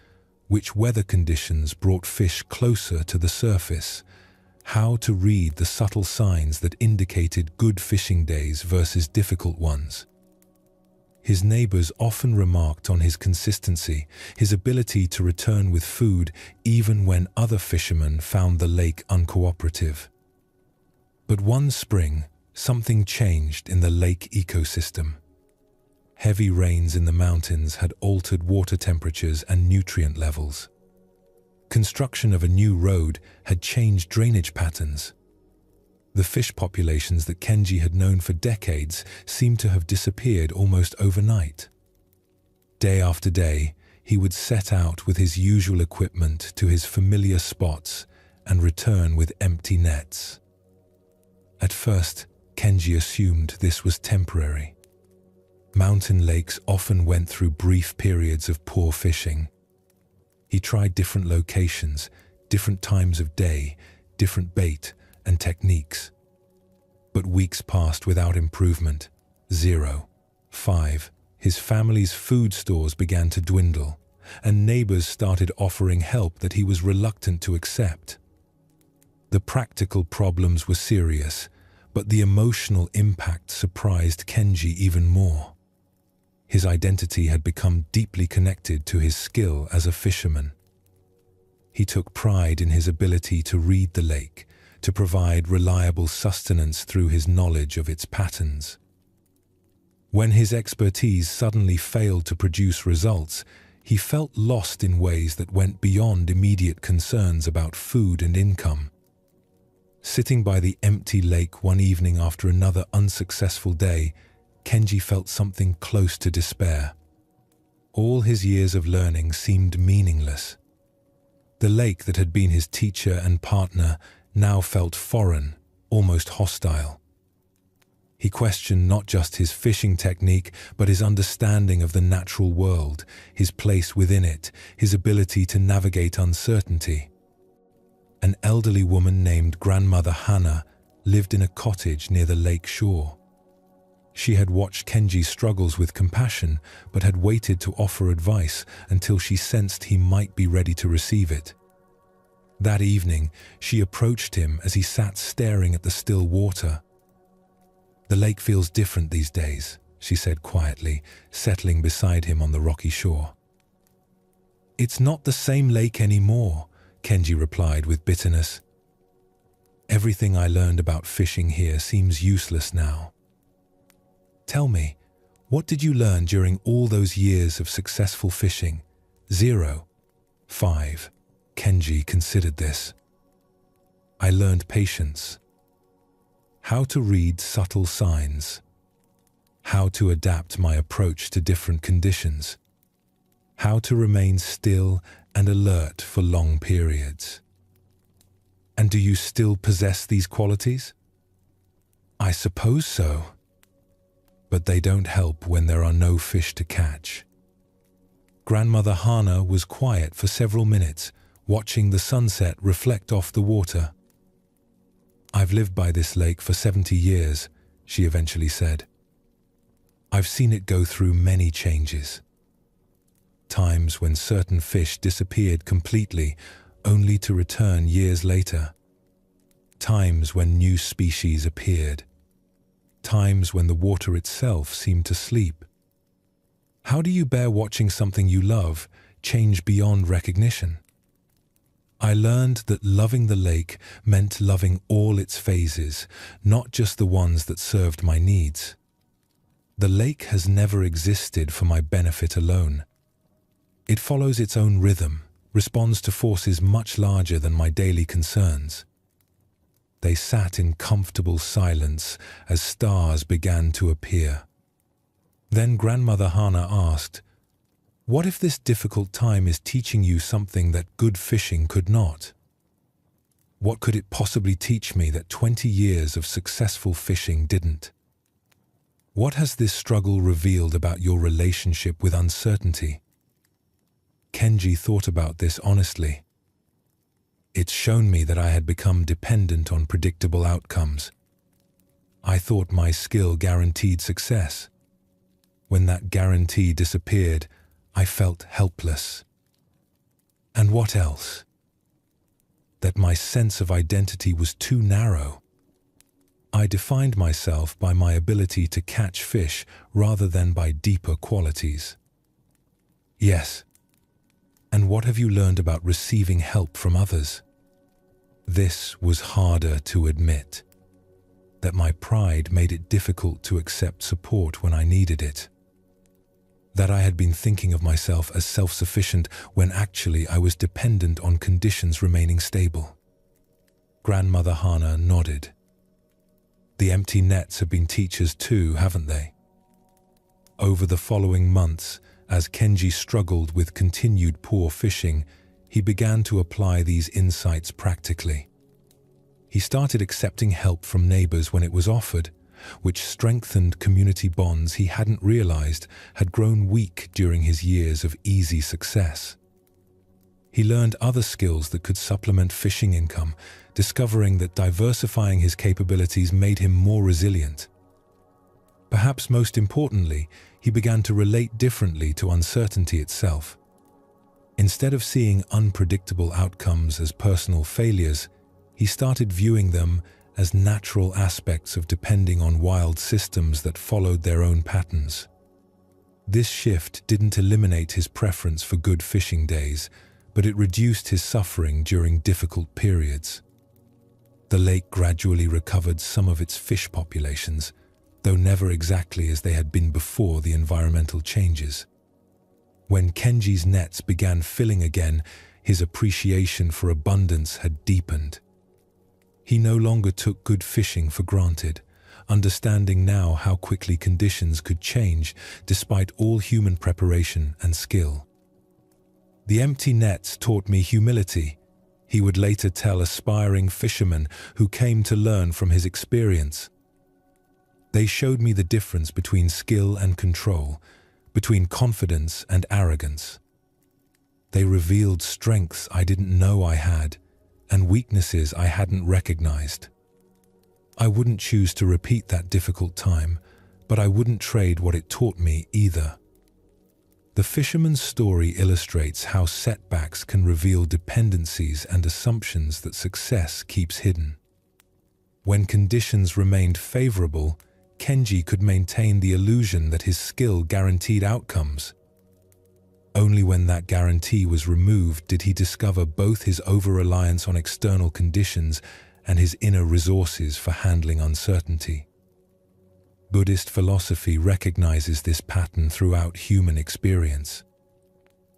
which weather conditions brought fish closer to the surface, how to read the subtle signs that indicated good fishing days versus difficult ones. His neighbors often remarked on his consistency, his ability to return with food even when other fishermen found the lake uncooperative. But one spring, something changed in the lake ecosystem. Heavy rains in the mountains had altered water temperatures and nutrient levels. Construction of a new road had changed drainage patterns. The fish populations that Kenji had known for decades seemed to have disappeared almost overnight. Day after day, he would set out with his usual equipment to his familiar spots and return with empty nets. At first, Kenji assumed this was temporary. Mountain lakes often went through brief periods of poor fishing. He tried different locations, different times of day, different bait and techniques. But weeks passed without improvement. 0. 5. His family's food stores began to dwindle, and neighbors started offering help that he was reluctant to accept. The practical problems were serious, but the emotional impact surprised Kenji even more. His identity had become deeply connected to his skill as a fisherman. He took pride in his ability to read the lake, to provide reliable sustenance through his knowledge of its patterns. When his expertise suddenly failed to produce results, he felt lost in ways that went beyond immediate concerns about food and income. Sitting by the empty lake one evening after another unsuccessful day, Kenji felt something close to despair. All his years of learning seemed meaningless. The lake that had been his teacher and partner now felt foreign, almost hostile. He questioned not just his fishing technique, but his understanding of the natural world, his place within it, his ability to navigate uncertainty. An elderly woman named Grandmother Hannah lived in a cottage near the lake shore. She had watched Kenji's struggles with compassion, but had waited to offer advice until she sensed he might be ready to receive it. That evening, she approached him as he sat staring at the still water. "The lake feels different these days," she said quietly, settling beside him on the rocky shore. "It's not the same lake anymore," Kenji replied with bitterness. "Everything I learned about fishing here seems useless now. Tell me, what did you learn during all those years of successful fishing?" 0. 5. Kenji considered this. "I learned patience. How to read subtle signs. How to adapt my approach to different conditions. How to remain still and alert for long periods." And do you still possess these qualities? I suppose so. But they don't help when there are no fish to catch. Grandmother Hana was quiet for several minutes, watching the sunset reflect off the water. I've lived by this lake for 70 years, she eventually said. I've seen it go through many changes. Times when certain fish disappeared completely, only to return years later. Times when new species appeared. Times when the water itself seemed to sleep. How do you bear watching something you love change beyond recognition? I learned that loving the lake meant loving all its phases, not just the ones that served my needs. The lake has never existed for my benefit alone. It follows its own rhythm, responds to forces much larger than my daily concerns. They sat in comfortable silence as stars began to appear. Then Grandmother Hana asked, "What if this difficult time is teaching you something that good fishing could not? What could it possibly teach me that 20 years of successful fishing didn't? What has this struggle revealed about your relationship with uncertainty?" Kenji thought about this honestly. It's shown me that I had become dependent on predictable outcomes. I thought my skill guaranteed success. When that guarantee disappeared, I felt helpless. And what else? That my sense of identity was too narrow. I defined myself by my ability to catch fish rather than by deeper qualities. Yes. And what have you learned about receiving help from others? This was harder to admit. That my pride made it difficult to accept support when I needed it. That I had been thinking of myself as self-sufficient when actually I was dependent on conditions remaining stable. Grandmother Hana nodded. The empty nets have been teachers too, haven't they? Over the following months, as Kenji struggled with continued poor fishing, he began to apply these insights practically. He started accepting help from neighbors when it was offered, which strengthened community bonds he hadn't realized had grown weak during his years of easy success. He learned other skills that could supplement fishing income, discovering that diversifying his capabilities made him more resilient. Perhaps most importantly, he began to relate differently to uncertainty itself. Instead of seeing unpredictable outcomes as personal failures, he started viewing them as natural aspects of depending on wild systems that followed their own patterns. This shift didn't eliminate his preference for good fishing days, but it reduced his suffering during difficult periods. The lake gradually recovered some of its fish populations, though never exactly as they had been before the environmental changes. When Kenji's nets began filling again, his appreciation for abundance had deepened. He no longer took good fishing for granted, understanding now how quickly conditions could change despite all human preparation and skill. The empty nets taught me humility, he would later tell aspiring fishermen who came to learn from his experience. They showed me the difference between skill and control, between confidence and arrogance. They revealed strengths I didn't know I had, and weaknesses I hadn't recognized. I wouldn't choose to repeat that difficult time, but I wouldn't trade what it taught me either. The fisherman's story illustrates how setbacks can reveal dependencies and assumptions that success keeps hidden. When conditions remained favorable, Kenji could maintain the illusion that his skill guaranteed outcomes. Only when that guarantee was removed did he discover both his over-reliance on external conditions and his inner resources for handling uncertainty. Buddhist philosophy recognizes this pattern throughout human experience.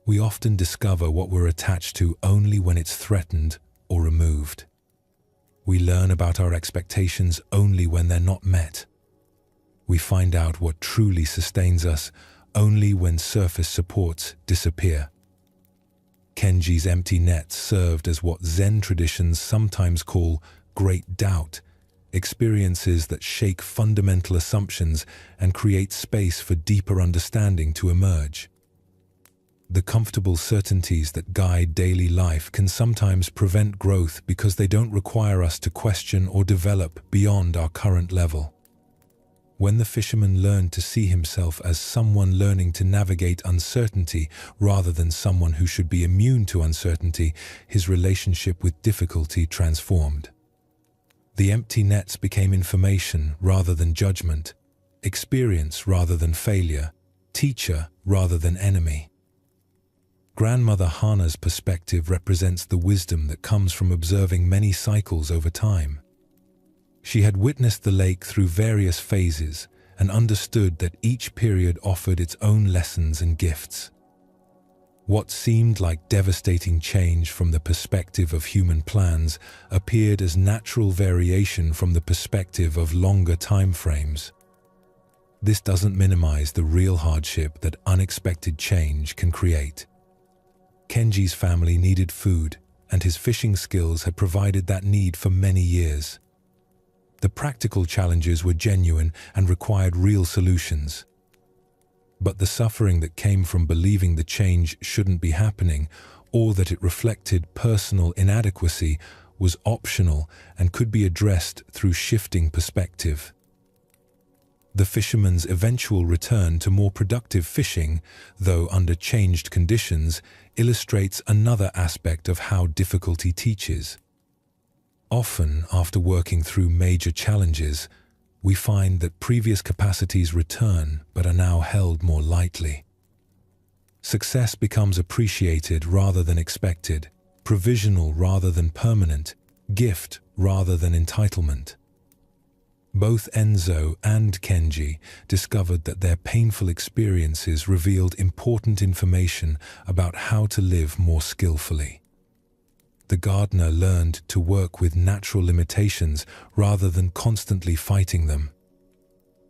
We often discover what we're attached to only when it's threatened or removed. We learn about our expectations only when they're not met. We find out what truly sustains us only when surface supports disappear. Kenji's empty net served as what Zen traditions sometimes call great doubt, experiences that shake fundamental assumptions and create space for deeper understanding to emerge. The comfortable certainties that guide daily life can sometimes prevent growth because they don't require us to question or develop beyond our current level. When the fisherman learned to see himself as someone learning to navigate uncertainty rather than someone who should be immune to uncertainty, his relationship with difficulty transformed. The empty nets became information rather than judgment, experience rather than failure, teacher rather than enemy. Grandmother Hana's perspective represents the wisdom that comes from observing many cycles over time. She had witnessed the lake through various phases and understood that each period offered its own lessons and gifts. What seemed like devastating change from the perspective of human plans appeared as natural variation from the perspective of longer time frames. This doesn't minimize the real hardship that unexpected change can create. Kenji's family needed food, and his fishing skills had provided that need for many years. The practical challenges were genuine and required real solutions. But the suffering that came from believing the change shouldn't be happening, or that it reflected personal inadequacy, was optional and could be addressed through shifting perspective. The fisherman's eventual return to more productive fishing, though under changed conditions, illustrates another aspect of how difficulty teaches. Often, after working through major challenges, we find that previous capacities return but are now held more lightly. Success becomes appreciated rather than expected, provisional rather than permanent, gift rather than entitlement. Both Enzo and Kenji discovered that their painful experiences revealed important information about how to live more skillfully. The gardener learned to work with natural limitations rather than constantly fighting them.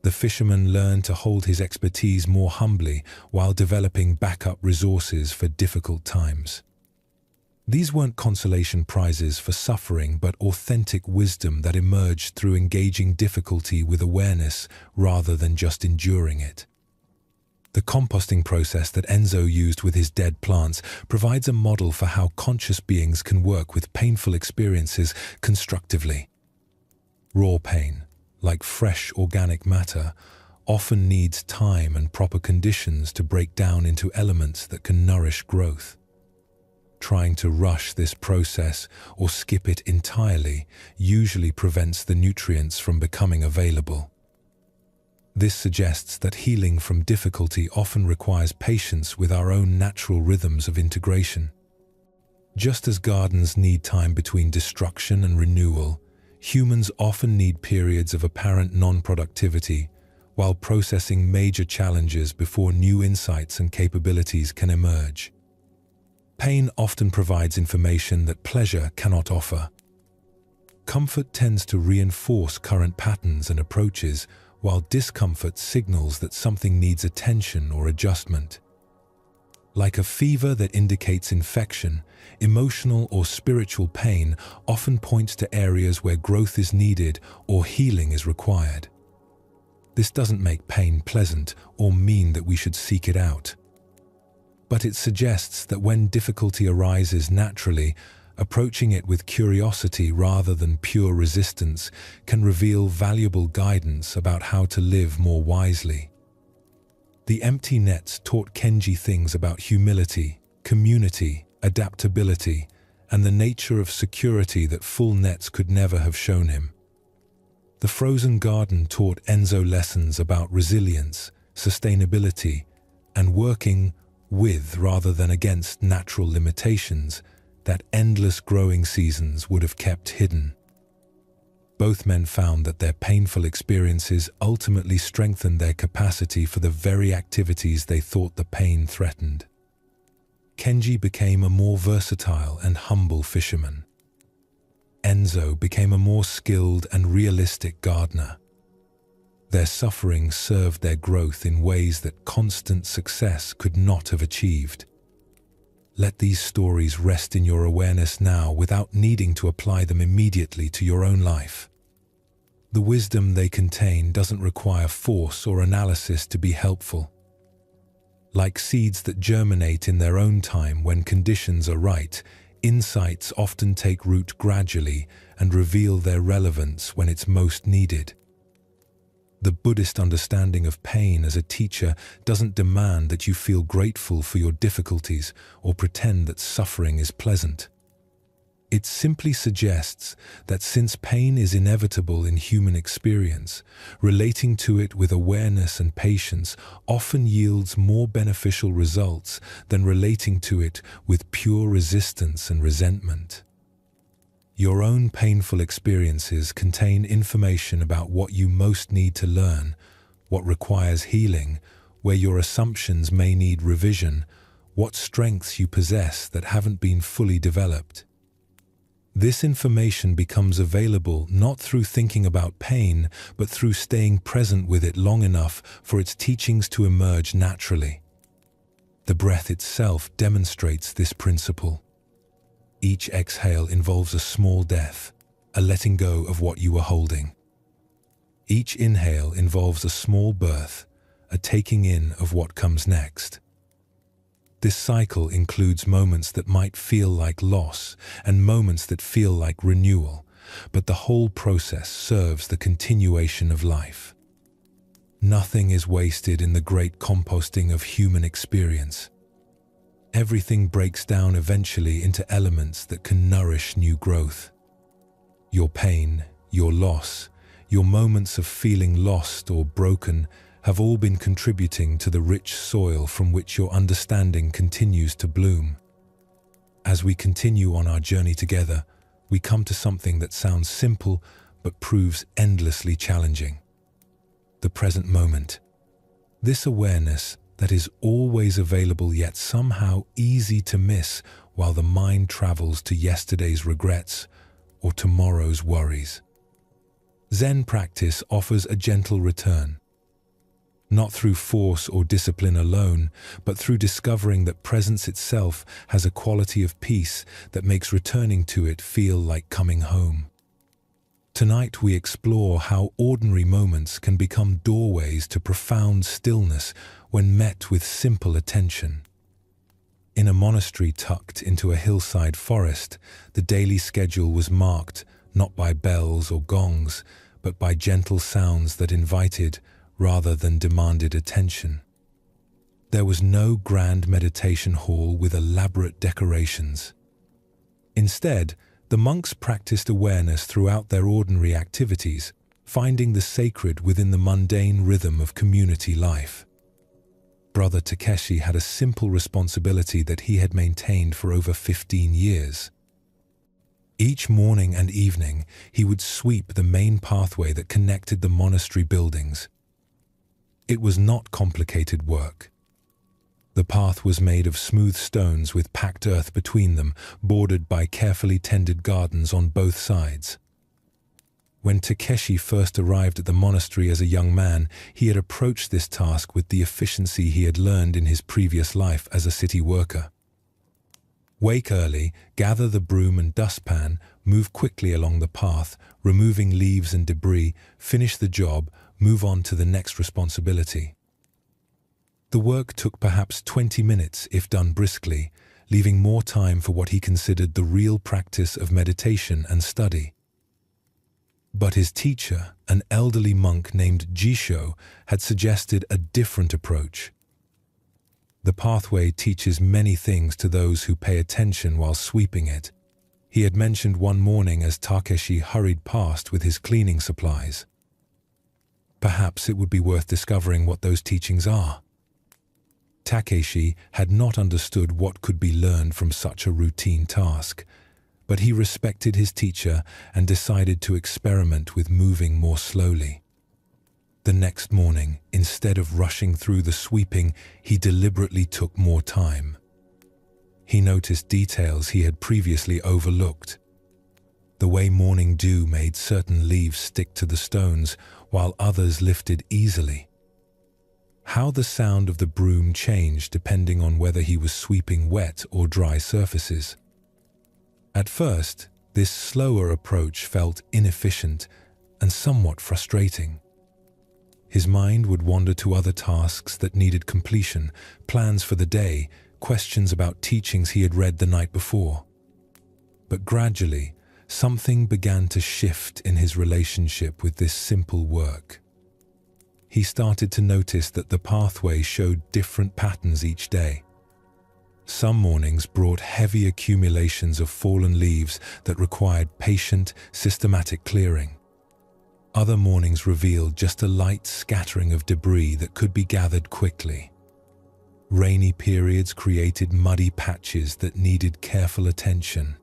The fisherman learned to hold his expertise more humbly while developing backup resources for difficult times. These weren't consolation prizes for suffering, but authentic wisdom that emerged through engaging difficulty with awareness rather than just enduring it. The composting process that Enzo used with his dead plants provides a model for how conscious beings can work with painful experiences constructively. Raw pain, like fresh organic matter, often needs time and proper conditions to break down into elements that can nourish growth. Trying to rush this process or skip it entirely usually prevents the nutrients from becoming available. This suggests that healing from difficulty often requires patience with our own natural rhythms of integration. Just as gardens need time between destruction and renewal, humans often need periods of apparent non-productivity while processing major challenges before new insights and capabilities can emerge. Pain often provides information that pleasure cannot offer. Comfort tends to reinforce current patterns and approaches, while discomfort signals that something needs attention or adjustment. Like a fever that indicates infection, emotional or spiritual pain often points to areas where growth is needed or healing is required. This doesn't make pain pleasant or mean that we should seek it out. But it suggests that when difficulty arises naturally, approaching it with curiosity rather than pure resistance can reveal valuable guidance about how to live more wisely. The empty nets taught Kenji things about humility, community, adaptability, and the nature of security that full nets could never have shown him. The frozen garden taught Enzo lessons about resilience, sustainability, and working with rather than against natural limitations that endless growing seasons would have kept hidden. Both men found that their painful experiences ultimately strengthened their capacity for the very activities they thought the pain threatened. Kenji became a more versatile and humble fisherman. Enzo became a more skilled and realistic gardener. Their suffering served their growth in ways that constant success could not have achieved. Let these stories rest in your awareness now without needing to apply them immediately to your own life. The wisdom they contain doesn't require force or analysis to be helpful. Like seeds that germinate in their own time when conditions are right, insights often take root gradually and reveal their relevance when it's most needed. The Buddhist understanding of pain as a teacher doesn't demand that you feel grateful for your difficulties or pretend that suffering is pleasant. It simply suggests that since pain is inevitable in human experience, relating to it with awareness and patience often yields more beneficial results than relating to it with pure resistance and resentment. Your own painful experiences contain information about what you most need to learn, what requires healing, where your assumptions may need revision, what strengths you possess that haven't been fully developed. This information becomes available not through thinking about pain, but through staying present with it long enough for its teachings to emerge naturally. The breath itself demonstrates this principle. Each exhale involves a small death, a letting go of what you were holding. Each inhale involves a small birth, a taking in of what comes next. This cycle includes moments that might feel like loss and moments that feel like renewal, but the whole process serves the continuation of life. Nothing is wasted in the great composting of human experience. Everything breaks down eventually into elements that can nourish new growth. Your pain, your loss, your moments of feeling lost or broken have all been contributing to the rich soil from which your understanding continues to bloom. As we continue on our journey together, we come to something that sounds simple but proves endlessly challenging. The present moment. This awareness that is always available yet somehow easy to miss while the mind travels to yesterday's regrets or tomorrow's worries. Zen practice offers a gentle return. Not through force or discipline alone, but through discovering that presence itself has a quality of peace that makes returning to it feel like coming home. Tonight we explore how ordinary moments can become doorways to profound stillness when met with simple attention. In a monastery tucked into a hillside forest, the daily schedule was marked not by bells or gongs, but by gentle sounds that invited rather than demanded attention. There was no grand meditation hall with elaborate decorations. Instead, the monks practiced awareness throughout their ordinary activities, finding the sacred within the mundane rhythm of community life. Brother Takeshi had a simple responsibility that he had maintained for over 15 years. Each morning and evening, he would sweep the main pathway that connected the monastery buildings. It was not complicated work. The path was made of smooth stones with packed earth between them, bordered by carefully tended gardens on both sides. When Takeshi first arrived at the monastery as a young man, he had approached this task with the efficiency he had learned in his previous life as a city worker. Wake early, gather the broom and dustpan, move quickly along the path, removing leaves and debris, finish the job, move on to the next responsibility. The work took perhaps 20 minutes if done briskly, leaving more time for what he considered the real practice of meditation and study. But his teacher, an elderly monk named Jisho, had suggested a different approach. The pathway teaches many things to those who pay attention while sweeping it. He had mentioned one morning as Takeshi hurried past with his cleaning supplies. Perhaps it would be worth discovering what those teachings are. Takeshi had not understood what could be learned from such a routine task, but he respected his teacher and decided to experiment with moving more slowly. The next morning, instead of rushing through the sweeping, he deliberately took more time. He noticed details he had previously overlooked. The way morning dew made certain leaves stick to the stones, while others lifted easily. how the sound of the broom changed depending on whether he was sweeping wet or dry surfaces. At first, this slower approach felt inefficient and somewhat frustrating. His mind would wander to other tasks that needed completion, plans for the day, questions about teachings he had read the night before. But gradually, something began to shift in his relationship with this simple work. He started to notice that the pathway showed different patterns each day. Some mornings brought heavy accumulations of fallen leaves that required patient, systematic clearing. Other mornings revealed just a light scattering of debris that could be gathered quickly. Rainy periods created muddy patches that needed careful attention.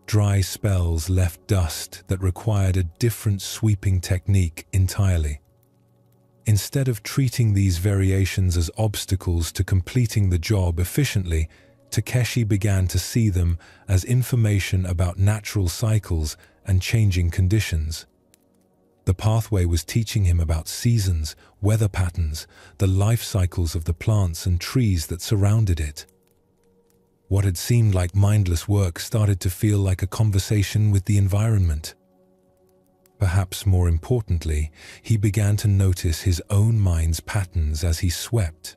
Dry spells left dust that required a different sweeping technique entirely. Instead of treating these variations as obstacles to completing the job efficiently, Takeshi began to see them as information about natural cycles and changing conditions. The pathway was teaching him about seasons, weather patterns, the life cycles of the plants and trees that surrounded it. What had seemed like mindless work started to feel like a conversation with the environment. Perhaps more importantly, he began to notice his own mind's patterns as he swept.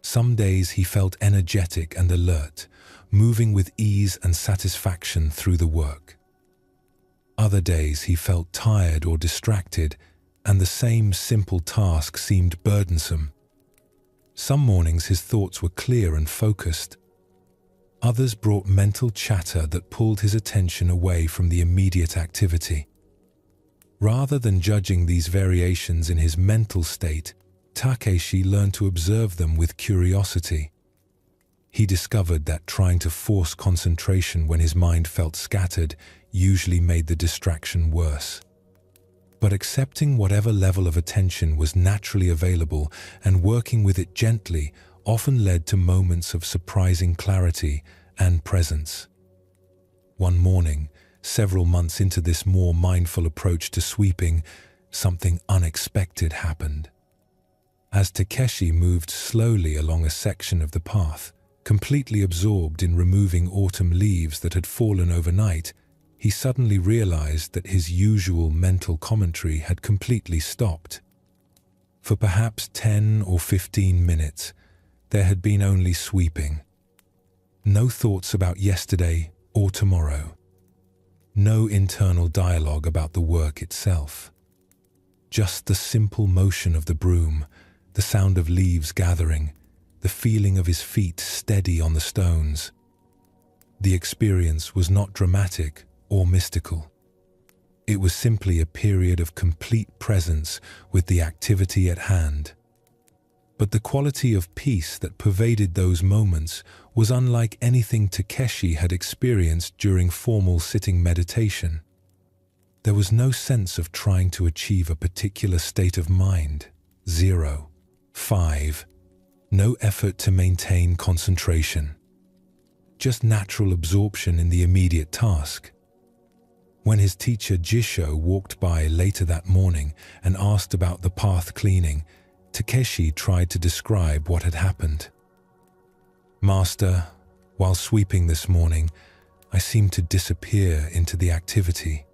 Some days he felt energetic and alert, moving with ease and satisfaction through the work. Other days he felt tired or distracted, and the same simple task seemed burdensome. Some mornings his thoughts were clear and focused. Others brought mental chatter that pulled his attention away from the immediate activity. Rather than judging these variations in his mental state, Takeshi learned to observe them with curiosity. He discovered that trying to force concentration when his mind felt scattered usually made the distraction worse. But accepting whatever level of attention was naturally available and working with it gently often led to moments of surprising clarity and presence. One morning, several months into this more mindful approach to sweeping, something unexpected happened. As Takeshi moved slowly along a section of the path, completely absorbed in removing autumn leaves that had fallen overnight, he suddenly realized that his usual mental commentary had completely stopped. For perhaps 10 or 15 minutes, there had been only sweeping. No thoughts about yesterday or tomorrow. No internal dialogue about the work itself. Just the simple motion of the broom, the sound of leaves gathering, the feeling of his feet steady on the stones. The experience was not dramatic or mystical. It was simply a period of complete presence with the activity at hand. But the quality of peace that pervaded those moments was unlike anything Takeshi had experienced during formal sitting meditation. There was no sense of trying to achieve a particular state of mind. 0. 5. No effort to maintain concentration. Just natural absorption in the immediate task. When his teacher Jisho walked by later that morning and asked about the path cleaning, Takeshi tried to describe what had happened. "Master, while sweeping this morning, I seemed to disappear into the activity.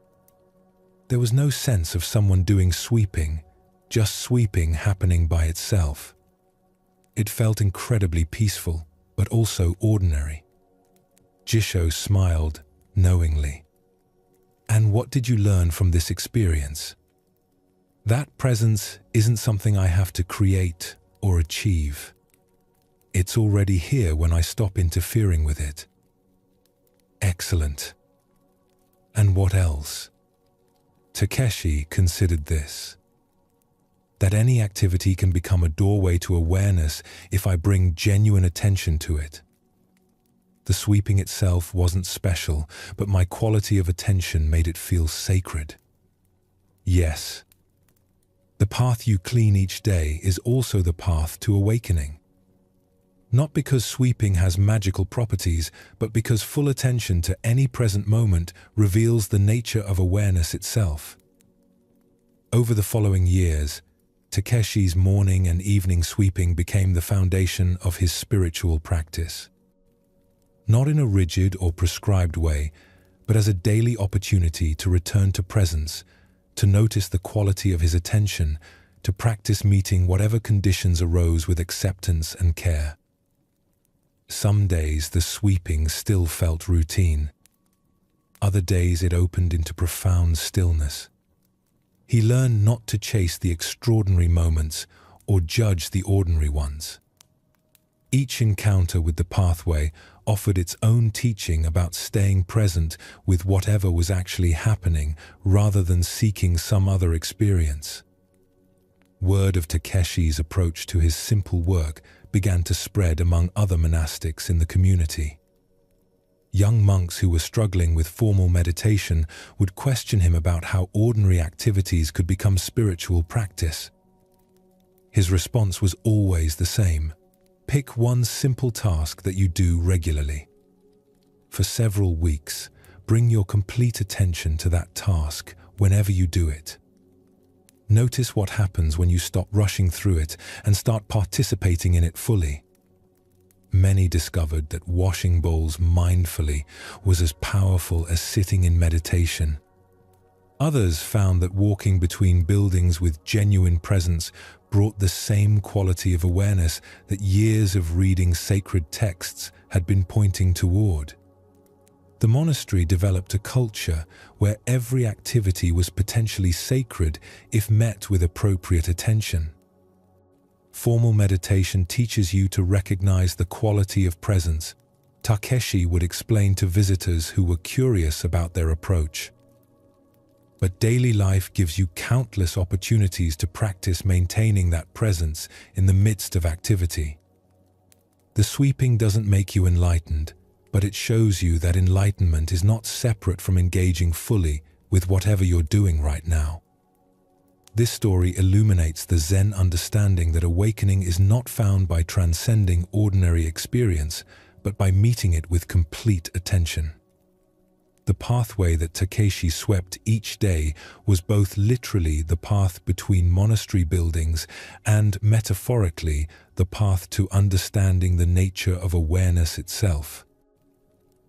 There was no sense of someone doing sweeping, just sweeping happening by itself. It felt incredibly peaceful, but also ordinary." Jisho smiled knowingly. "And what did you learn from this experience?" "That presence isn't something I have to create or achieve. It's already here when I stop interfering with it." "Excellent. And what else?" Takeshi considered this. That any activity can become a doorway to awareness if I bring genuine attention to it. The sweeping itself wasn't special, but my quality of attention made it feel sacred. Yes. The path you clean each day is also the path to awakening. Not because sweeping has magical properties, but because full attention to any present moment reveals the nature of awareness itself. Over the following years, Takeshi's morning and evening sweeping became the foundation of his spiritual practice. Not in a rigid or prescribed way, but as a daily opportunity to return to presence, to notice the quality of his attention, to practice meeting whatever conditions arose with acceptance and care. Some days the sweeping still felt routine. Other days it opened into profound stillness. He learned not to chase the extraordinary moments or judge the ordinary ones. Each encounter with the pathway offered its own teaching about staying present with whatever was actually happening rather than seeking some other experience. Word of Takeshi's approach to his simple work began to spread among other monastics in the community. Young monks who were struggling with formal meditation would question him about how ordinary activities could become spiritual practice. His response was always the same: pick one simple task that you do regularly. For several weeks, bring your complete attention to that task whenever you do it. Notice what happens when you stop rushing through it and start participating in it fully. Many discovered that washing bowls mindfully was as powerful as sitting in meditation. Others found that walking between buildings with genuine presence brought the same quality of awareness that years of reading sacred texts had been pointing toward. The monastery developed a culture where every activity was potentially sacred if met with appropriate attention. Formal meditation teaches you to recognize the quality of presence, Takeshi would explain to visitors who were curious about their approach. But daily life gives you countless opportunities to practice maintaining that presence in the midst of activity. The sweeping doesn't make you enlightened, but it shows you that enlightenment is not separate from engaging fully with whatever you're doing right now. This story illuminates the Zen understanding that awakening is not found by transcending ordinary experience, but by meeting it with complete attention. The pathway that Takeshi swept each day was both literally the path between monastery buildings and, metaphorically, the path to understanding the nature of awareness itself.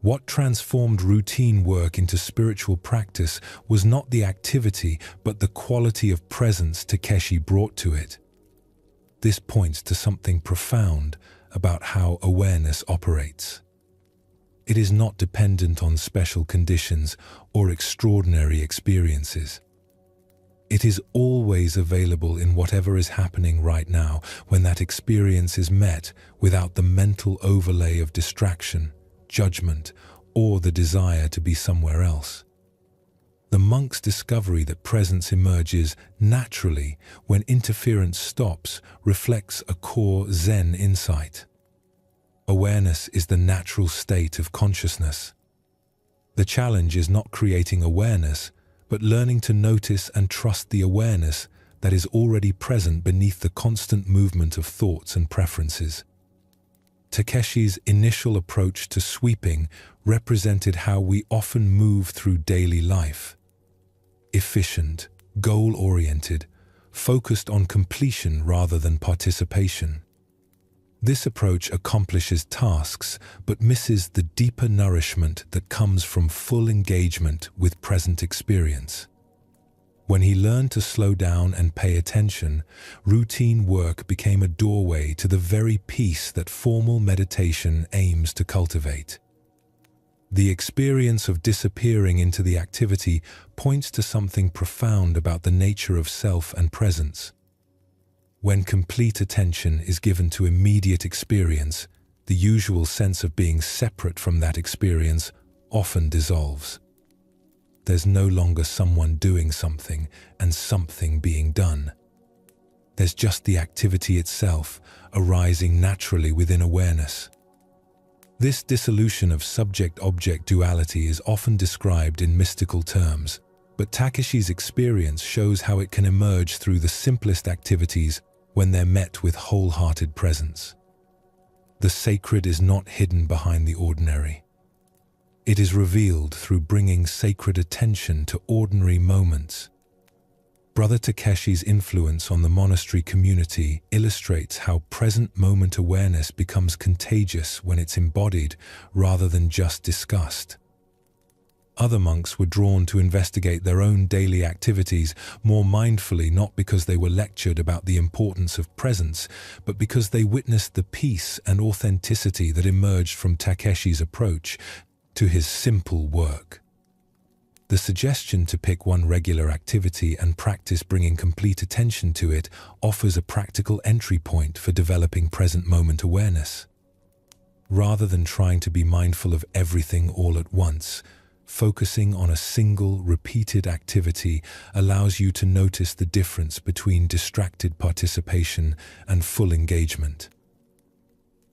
What transformed routine work into spiritual practice was not the activity, but the quality of presence Takeshi brought to it. This points to something profound about how awareness operates. It is not dependent on special conditions or extraordinary experiences. It is always available in whatever is happening right now when that experience is met without the mental overlay of distraction, judgment, or the desire to be somewhere else. The monk's discovery that presence emerges naturally when interference stops reflects a core Zen insight. Awareness is the natural state of consciousness. The challenge is not creating awareness, but learning to notice and trust the awareness that is already present beneath the constant movement of thoughts and preferences. Takeshi's initial approach to sweeping represented how we often move through daily life. Efficient, goal-oriented, focused on completion rather than participation. This approach accomplishes tasks but misses the deeper nourishment that comes from full engagement with present experience. When he learned to slow down and pay attention, routine work became a doorway to the very peace that formal meditation aims to cultivate. The experience of disappearing into the activity points to something profound about the nature of self and presence. When complete attention is given to immediate experience, the usual sense of being separate from that experience often dissolves. There's no longer someone doing something and something being done. There's just the activity itself, arising naturally within awareness. This dissolution of subject-object duality is often described in mystical terms, but Takeshi's experience shows how it can emerge through the simplest activities when they're met with wholehearted presence. The sacred is not hidden behind the ordinary. It is revealed through bringing sacred attention to ordinary moments. Brother Takeshi's influence on the monastery community illustrates how present moment awareness becomes contagious when it's embodied rather than just discussed. Other monks were drawn to investigate their own daily activities more mindfully, not because they were lectured about the importance of presence, but because they witnessed the peace and authenticity that emerged from Takeshi's approach to his simple work. The suggestion to pick one regular activity and practice bringing complete attention to it offers a practical entry point for developing present moment awareness. Rather than trying to be mindful of everything all at once, focusing on a single, repeated activity allows you to notice the difference between distracted participation and full engagement.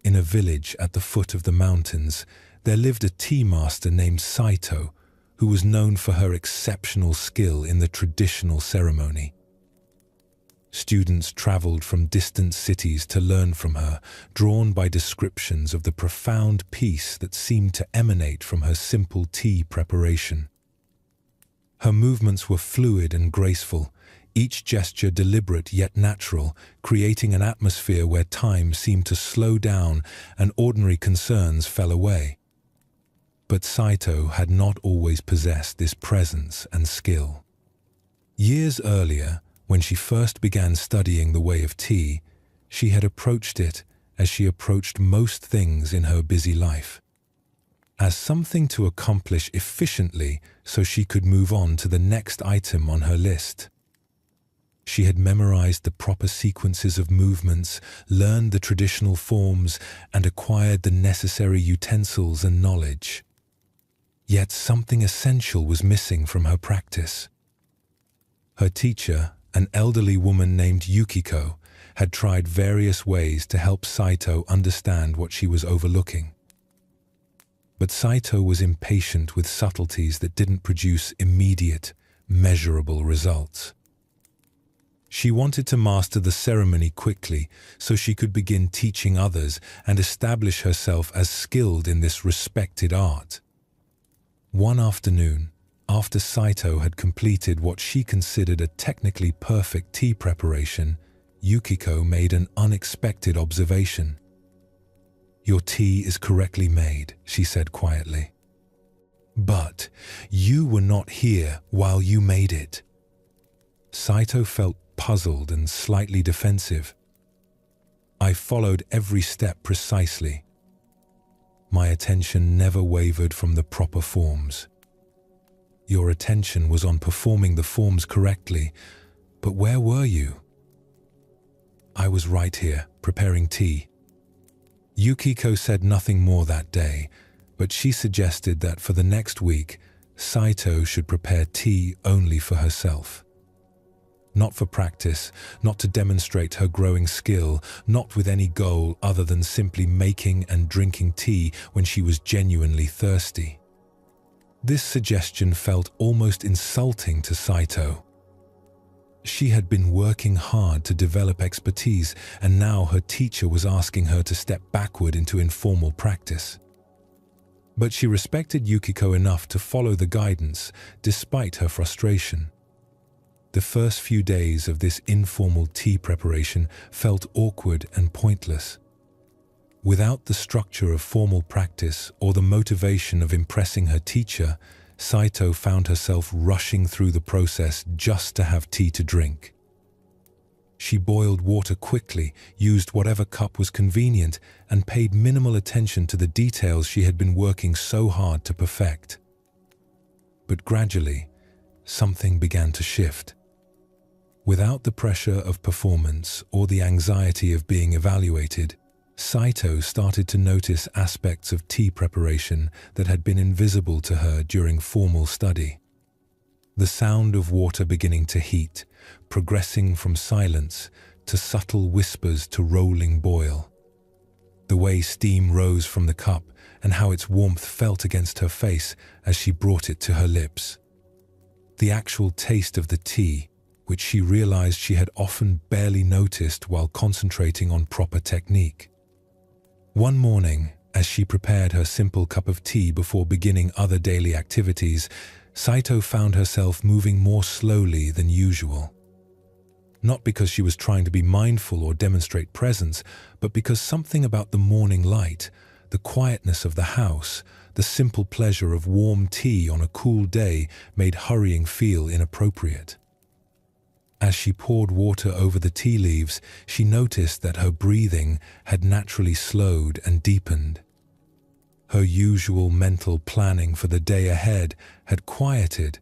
In a village at the foot of the mountains, there lived a tea master named Saito, who was known for her exceptional skill in the traditional ceremony. Students traveled from distant cities to learn from her, drawn by descriptions of the profound peace that seemed to emanate from her simple tea preparation. Her movements were fluid and graceful, each gesture deliberate yet natural, creating an atmosphere where time seemed to slow down and ordinary concerns fell away. But Saito had not always possessed this presence and skill. Years earlier, when she first began studying the way of tea, she had approached it as she approached most things in her busy life, as something to accomplish efficiently so she could move on to the next item on her list. She had memorized the proper sequences of movements, learned the traditional forms, and acquired the necessary utensils and knowledge. Yet something essential was missing from her practice. Her teacher, an elderly woman named Yukiko, had tried various ways to help Saito understand what she was overlooking. But Saito was impatient with subtleties that didn't produce immediate, measurable results. She wanted to master the ceremony quickly so she could begin teaching others and establish herself as skilled in this respected art. One afternoon, after Saito had completed what she considered a technically perfect tea preparation, Yukiko made an unexpected observation. "Your tea is correctly made," she said quietly. "But you were not here while you made it." Saito felt puzzled and slightly defensive. "I followed every step precisely. My attention never wavered from the proper forms." "Your attention was on performing the forms correctly, but where were you?" "I was right here, preparing tea." Yukiko said nothing more that day, but she suggested that for the next week, Saito should prepare tea only for herself. Not for practice, not to demonstrate her growing skill, not with any goal other than simply making and drinking tea when she was genuinely thirsty. This suggestion felt almost insulting to Saito. She had been working hard to develop expertise, and now her teacher was asking her to step backward into informal practice. But she respected Yukiko enough to follow the guidance, despite her frustration. The first few days of this informal tea preparation felt awkward and pointless. Without the structure of formal practice or the motivation of impressing her teacher, Saito found herself rushing through the process just to have tea to drink. She boiled water quickly, used whatever cup was convenient, and paid minimal attention to the details she had been working so hard to perfect. But gradually, something began to shift. Without the pressure of performance or the anxiety of being evaluated, Saito started to notice aspects of tea preparation that had been invisible to her during formal study. The sound of water beginning to heat, progressing from silence to subtle whispers to rolling boil. The way steam rose from the cup and how its warmth felt against her face as she brought it to her lips. The actual taste of the tea, which she realized she had often barely noticed while concentrating on proper technique. One morning, as she prepared her simple cup of tea before beginning other daily activities, Saito found herself moving more slowly than usual. not because she was trying to be mindful or demonstrate presence, but because something about the morning light, the quietness of the house, the simple pleasure of warm tea on a cool day made hurrying feel inappropriate. As she poured water over the tea leaves, she noticed that her breathing had naturally slowed and deepened. Her usual mental planning for the day ahead had quieted.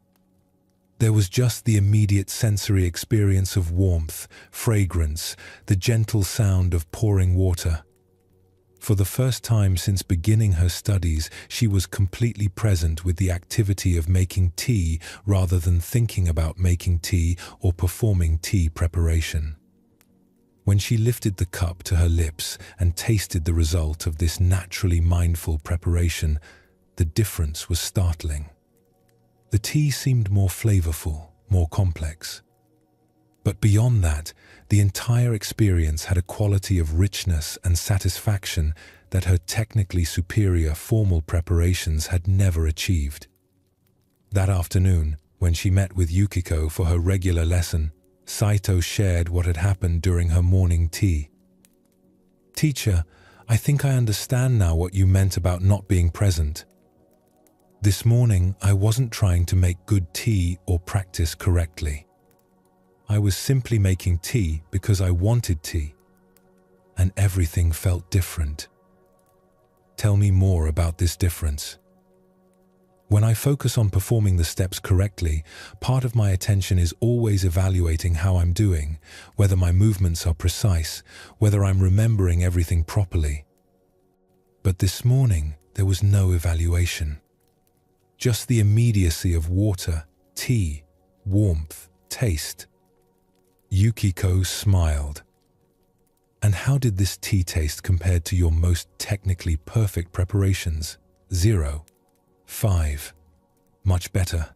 There was just the immediate sensory experience of warmth, fragrance, the gentle sound of pouring water. For the first time since beginning her studies, she was completely present with the activity of making tea rather than thinking about making tea or performing tea preparation. When she lifted the cup to her lips and tasted the result of this naturally mindful preparation, the difference was startling. The tea seemed more flavorful, more complex. But beyond that, the entire experience had a quality of richness and satisfaction that her technically superior formal preparations had never achieved. That afternoon, when she met with Yukiko for her regular lesson, Saito shared what had happened during her morning tea. "Teacher, I think I understand now what you meant about not being present. This morning, I wasn't trying to make good tea or practice correctly. I was simply making tea because I wanted tea, and everything felt different." Tell me more about this difference. When I focus on performing the steps correctly, part of my attention is always evaluating how I'm doing, whether my movements are precise, whether I'm remembering everything properly. But this morning, there was no evaluation. Just the immediacy of water, tea, warmth, taste. Yukiko smiled. "And how did this tea taste compared to your most technically perfect preparations?" 0. 5. Much better.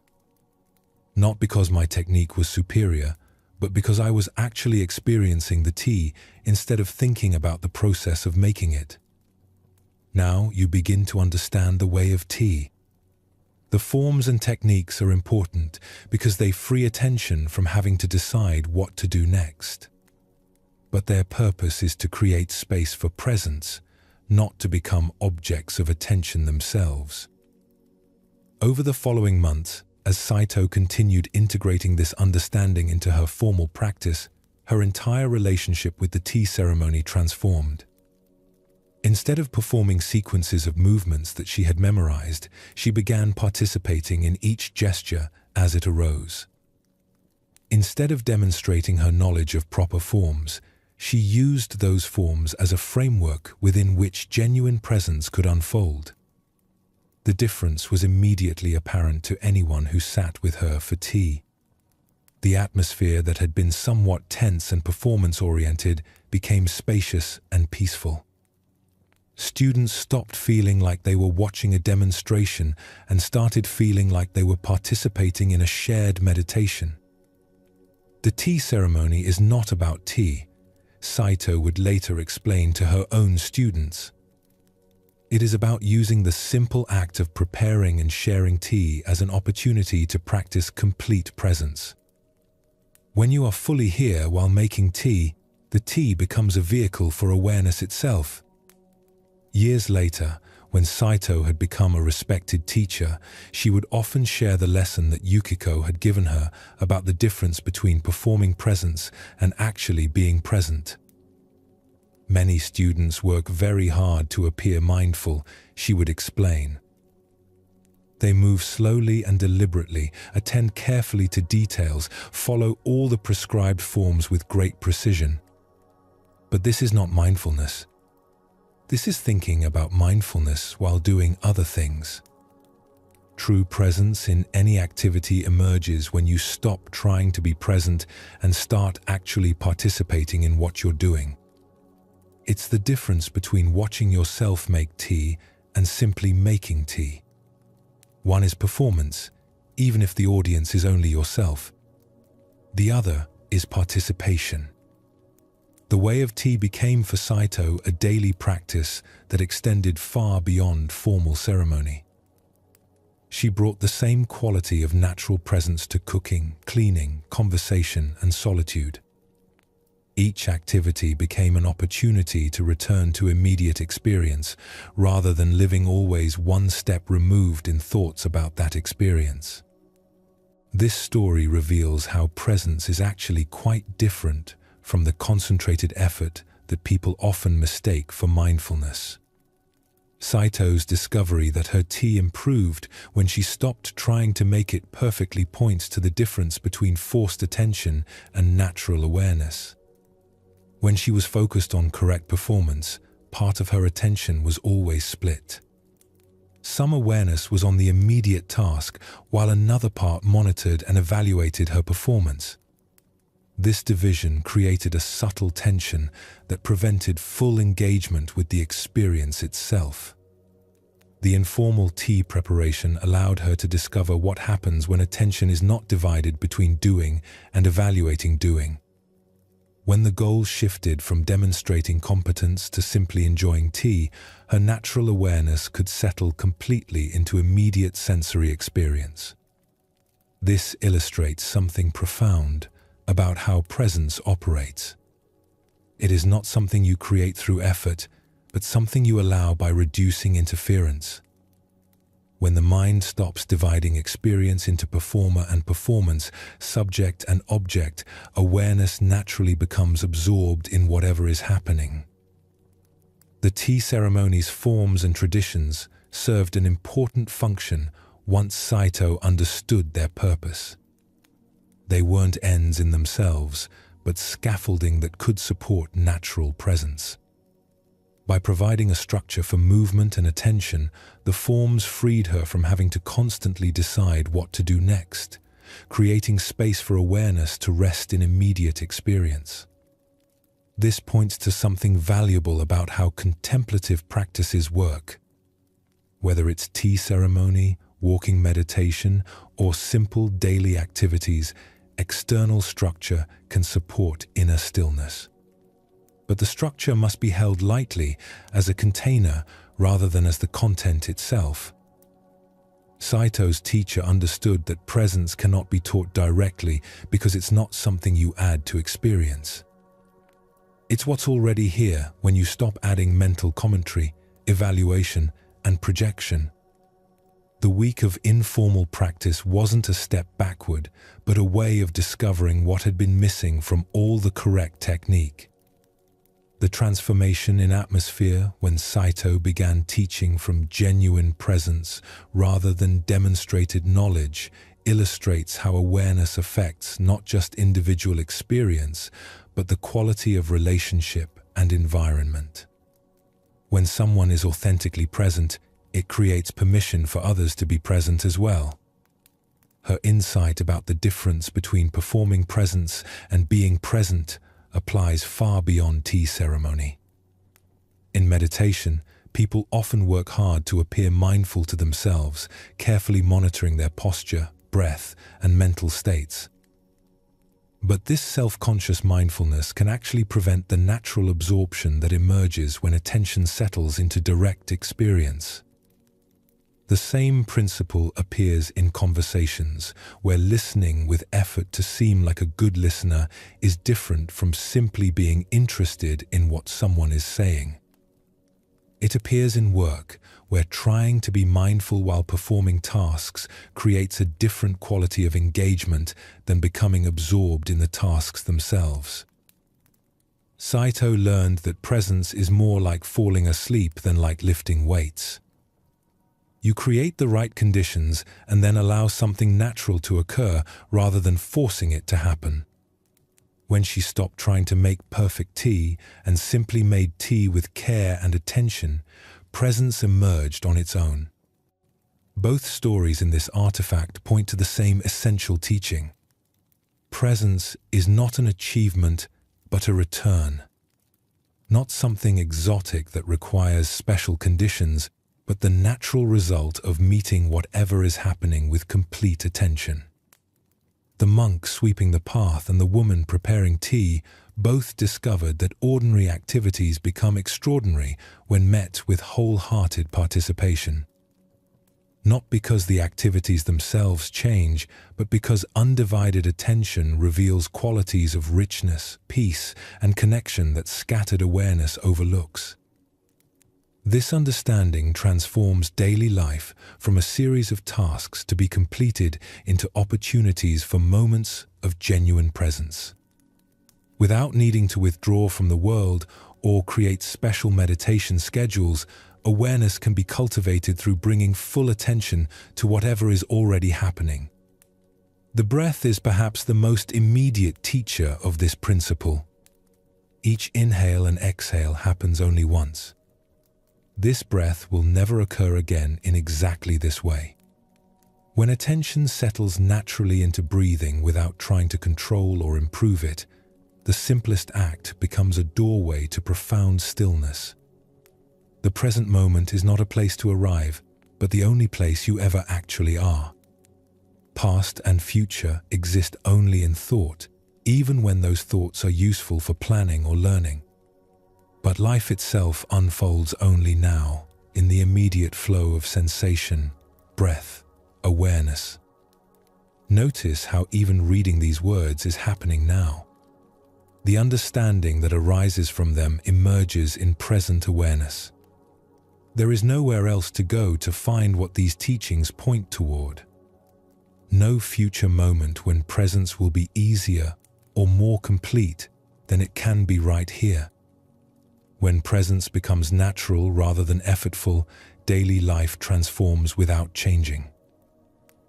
Not because my technique was superior, but because I was actually experiencing the tea instead of thinking about the process of making it. Now you begin to understand the way of tea. The forms and techniques are important because they free attention from having to decide what to do next. But their purpose is to create space for presence, not to become objects of attention themselves. Over the following months, as Saito continued integrating this understanding into her formal practice, her entire relationship with the tea ceremony transformed. Instead of performing sequences of movements that she had memorized, she began participating in each gesture as it arose. Instead of demonstrating her knowledge of proper forms, she used those forms as a framework within which genuine presence could unfold. The difference was immediately apparent to anyone who sat with her for tea. The atmosphere that had been somewhat tense and performance-oriented became spacious and peaceful. Students stopped feeling like they were watching a demonstration and started feeling like they were participating in a shared meditation. The tea ceremony is not about tea, Saito would later explain to her own students. It is about using the simple act of preparing and sharing tea as an opportunity to practice complete presence. When you are fully here while making tea, the tea becomes a vehicle for awareness itself. Years later, when Saito had become a respected teacher, she would often share the lesson that Yukiko had given her about the difference between performing presence and actually being present. Many students work very hard to appear mindful, she would explain. They move slowly and deliberately, attend carefully to details, follow all the prescribed forms with great precision. But this is not mindfulness. This is thinking about mindfulness while doing other things. True presence in any activity emerges when you stop trying to be present and start actually participating in what you're doing. It's the difference between watching yourself make tea and simply making tea. One is performance, even if the audience is only yourself. The other is participation. The way of tea became for Saito a daily practice that extended far beyond formal ceremony. She brought the same quality of natural presence to cooking, cleaning, conversation, and solitude. Each activity became an opportunity to return to immediate experience, rather than living always one step removed in thoughts about that experience. This story reveals how presence is actually quite different from the concentrated effort that people often mistake for mindfulness. Saito's discovery that her tea improved when she stopped trying to make it perfectly points to the difference between forced attention and natural awareness. When she was focused on correct performance, part of her attention was always split. Some awareness was on the immediate task, while another part monitored and evaluated her performance. This division created a subtle tension that prevented full engagement with the experience itself. The informal tea preparation allowed her to discover what happens when attention is not divided between doing and evaluating doing. When the goal shifted from demonstrating competence to simply enjoying tea, her natural awareness could settle completely into immediate sensory experience. This illustrates something profound about how presence operates. It is not something you create through effort, but something you allow by reducing interference. When the mind stops dividing experience into performer and performance, subject and object, awareness naturally becomes absorbed in whatever is happening. The tea ceremony's forms and traditions served an important function once Saito understood their purpose. They weren't ends in themselves, but scaffolding that could support natural presence. By providing a structure for movement and attention, the forms freed her from having to constantly decide what to do next, creating space for awareness to rest in immediate experience. This points to something valuable about how contemplative practices work. Whether it's tea ceremony, walking meditation, or simple daily activities, external structure can support inner stillness. But the structure must be held lightly as a container rather than as the content itself. Saito's teacher understood that presence cannot be taught directly because it's not something you add to experience. It's what's already here when you stop adding mental commentary, evaluation, and projection. The week of informal practice wasn't a step backward, but a way of discovering what had been missing from all the correct technique. The transformation in atmosphere when Saito began teaching from genuine presence rather than demonstrated knowledge illustrates how awareness affects not just individual experience, but the quality of relationship and environment. When someone is authentically present, it creates permission for others to be present as well. Her insight about the difference between performing presence and being present applies far beyond tea ceremony. In meditation, people often work hard to appear mindful to themselves, carefully monitoring their posture, breath, and mental states. But this self-conscious mindfulness can actually prevent the natural absorption that emerges when attention settles into direct experience. The same principle appears in conversations, where listening with effort to seem like a good listener is different from simply being interested in what someone is saying. It appears in work, where trying to be mindful while performing tasks creates a different quality of engagement than becoming absorbed in the tasks themselves. Saito learned that presence is more like falling asleep than like lifting weights. You create the right conditions and then allow something natural to occur rather than forcing it to happen. When she stopped trying to make perfect tea and simply made tea with care and attention, presence emerged on its own. Both stories in this artifact point to the same essential teaching. Presence is not an achievement, but a return. Not something exotic that requires special conditions, but the natural result of meeting whatever is happening with complete attention. The monk sweeping the path and the woman preparing tea both discovered that ordinary activities become extraordinary when met with wholehearted participation. not because the activities themselves change, but because undivided attention reveals qualities of richness, peace, and connection that scattered awareness overlooks. This understanding transforms daily life from a series of tasks to be completed into opportunities for moments of genuine presence. Without needing to withdraw from the world or create special meditation schedules, awareness can be cultivated through bringing full attention to whatever is already happening. The breath is perhaps the most immediate teacher of this principle. Each inhale and exhale happens only once. This breath will never occur again in exactly this way. When attention settles naturally into breathing without trying to control or improve it, the simplest act becomes a doorway to profound stillness. The present moment is not a place to arrive, but the only place you ever actually are. Past and future exist only in thought, even when those thoughts are useful for planning or learning. But life itself unfolds only now, in the immediate flow of sensation, breath, awareness. Notice how even reading these words is happening now. The understanding that arises from them emerges in present awareness. There is nowhere else to go to find what these teachings point toward. No future moment when presence will be easier or more complete than it can be right here. When presence becomes natural rather than effortful, daily life transforms without changing.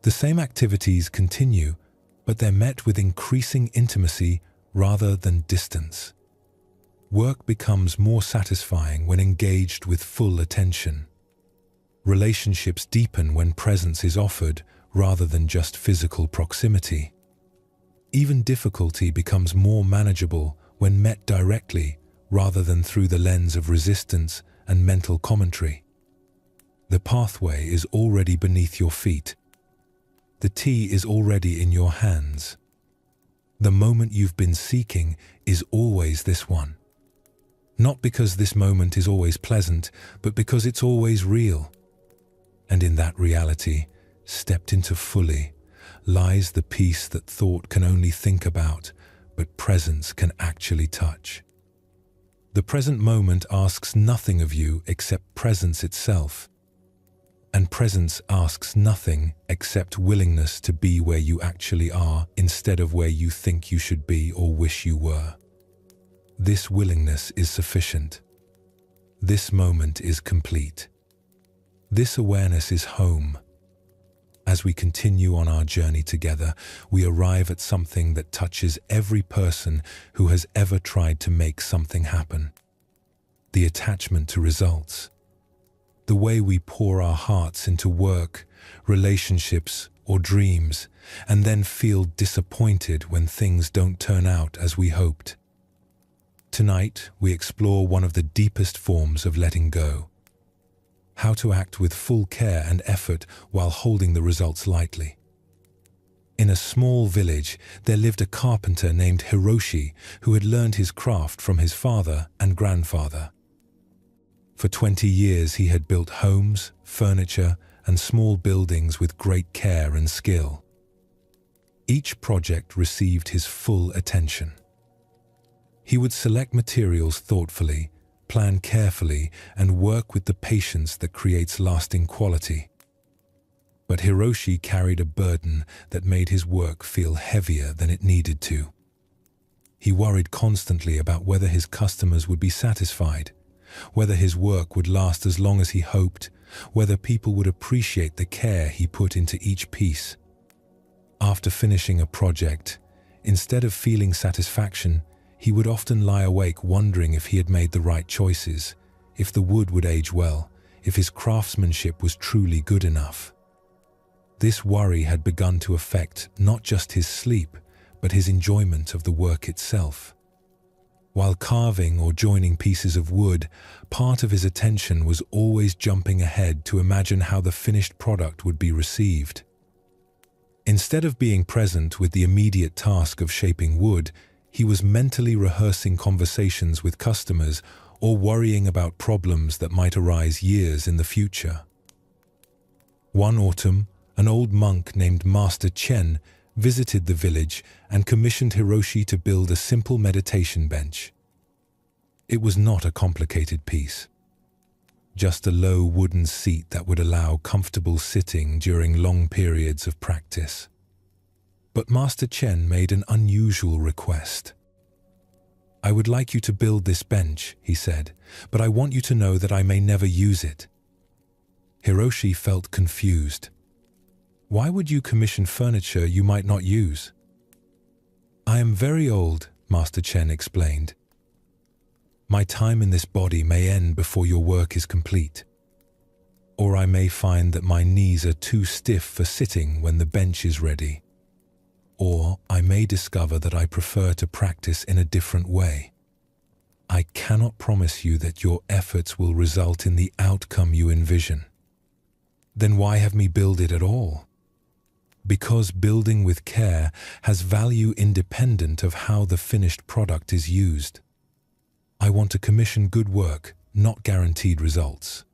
The same activities continue, but they're met with increasing intimacy rather than distance. Work becomes more satisfying when engaged with full attention. Relationships deepen when presence is offered rather than just physical proximity. Even difficulty becomes more manageable when met directly rather than through the lens of resistance and mental commentary. The pathway is already beneath your feet. The tea is already in your hands. The moment you've been seeking is always this one. Not because this moment is always pleasant, but because it's always real. And in that reality, stepped into fully, lies the peace that thought can only think about, but presence can actually touch. The present moment asks nothing of you except presence itself. And presence asks nothing except willingness to be where you actually are instead of where you think you should be or wish you were. This willingness is sufficient. This moment is complete. This awareness is home. As we continue on our journey together, we arrive at something that touches every person who has ever tried to make something happen. The attachment to results. The way we pour our hearts into work, relationships, or dreams, and then feel disappointed when things don't turn out as we hoped. Tonight, we explore one of the deepest forms of letting go. How to act with full care and effort while holding the results lightly. In a small village, there lived a carpenter named Hiroshi who had learned his craft from his father and grandfather. For 20 years he had built homes, furniture, and small buildings with great care and skill. Each project received his full attention. He would select materials thoughtfully, plan carefully, and work with the patience that creates lasting quality. But Hiroshi carried a burden that made his work feel heavier than it needed to. He worried constantly about whether his customers would be satisfied, whether his work would last as long as he hoped, whether people would appreciate the care he put into each piece. After finishing a project, instead of feeling satisfaction, he would often lie awake wondering if he had made the right choices, if the wood would age well, if his craftsmanship was truly good enough. This worry had begun to affect not just his sleep, but his enjoyment of the work itself. While carving or joining pieces of wood, part of his attention was always jumping ahead to imagine how the finished product would be received. Instead of being present with the immediate task of shaping wood, he was mentally rehearsing conversations with customers or worrying about problems that might arise years in the future. One autumn, an old monk named Master Chen visited the village and commissioned Hiroshi to build a simple meditation bench. It was not a complicated piece, just a low wooden seat that would allow comfortable sitting during long periods of practice. But Master Chen made an unusual request. "I would like you to build this bench," he said, "but I want you to know that I may never use it." Hiroshi felt confused. Why would you commission furniture you might not use? "I am very old," Master Chen explained. "My time in this body may end before your work is complete. Or I may find that my knees are too stiff for sitting when the bench is ready. Or I may discover that I prefer to practice in a different way. I cannot promise you that your efforts will result in the outcome you envision." "Then why have me build it at all?" "Because building with care has value independent of how the finished product is used. I want to commission good work, not guaranteed results."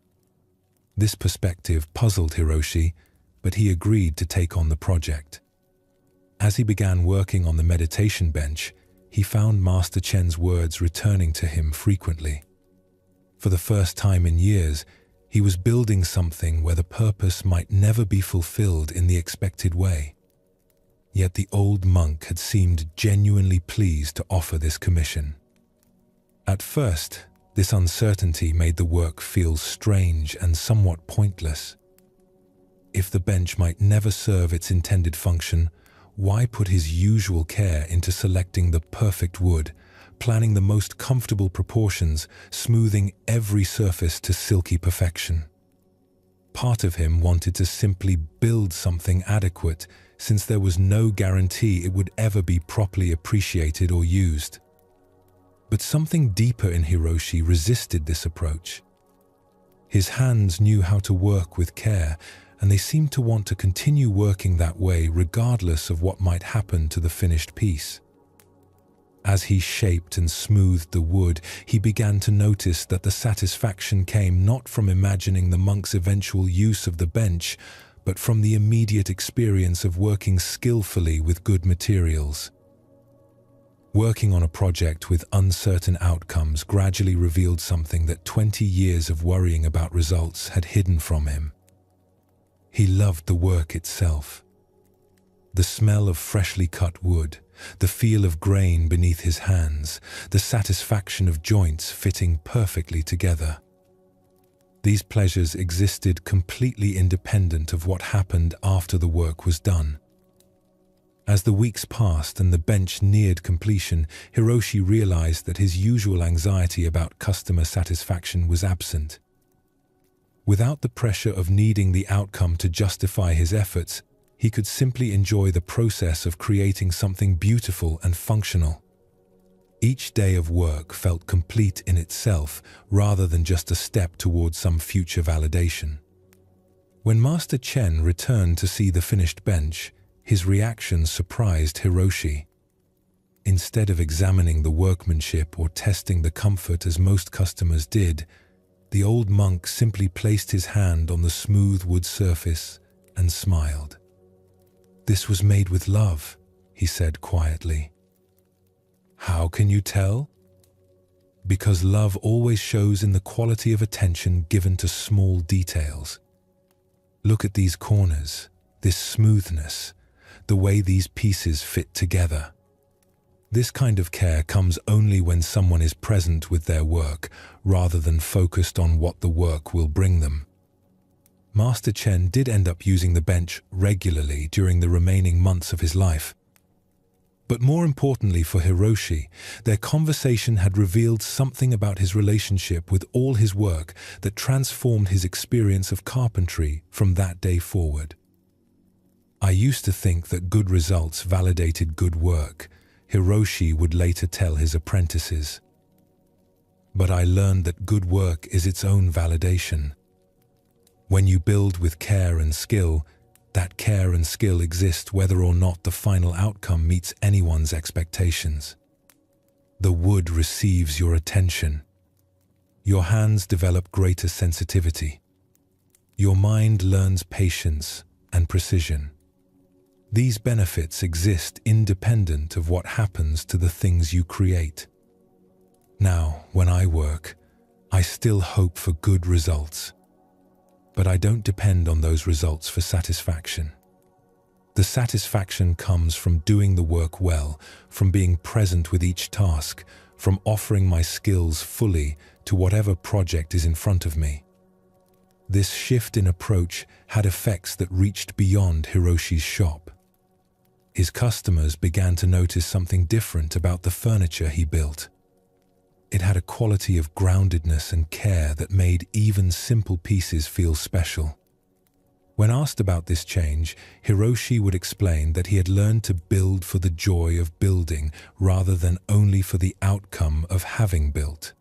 This perspective puzzled Hiroshi, but he agreed to take on the project. As he began working on the meditation bench, he found Master Chen's words returning to him frequently. For the first time in years, he was building something where the purpose might never be fulfilled in the expected way. Yet the old monk had seemed genuinely pleased to offer this commission. At first, this uncertainty made the work feel strange and somewhat pointless. If the bench might never serve its intended function, why put his usual care into selecting the perfect wood, planning the most comfortable proportions, smoothing every surface to silky perfection? Part of him wanted to simply build something adequate, since there was no guarantee it would ever be properly appreciated or used. But something deeper in Hiroshi resisted this approach. His hands knew how to work with care, and they seemed to want to continue working that way regardless of what might happen to the finished piece. As he shaped and smoothed the wood, he began to notice that the satisfaction came not from imagining the monk's eventual use of the bench, but from the immediate experience of working skillfully with good materials. Working on a project with uncertain outcomes gradually revealed something that 20 years of worrying about results had hidden from him. He loved the work itself. The smell of freshly cut wood, the feel of grain beneath his hands, the satisfaction of joints fitting perfectly together. These pleasures existed completely independent of what happened after the work was done. As the weeks passed and the bench neared completion, Hiroshi realized that his usual anxiety about customer satisfaction was absent. Without the pressure of needing the outcome to justify his efforts, he could simply enjoy the process of creating something beautiful and functional. Each day of work felt complete in itself, rather than just a step towards some future validation. When Master Chen returned to see the finished bench, his reaction surprised Hiroshi. Instead of examining the workmanship or testing the comfort as most customers did, the old monk simply placed his hand on the smooth wood surface and smiled. "This was made with love," he said quietly. "How can you tell?" "Because love always shows in the quality of attention given to small details. Look at these corners, this smoothness, the way these pieces fit together. This kind of care comes only when someone is present with their work, rather than focused on what the work will bring them." Master Chen did end up using the bench regularly during the remaining months of his life. But more importantly for Hiroshi, their conversation had revealed something about his relationship with all his work that transformed his experience of carpentry from that day forward. "I used to think that good results validated good work," Hiroshi would later tell his apprentices. "But I learned that good work is its own validation. When you build with care and skill, that care and skill exist whether or not the final outcome meets anyone's expectations. The wood receives your attention. Your hands develop greater sensitivity. Your mind learns patience and precision. These benefits exist independent of what happens to the things you create. Now, when I work, I still hope for good results. But I don't depend on those results for satisfaction. The satisfaction comes from doing the work well, from being present with each task, from offering my skills fully to whatever project is in front of me. This shift in approach had effects that reached beyond Hiroshi's shop. His customers began to notice something different about the furniture he built. It had a quality of groundedness and care that made even simple pieces feel special. When asked about this change, Hiroshi would explain that he had learned to build for the joy of building rather than only for the outcome of having built.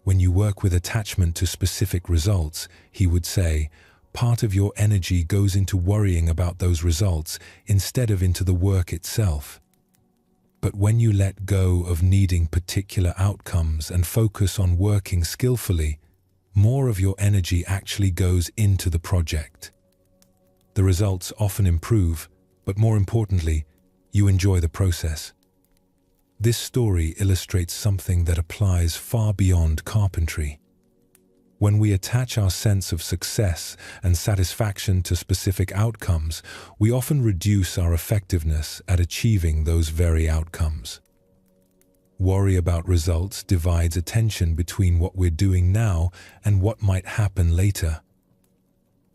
When you work with attachment to specific results, he would say, part of your energy goes into worrying about those results instead of into the work itself. But when you let go of needing particular outcomes and focus on working skillfully, more of your energy actually goes into the project. The results often improve, but more importantly, you enjoy the process. This story illustrates something that applies far beyond carpentry. When we attach our sense of success and satisfaction to specific outcomes, we often reduce our effectiveness at achieving those very outcomes. Worry about results divides attention between what we're doing now and what might happen later.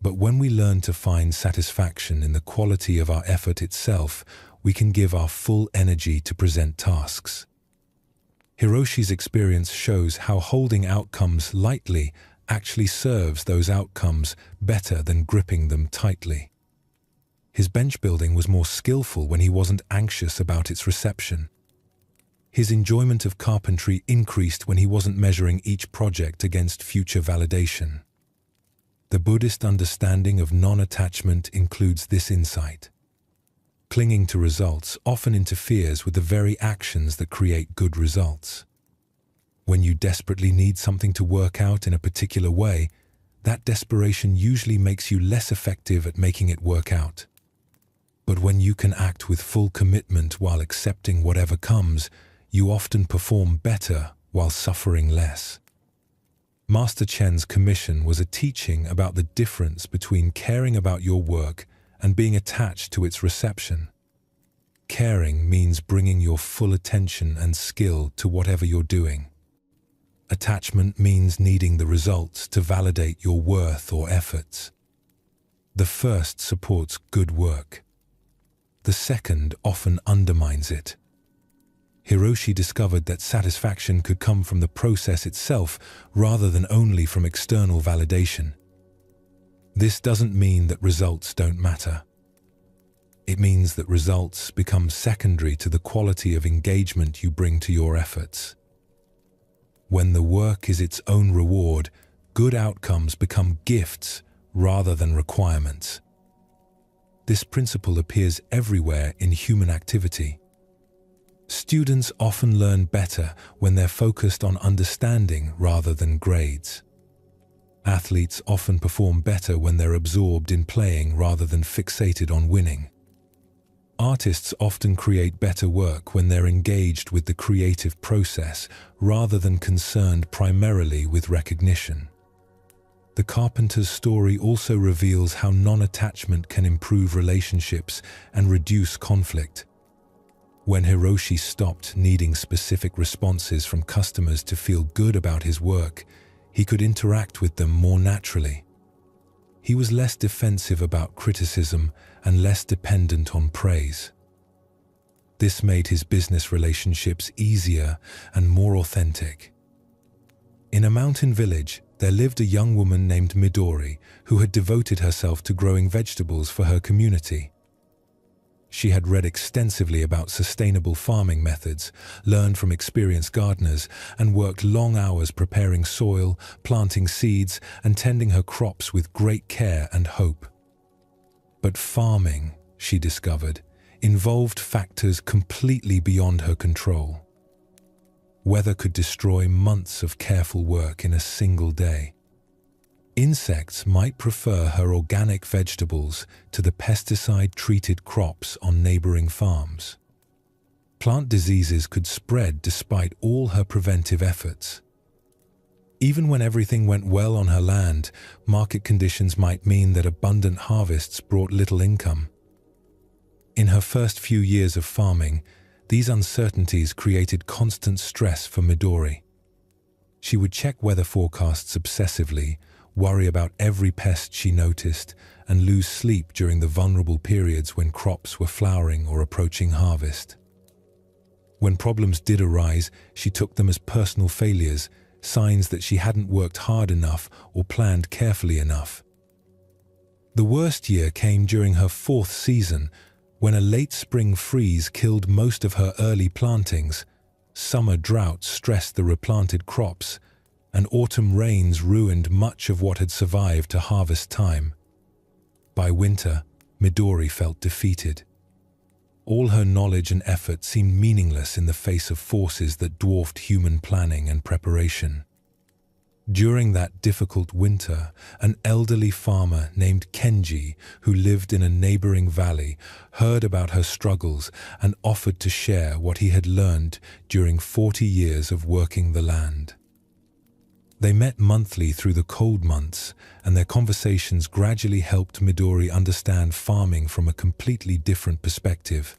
But when we learn to find satisfaction in the quality of our effort itself, we can give our full energy to present tasks. Hiroshi's experience shows how holding outcomes lightly actually serves those outcomes better than gripping them tightly. His bench building was more skillful when he wasn't anxious about its reception. His enjoyment of carpentry increased when he wasn't measuring each project against future validation. The Buddhist understanding of non-attachment includes this insight. Clinging to results often interferes with the very actions that create good results. When you desperately need something to work out in a particular way, that desperation usually makes you less effective at making it work out. But when you can act with full commitment while accepting whatever comes, you often perform better while suffering less. Master Chen's commission was a teaching about the difference between caring about your work and being attached to its reception. Caring means bringing your full attention and skill to whatever you're doing. Attachment means needing the results to validate your worth or efforts. The first supports good work. The second often undermines it. Hiroshi discovered that satisfaction could come from the process itself rather than only from external validation. This doesn't mean that results don't matter. It means that results become secondary to the quality of engagement you bring to your efforts. When the work is its own reward, good outcomes become gifts rather than requirements. This principle appears everywhere in human activity. Students often learn better when they're focused on understanding rather than grades. Athletes often perform better when they're absorbed in playing rather than fixated on winning. Artists often create better work when they're engaged with the creative process rather than concerned primarily with recognition. The carpenter's story also reveals how non-attachment can improve relationships and reduce conflict. When Hiroshi stopped needing specific responses from customers to feel good about his work, he could interact with them more naturally. He was less defensive about criticism and less dependent on praise. This made his business relationships easier and more authentic. In a mountain village, there lived a young woman named Midori who had devoted herself to growing vegetables for her community. She had read extensively about sustainable farming methods, learned from experienced gardeners, and worked long hours preparing soil, planting seeds, and tending her crops with great care and hope. But farming, she discovered, involved factors completely beyond her control. Weather could destroy months of careful work in a single day. Insects might prefer her organic vegetables to the pesticide-treated crops on neighboring farms. Plant diseases could spread despite all her preventive efforts. Even when everything went well on her land, market conditions might mean that abundant harvests brought little income. In her first few years of farming, these uncertainties created constant stress for Midori. She would check weather forecasts obsessively, worry about every pest she noticed, and lose sleep during the vulnerable periods when crops were flowering or approaching harvest. When problems did arise, she took them as personal failures, signs that she hadn't worked hard enough or planned carefully enough. The worst year came during her fourth season, when a late spring freeze killed most of her early plantings, summer droughts stressed the replanted crops, and autumn rains ruined much of what had survived to harvest time. By winter, Midori felt defeated. All her knowledge and effort seemed meaningless in the face of forces that dwarfed human planning and preparation. During that difficult winter, an elderly farmer named Kenji, who lived in a neighboring valley, heard about her struggles and offered to share what he had learned during 40 years of working the land. They met monthly through the cold months, and their conversations gradually helped Midori understand farming from a completely different perspective.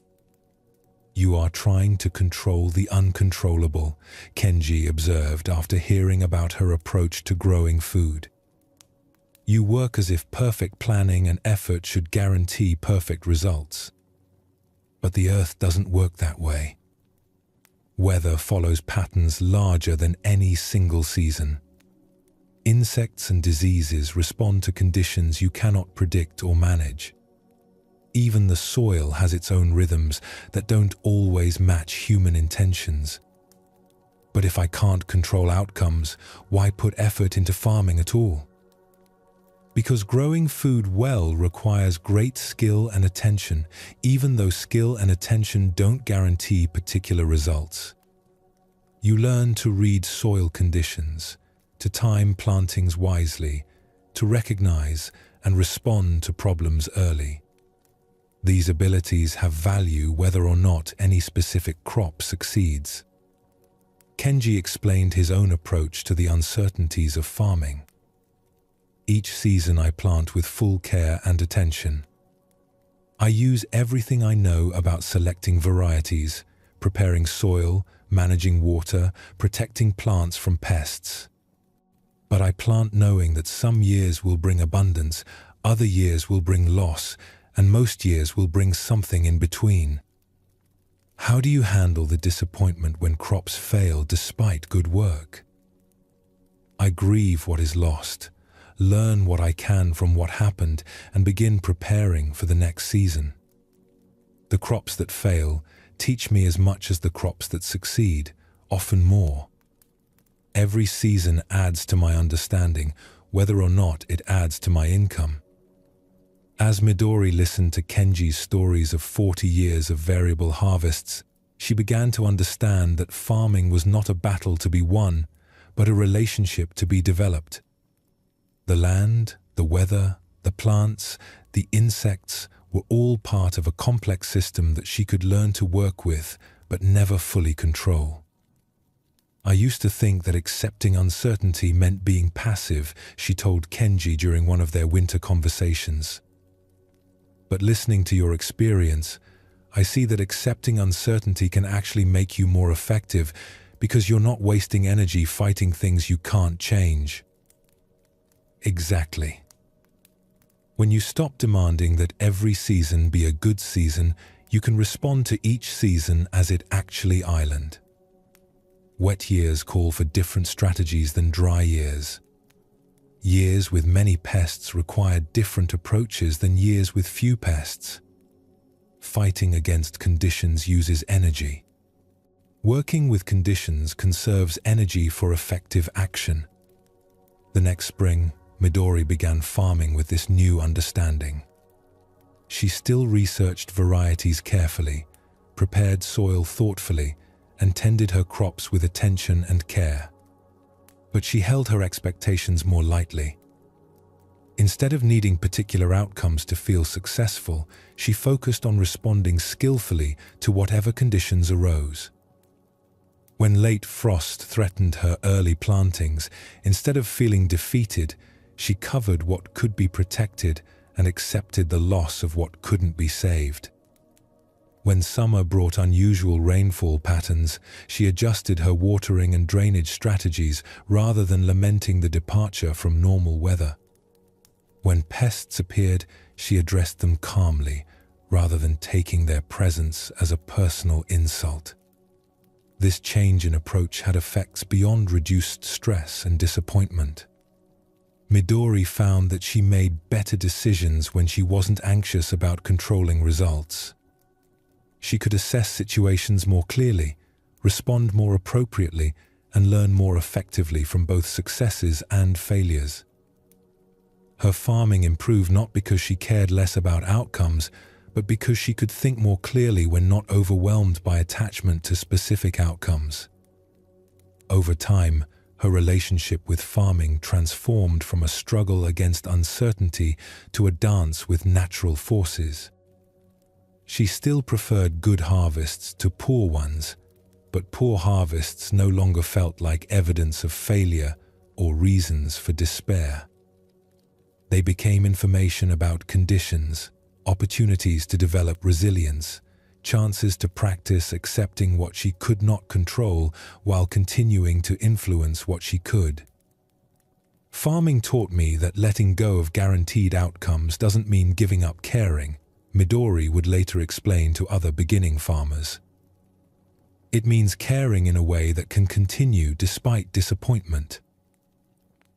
"You are trying to control the uncontrollable," Kenji observed after hearing about her approach to growing food. "You work as if perfect planning and effort should guarantee perfect results. But the earth doesn't work that way. Weather follows patterns larger than any single season. Insects and diseases respond to conditions you cannot predict or manage. Even the soil has its own rhythms that don't always match human intentions. But if I can't control outcomes, why put effort into farming at all? Because growing food well requires great skill and attention, even though skill and attention don't guarantee particular results. You learn to read soil conditions, to time plantings wisely, to recognize and respond to problems early. These abilities have value whether or not any specific crop succeeds." Kenji explained his own approach to the uncertainties of farming. "Each season I plant with full care and attention. I use everything I know about selecting varieties, preparing soil, managing water, protecting plants from pests. But I plant knowing that some years will bring abundance, other years will bring loss, and most years will bring something in between. How do you handle the disappointment when crops fail despite good work? I grieve what is lost, learn what I can from what happened, and begin preparing for the next season. The crops that fail teach me as much as the crops that succeed, often more. Every season adds to my understanding, whether or not it adds to my income." As Midori listened to Kenji's stories of 40 years of variable harvests, she began to understand that farming was not a battle to be won, but a relationship to be developed. The land, the weather, the plants, the insects were all part of a complex system that she could learn to work with, but never fully control. "I used to think that accepting uncertainty meant being passive," she told Kenji during one of their winter conversations. "But listening to your experience, I see that accepting uncertainty can actually make you more effective because you're not wasting energy fighting things you can't change." Exactly. When you stop demanding that every season be a good season, you can respond to each season as it actually island. Wet years call for different strategies than dry years. Years with many pests require different approaches than years with few pests. Fighting against conditions uses energy. Working with conditions conserves energy for effective action. The next spring, Midori began farming with this new understanding. She still researched varieties carefully, prepared soil thoughtfully, and tended her crops with attention and care. But she held her expectations more lightly. Instead of needing particular outcomes to feel successful, she focused on responding skillfully to whatever conditions arose. When late frost threatened her early plantings, instead of feeling defeated, she covered what could be protected and accepted the loss of what couldn't be saved. When summer brought unusual rainfall patterns, she adjusted her watering and drainage strategies rather than lamenting the departure from normal weather. When pests appeared, she addressed them calmly, rather than taking their presence as a personal insult. This change in approach had effects beyond reduced stress and disappointment. Midori found that she made better decisions when she wasn't anxious about controlling results. She could assess situations more clearly, respond more appropriately, and learn more effectively from both successes and failures. Her farming improved not because she cared less about outcomes, but because she could think more clearly when not overwhelmed by attachment to specific outcomes. Over time, her relationship with farming transformed from a struggle against uncertainty to a dance with natural forces. She still preferred good harvests to poor ones, but poor harvests no longer felt like evidence of failure or reasons for despair. They became information about conditions, opportunities to develop resilience, chances to practice accepting what she could not control while continuing to influence what she could. Farming taught me that letting go of guaranteed outcomes doesn't mean giving up caring, Midori would later explain to other beginning farmers. It means caring in a way that can continue despite disappointment.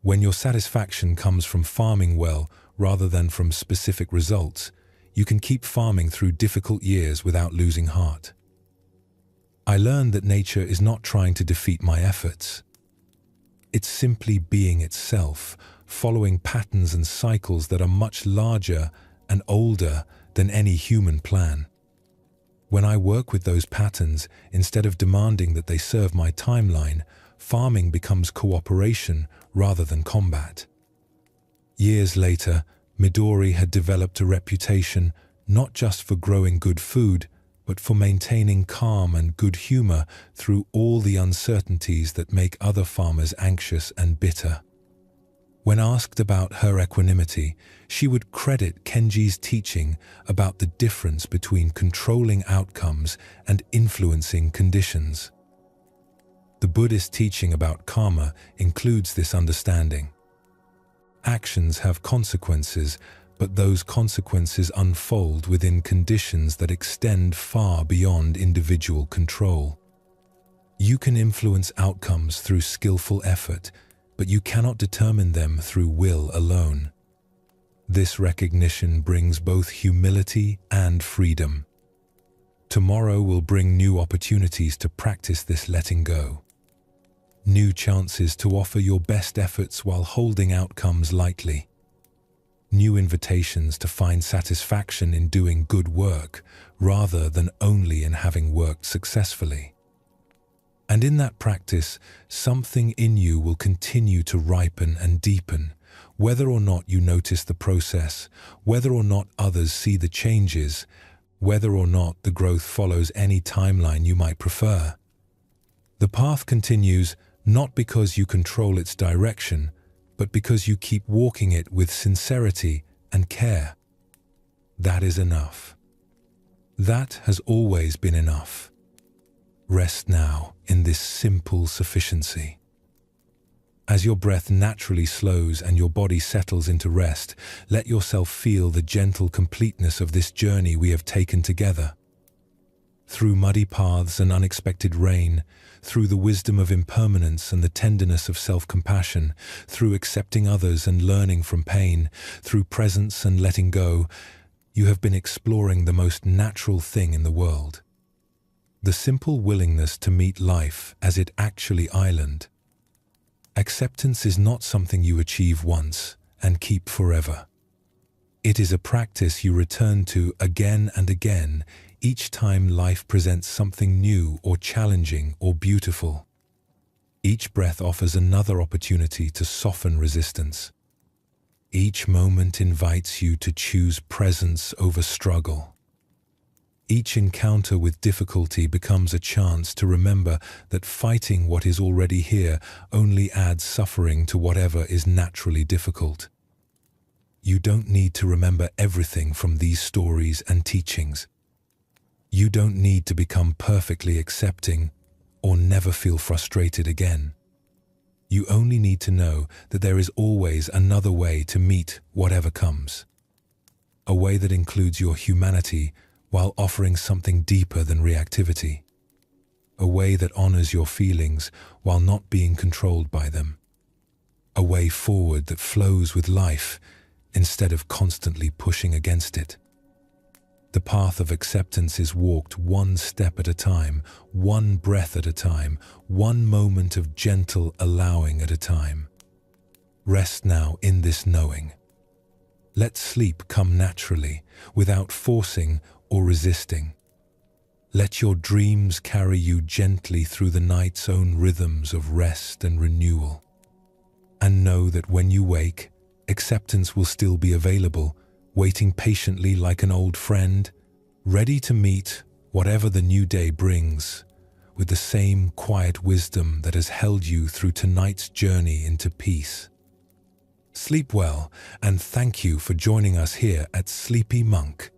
When your satisfaction comes from farming well rather than from specific results, you can keep farming through difficult years without losing heart. I learned that nature is not trying to defeat my efforts. It's simply being itself, following patterns and cycles that are much larger and older than any human plan. When I work with those patterns, instead of demanding that they serve my timeline, farming becomes cooperation rather than combat. Years later, Midori had developed a reputation not just for growing good food, but for maintaining calm and good humor through all the uncertainties that make other farmers anxious and bitter. When asked about her equanimity, she would credit Kenji's teaching about the difference between controlling outcomes and influencing conditions. The Buddhist teaching about karma includes this understanding. Actions have consequences, but those consequences unfold within conditions that extend far beyond individual control. You can influence outcomes through skillful effort, but you cannot determine them through will alone. This recognition brings both humility and freedom. Tomorrow will bring new opportunities to practice this letting go. New chances to offer your best efforts while holding outcomes lightly. New invitations to find satisfaction in doing good work rather than only in having worked successfully. And in that practice, something in you will continue to ripen and deepen, whether or not you notice the process, whether or not others see the changes, whether or not the growth follows any timeline you might prefer. The path continues not because you control its direction, but because you keep walking it with sincerity and care. That is enough. That has always been enough. Rest now in this simple sufficiency. As your breath naturally slows and your body settles into rest, let yourself feel the gentle completeness of this journey we have taken together. Through muddy paths and unexpected rain, through the wisdom of impermanence and the tenderness of self-compassion, through accepting others and learning from pain, through presence and letting go, you have been exploring the most natural thing in the world. The simple willingness to meet life as it actually island. Acceptance is not something you achieve once and keep forever. It is a practice you return to again and again, each time life presents something new or challenging or beautiful. Each breath offers another opportunity to soften resistance. Each moment invites you to choose presence over struggle. Each encounter with difficulty becomes a chance to remember that fighting what is already here only adds suffering to whatever is naturally difficult. You don't need to remember everything from these stories and teachings. You don't need to become perfectly accepting or never feel frustrated again. You only need to know that there is always another way to meet whatever comes. A way that includes your humanity while offering something deeper than reactivity. A way that honors your feelings while not being controlled by them. A way forward that flows with life instead of constantly pushing against it. The path of acceptance is walked one step at a time, one breath at a time, one moment of gentle allowing at a time. Rest now in this knowing. Let sleep come naturally, without forcing or resisting. Let your dreams carry you gently through the night's own rhythms of rest and renewal. And know that when you wake, acceptance will still be available, waiting patiently like an old friend, ready to meet whatever the new day brings, with the same quiet wisdom that has held you through tonight's journey into peace. Sleep well, and thank you for joining us here at Sleepy Monk.